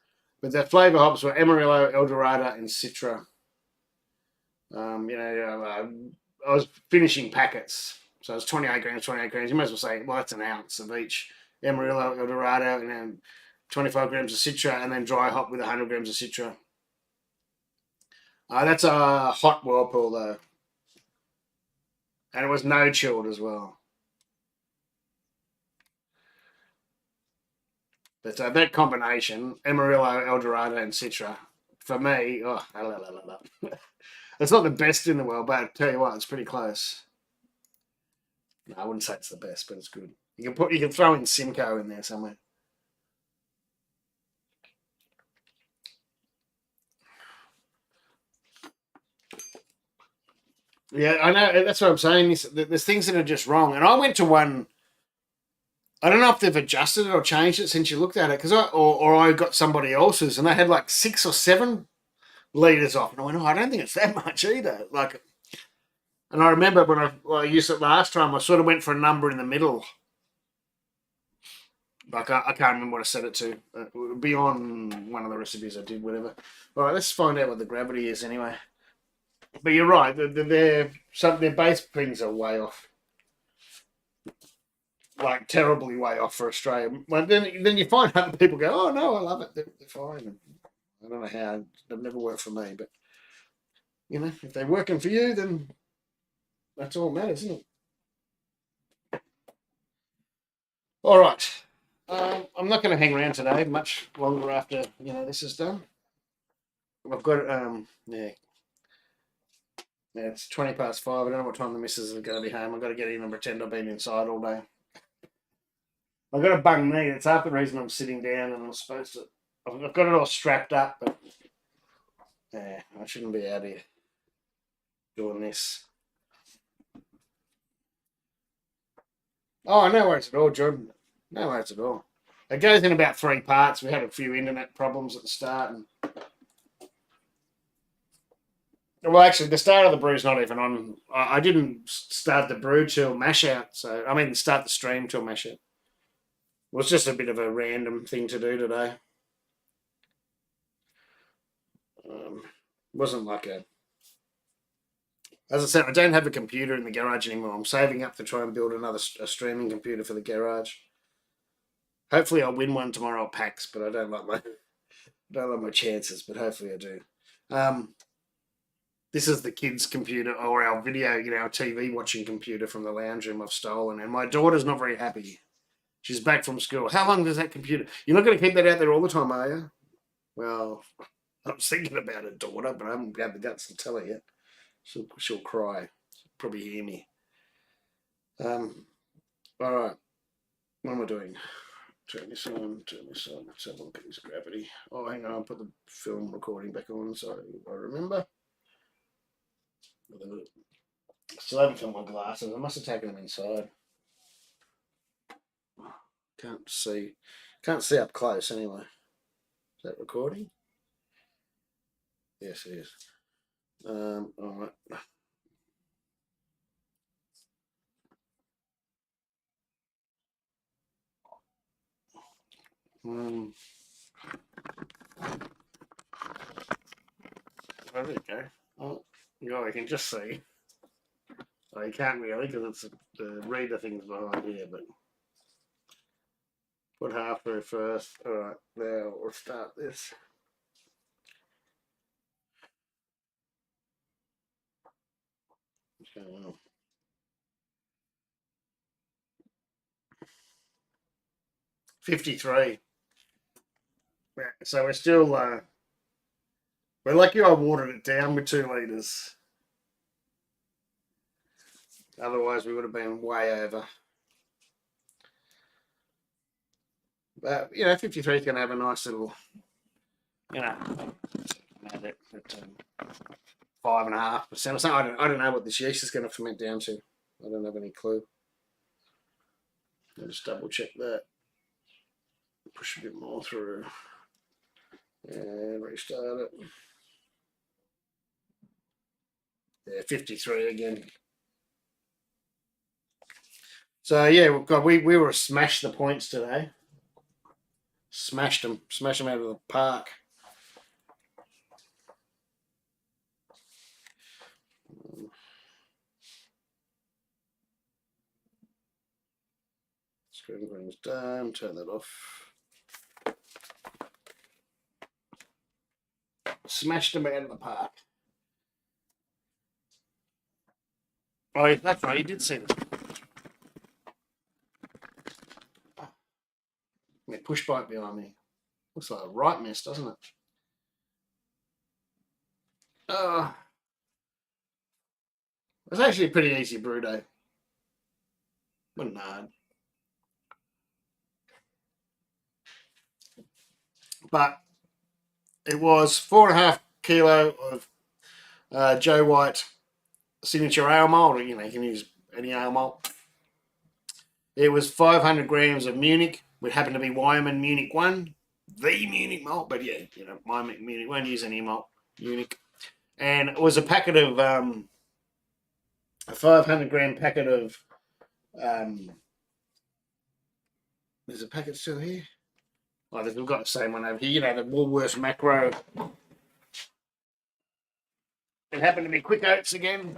but the flavour hops were Amarillo, El Dorado, and Citra. I was finishing packets, so it's 28 grams. You might as well say, well, that's an ounce of each Amarillo, El Dorado, and then 25 grams of Citra, and then dry hop with 100 grams of Citra. That's a hot whirlpool though, and it was no chilled as well. But that combination, Amarillo, El Dorado, and Citra, for me, it's not the best in the world, but I tell you what, it's pretty close. No, I wouldn't say it's the best, but it's good. You can throw in Simcoe in there somewhere. Yeah, I know. That's what I'm saying. There's things that are just wrong. And I went to one. I don't know if they've adjusted it or changed it since you looked at it, because I got somebody else's, and they had like 6 or 7 liters off, and I went, I don't think it's that much either. And I remember when I used it last time, I sort of went for a number in the middle. I can't remember what I set it to. It would be on one of the recipes I did, whatever. All right, let's find out what the gravity is anyway. But you're right. Their base things are way off. Like terribly way off for Australia. Well, then you find other people go, oh no, I love it. They're fine. I don't know how. They've never worked for me, but if they're working for you, then that's all that matters, isn't it? All right. I'm not going to hang around today much longer after this is done. I've got yeah. Yeah, it's 20 past 5. I don't know what time the missus is going to be home. I've got to get in and pretend I've been inside all day. I've got a bung knee. That's half the reason I'm sitting down, and I'm supposed to. I've got it all strapped up, but yeah, I shouldn't be out here doing this. Oh, no worries at all, Jordan. No worries at all. It goes in about 3 parts. We had a few internet problems at the start. And... Well, actually, the start of the brew's not even on. I didn't start the brew till mash out. So, I mean, start the stream till mash out. It was just a bit of a random thing to do today. Wasn't like a... As I said, I don't have a computer in the garage anymore. I'm saving up to try and build a streaming computer for the garage. Hopefully I'll win one tomorrow at PAX, but I don't like my chances, but hopefully I do. This is the kids' computer, or our video, our TV watching computer from the lounge room I've stolen, and my daughter's not very happy. She's back from school. How long does that computer... You're not going to keep that out there all the time, are you? Well, I was thinking about it, daughter, but I haven't got the guts to tell her yet. She'll cry. She'll probably hear me. All right. What am I doing? Turn this on. Let's have a look at this gravity. Oh, hang on. I'll put the film recording back on so I remember. Still haven't found my glasses. I must have taken them inside. Can't see up close anyway. Is that recording? Yes, it is. All right. There we go. Oh, God, I can just see. Oh, you can't really because it's the reader thing's behind here, but put half through first. All right, now we'll start this. Okay, well. $53. So we're still, we're lucky I watered it down with 2 litres. Otherwise, we would have been way over. But, 53 is going to have a nice little, at 5.5% or something. I don't know what this yeast is going to ferment down to. I don't have any clue. I'll just double check that. Push a bit more through. And restart it. Yeah, 53 again. So yeah, we were smashed the points today. Smashed them out of the park. Screen brings down. Turn that off. Smashed them out of the park. Oh, that's right. You did see this. Yeah, push bike behind me. Looks like a right mess, doesn't it? It's actually a pretty easy brew day. Wasn't hard. But it was 4.5 kilo of Joe White signature ale malt, or you can use any ale malt. It was 500 grams of Munich. It happened to be Wyman Munich 1, the Munich malt, but yeah, Wyman Munich 1, use any malt, Munich. And it was a packet of, a 500 gram packet of, there's a packet still here. Oh, we've got the same one over here, the Woolworths macro. It happened to be Quick Oats again.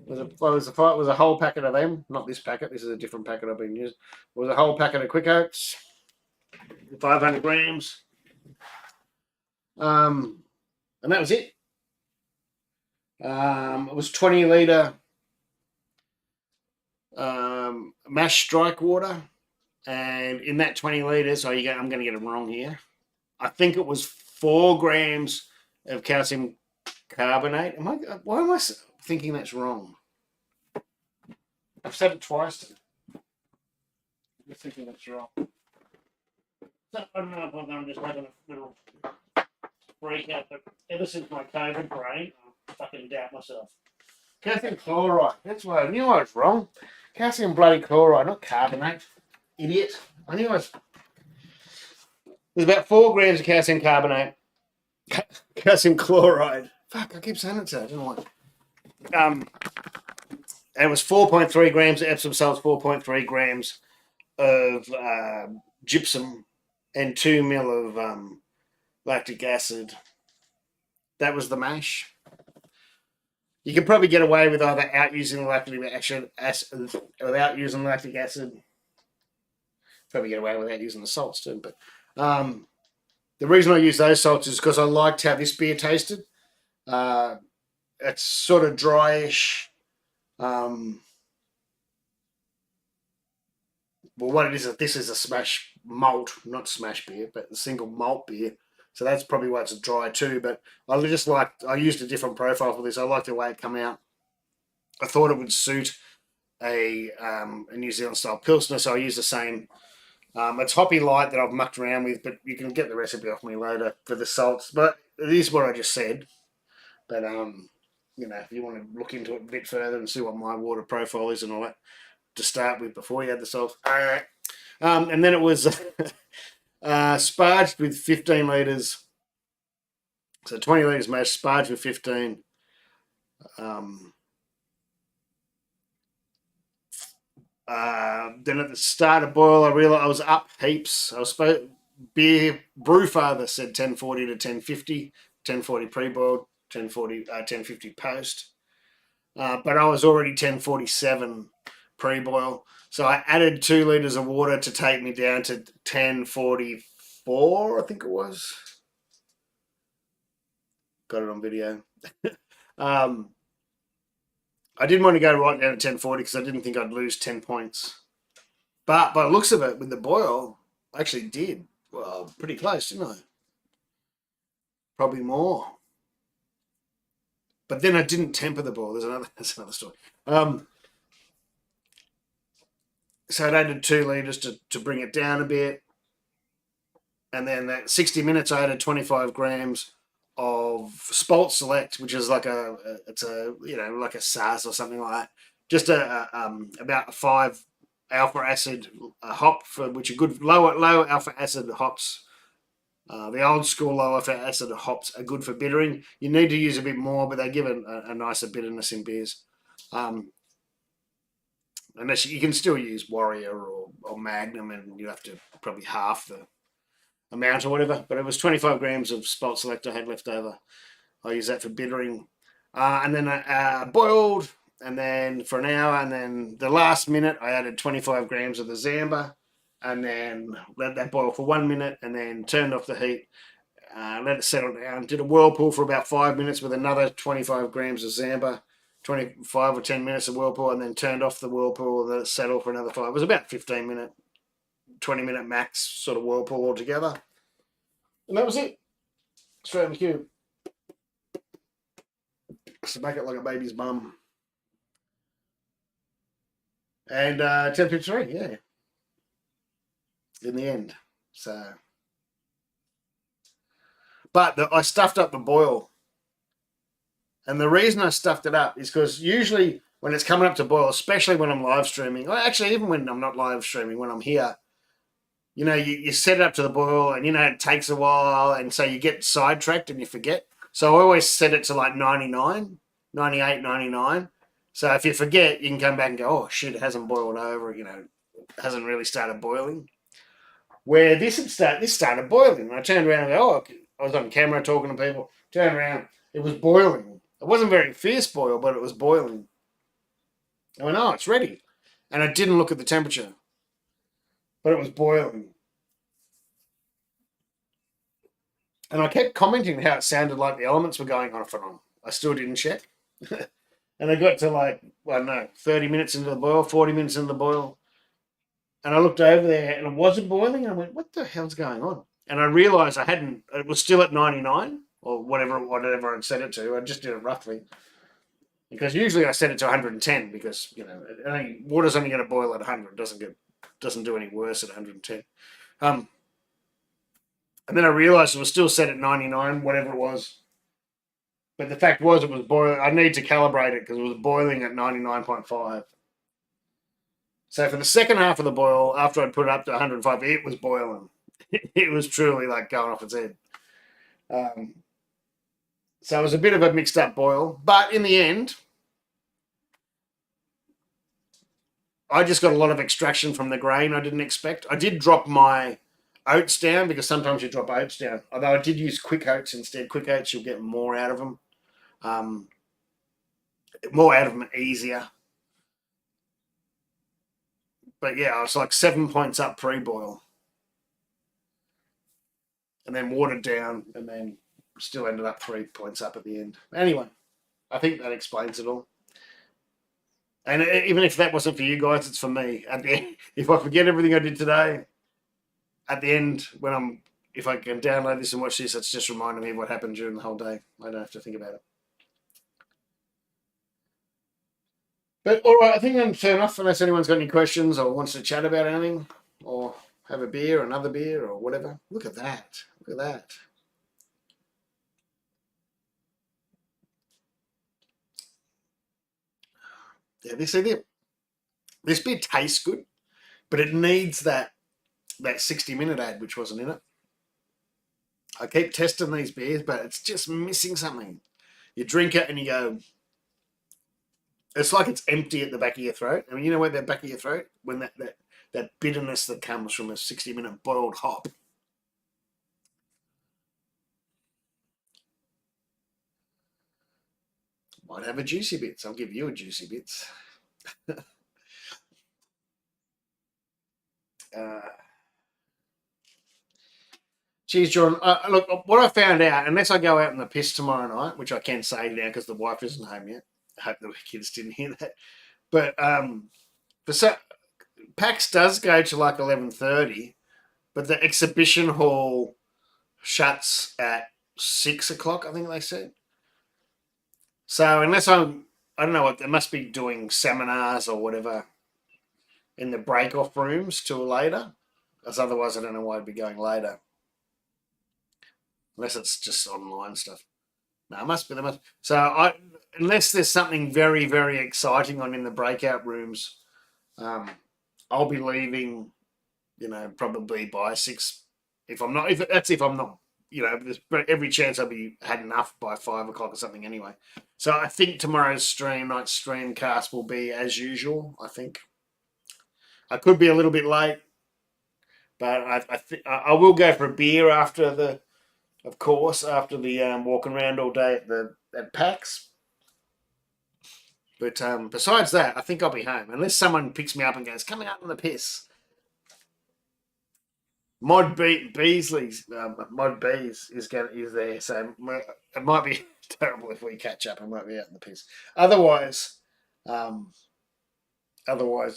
It was a whole packet of them. Not this packet. This is a different packet I've been using. It was a whole packet of Quick Oats, 500 grams. And that was it. It was 20 litre mash strike water. And in that 20 litres, I'm going to get it wrong here. I think it was 4 grams of calcium carbonate. Why am I thinking that's wrong? I've said it twice. I'm thinking that's wrong. I don't know if I'm just having a little freak out, but ever since my COVID brain, I fucking doubt myself. Calcium chloride. That's why I knew I was wrong. Calcium bloody chloride, not carbonate. Idiot. I knew I was. There's about 4 grams of calcium carbonate, calcium chloride. Fuck, I keep saying it so. I don't know why. And it was 4.3 grams of Epsom salts, 4.3 grams of gypsum, and 2 mil of lactic acid. That was the mash. You could probably get away with either out using lactic acid without using lactic acid. Probably get away without using the salts too. But the reason I use those salts is because I liked how this beer tasted. It's sort of dryish. Well, what it is this is a smash malt, not smash beer, but a single malt beer. So that's probably why it's dry too. But I used a different profile for this. I liked the way it came out. I thought it would suit a New Zealand style Pilsner, so I used the same. It's Hoppy Light that I've mucked around with, but you can get the recipe off me later for the salts. But it is what I just said. But if you want to look into it a bit further and see what my water profile is and all that to start with before you add the salts. All right. And then it was sparged with 15 litres. So 20 litres mash, sparged with 15. Then at the start of boil, I realised I was up heaps. Brew Father said 1040 to 1050, 1040 pre-boiled, 1050 post. But I was already 1047 pre-boil. So I added 2 litres of water to take me down to 1044, I think it was. Got it on video. I didn't want to go right down to 1040 because I didn't think I'd lose 10 points. But by the looks of it, with the boil, I actually did. Well, pretty close, didn't I? Probably more. But then I didn't temper the boil. That's another story. So I added 2 litres to bring it down a bit. And then at 60 minutes, I added 25 grams of Spalt Select, which is like like a SARS or something like that. Just about 5 alpha acid hop, for which are good low alpha acid hops. The old school low alpha acid hops are good for bittering. You need to use a bit more, but they give a nicer bitterness in beers. Unless you can still use Warrior or Magnum, and you have to probably half the amount or whatever. But it was 25 grams of Spalt Select I had left over. I use that for bittering. And then I boiled, and then for an hour, and then the last minute I added 25 grams of the Zamba, and then let that boil for 1 minute, and then turned off the heat, let it settle down, did a whirlpool for about 5 minutes with another 25 grams of Zamba, 25 or 10 minutes of whirlpool, and then turned off the whirlpool, let it settle for another 5. It was about 15 minute, 20 minute max sort of whirlpool altogether. And that was it. Straight in the cube. Smack it like a baby's bum. And 10:53, yeah. In the end. So. But I stuffed up the boil. And the reason I stuffed it up is because usually when it's coming up to boil, especially when I'm live streaming, or actually even when I'm not live streaming, when I'm here, you set it up to the boil and, it takes a while. And so you get sidetracked and you forget. So I always set it to like 99, 98, 99. So if you forget, you can come back and go, oh, shit, it hasn't boiled over, it hasn't really started boiling. Where this started boiling. And I turned around and go, oh, I was on camera talking to people. Turned around, it was boiling. It wasn't very fierce boil, but it was boiling. I went, oh, it's ready. And I didn't look at the temperature. But it was boiling. And I kept commenting how it sounded like the elements were going off and on. I still didn't check. And I got to 30 minutes into the boil, 40 minutes into the boil. And I looked over there and it wasn't boiling. And I went, what the hell's going on? And I realised it was still at 99 or whatever I'd set it to. I just did it roughly. Because usually I set it to 110 because, water's only going to boil at 100. Doesn't do any worse at 110. And then I realised it was still set at 99, whatever it was. But the fact was it was boiling. I need to calibrate it because it was boiling at 99.5. So for the second half of the boil, after I'd put it up to 105, it was boiling. It was truly like going off its head. So it was a bit of a mixed up boil, but in the end, I just got a lot of extraction from the grain I didn't expect. I did drop my oats down because sometimes you drop oats down. Although I did use quick oats instead. Quick oats, you'll get more out of them. More out of them easier. But yeah, I was like 7 points up pre-boil. And then watered down and then still ended up 3 points up at the end. Anyway, I think that explains it all. And even if that wasn't for you guys, it's for me. At the end, if I forget everything I did today, at the end, if I can download this and watch this, it's just reminding me of what happened during the whole day. I don't have to think about it. But all right, I think I'm turn off unless anyone's got any questions or wants to chat about anything or have a beer, another beer, or whatever. Look at that. Look at that. Yeah, this beer tastes good, but it needs that 60-minute ad, which wasn't in it. I keep testing these beers, but it's just missing something. You drink it and you go, it's like it's empty at the back of your throat. I mean, you know where the back of your throat, when that bitterness that comes from a 60-minute boiled hop. Might have a juicy bits. I'll give you a juicy bits. uh, Cheers, John. Look, what I found out, unless I go out in the piss tomorrow night, which I can say now because the wife isn't home yet. I hope the kids didn't hear that. But PAX does go to like 11:30, but the exhibition hall shuts at 6 o'clock. I think they said. So unless I don't know what they must be doing seminars or whatever in the break-off rooms till later, because otherwise I don't know why I'd be going later. Unless it's just online stuff. No, it must be. Unless there's something very, very exciting on in the breakout rooms, I'll be leaving. Probably by 6. If I'm not, there's every chance I'll be had enough by 5 o'clock or something anyway. So I think tomorrow's night's stream cast will be as usual. I think I could be a little bit late, but I will go for a beer after the walking around all day at PAX. But besides that, I think I'll be home unless someone picks me up and goes, "Coming up on the piss." Mod Beasley's Mod Bees is there, so it might be terrible if we catch up. I might be out in the piss. Otherwise,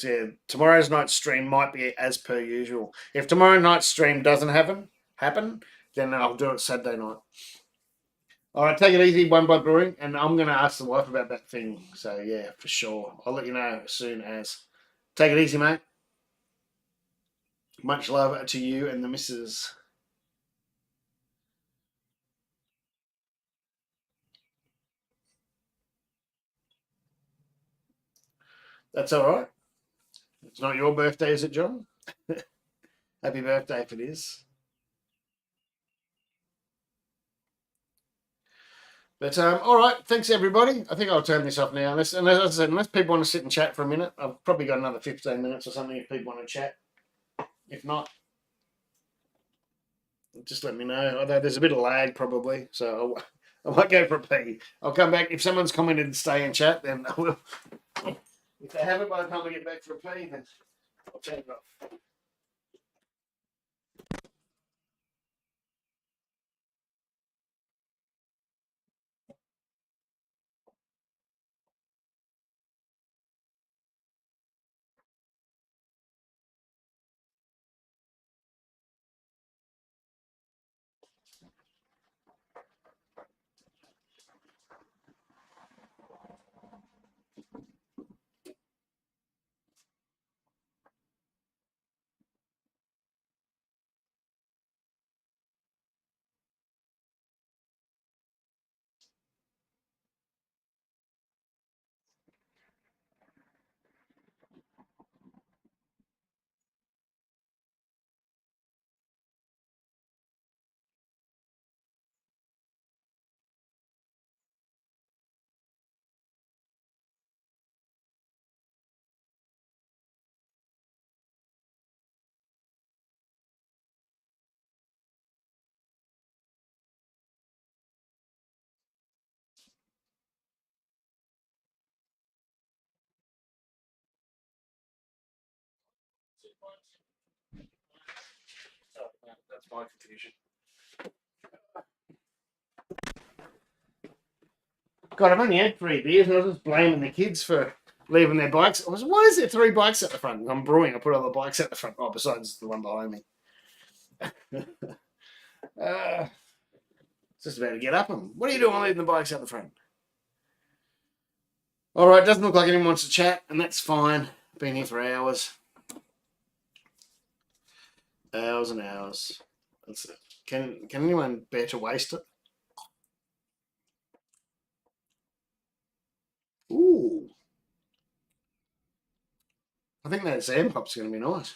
yeah, tomorrow's night's stream might be as per usual. If tomorrow night's stream doesn't happen, then I'll do it Saturday night. All right, take it easy, One Blood Brewing, and I'm going to ask the wife about that thing. So yeah, for sure, I'll let you know as soon as. Take it easy, mate. Much love to you and the missus. That's all right. It's not your birthday, is it, John? Happy birthday if it is. But all right, thanks everybody. I think I'll turn this off now. Unless people want to sit and chat for a minute, I've probably got another 15 minutes or something if people want to chat. If not, just let me know. Although there's a bit of lag probably, so I might go for a pee. I'll come back if someone's commented and stay and chat. Then I will. If they haven't by the time I get back for a pee, then I'll turn it off. That's my confusion. God, I've only had 3 beers and I was just blaming the kids for leaving their bikes. I was, why is there 3 bikes at the front? I'm brewing. I put all the bikes at the front. Oh, besides the one behind me. It's just about to get up. And what are you doing leaving the bikes out the front? All right, doesn't look like anyone wants to chat, and that's fine. Been here for hours. Hours and hours. That's it. Can anyone bear to waste it? Ooh. I think that Zambop's going to be nice.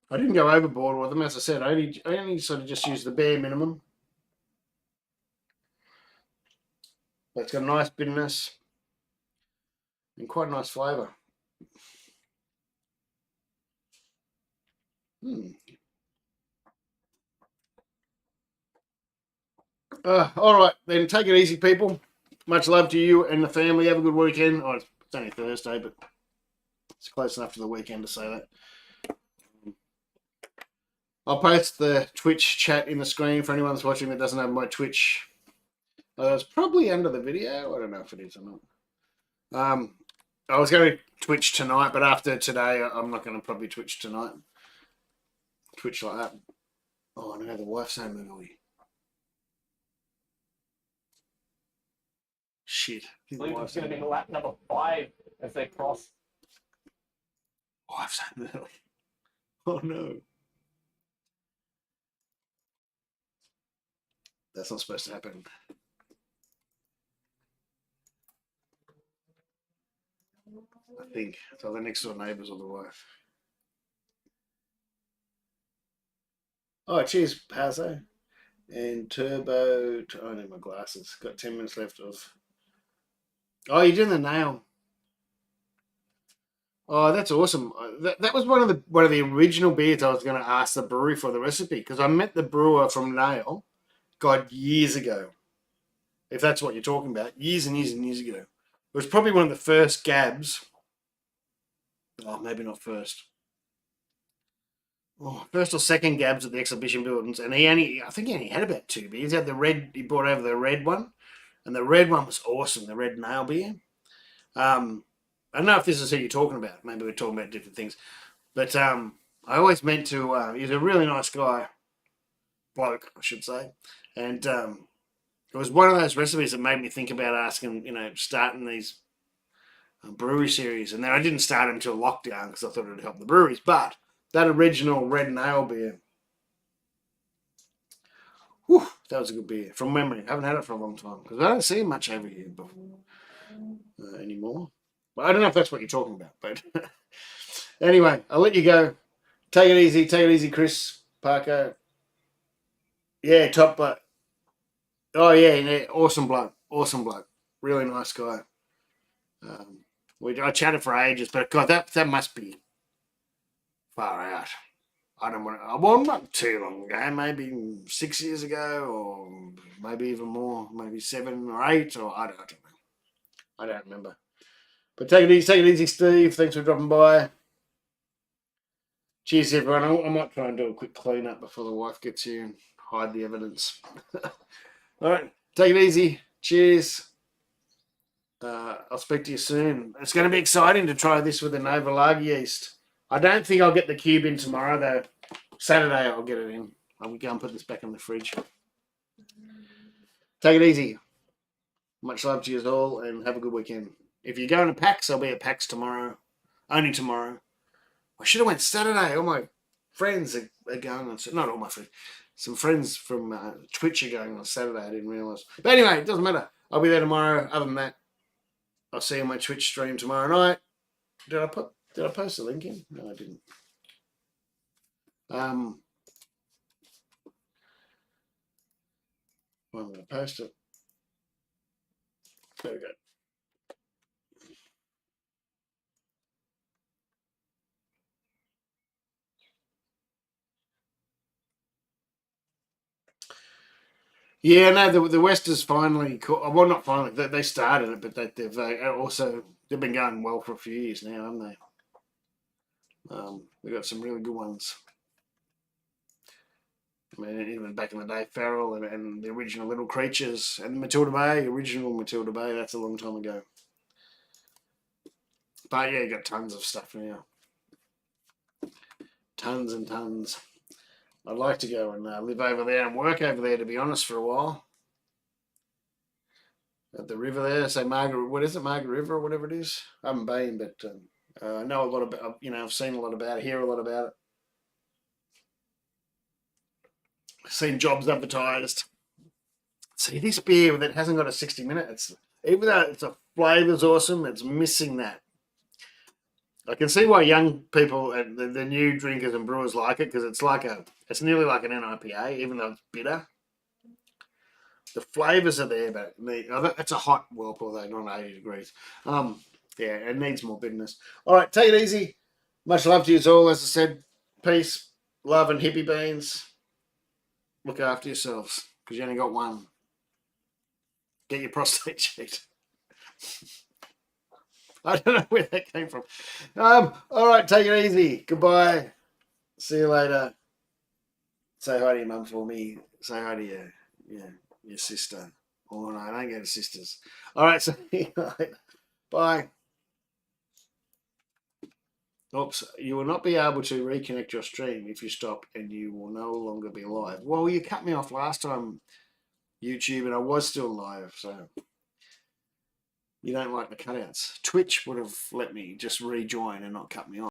I didn't go overboard with them, as I said. I only sort of just used the bare minimum. But it's got a nice bitterness and quite a nice flavour. All right, then take it easy, people. Much love to you and the family. Have a good weekend. Oh, it's only Thursday, but it's close enough to the weekend to say that. I'll post the Twitch chat in the screen for anyone that's watching that doesn't have my Twitch. It's probably under the video. I don't know if it is or not. I was going to Twitch tonight, but after today, I'm not going to probably Twitch tonight. Twitch like that. Oh, no, the wife's home early. Shit. I believe it's going to be lap number 5 as they cross. Wife's home early. Oh, no. That's not supposed to happen. I think. So the next door neighbours or the wife. Oh, cheers, Pazzo. And Turbo. Oh, I need my glasses. Got 10 minutes left of. Oh, you're doing the nail. Oh, that's awesome. That was one of the original beers I was going to ask the brewery for the recipe, because I met the brewer from Nail, God, years ago. If that's what you're talking about, years and years and years ago. It was probably one of the first Gabs. Oh, maybe not first. Oh, first or second Gabs at the exhibition buildings, and I think he only had about 2 beers. He had the red. He brought over the red one, and the red one was awesome. The red Nail beer. I don't know if this is who you're talking about. Maybe we're talking about different things. But I always meant to. He's a really nice guy, bloke, I should say, and it was one of those recipes that made me think about asking, starting these brewery series. And then I didn't start until lockdown because I thought it would help the breweries. But that original red Nail beer, whew, that was a good beer from memory. I haven't had it for a long time because I don't see much over here anymore. But I don't know if that's what you're talking about. But anyway, I'll let you go. Take it easy, Chris Parker. Yeah, top bloke. Oh yeah, awesome bloke, really nice guy. I chatted for ages, but God, that must be far out. I don't want to. Well, not too long ago, maybe 6 years ago, or maybe even more, maybe 7 or 8, or I don't know. I don't remember. But take it easy, Steve. Thanks for dropping by. Cheers, everyone. I might try and do a quick clean up before the wife gets here and hide the evidence. All right, take it easy. Cheers. I'll speak to you soon. It's going to be exciting to try this with the Nova Lager yeast. I don't think I'll get the cube in tomorrow, though. Saturday I'll get it in. I'll go and put this back in the fridge. Take it easy. Much love to you all, and have a good weekend. If you're going to PAX, I'll be at PAX tomorrow. Only tomorrow. I should have went Saturday. All my friends are going on. Not all my friends. Some friends from Twitch are going on Saturday. I didn't realise. But anyway, it doesn't matter. I'll be there tomorrow. Other than that, I'll see you on my Twitch stream tomorrow night. Did I post the link in? No, I didn't. I'm going to post it. There we go. Yeah, no, the West is finally caught. Well, not finally. They started it, but they've been going well for a few years now, haven't they? We've got some really good ones. I mean, even back in the day, Farrell and the original Little Creatures and Matilda Bay, original Matilda Bay, that's a long time ago. But yeah, you got tons of stuff now. Tons and tons. I'd like to go and live over there and work over there, to be honest, for a while. At the river there, say Margaret, what is it, Margaret River or whatever it is? I haven't been, but I know a lot about, I've seen a lot about it, hear a lot about it. Seen jobs advertised. See, this beer that hasn't got a 60-minute, even though it's a flavour's awesome, it's missing that. I can see why young people and the new drinkers and brewers like it, because it's nearly like an NIPA, even though it's bitter. The flavours are there, but it's a hot whirlpool though, not 80 degrees. Yeah, it needs more bitterness. All right, take it easy. Much love to you all. As I said, peace, love, and hippie beans. Look after yourselves, because you only got one. Get your prostate checked. I don't know where that came from. All right, take it easy. Goodbye. See you later. Say hi to your mum for me. Say hi to your sister. Oh no, I don't go to sisters. All right, see you later. Bye. Oops, you will not be able to reconnect your stream if you stop, and you will no longer be live. Well, you cut me off last time, YouTube, and I was still live, so you don't like the cutouts. Twitch would have let me just rejoin and not cut me off.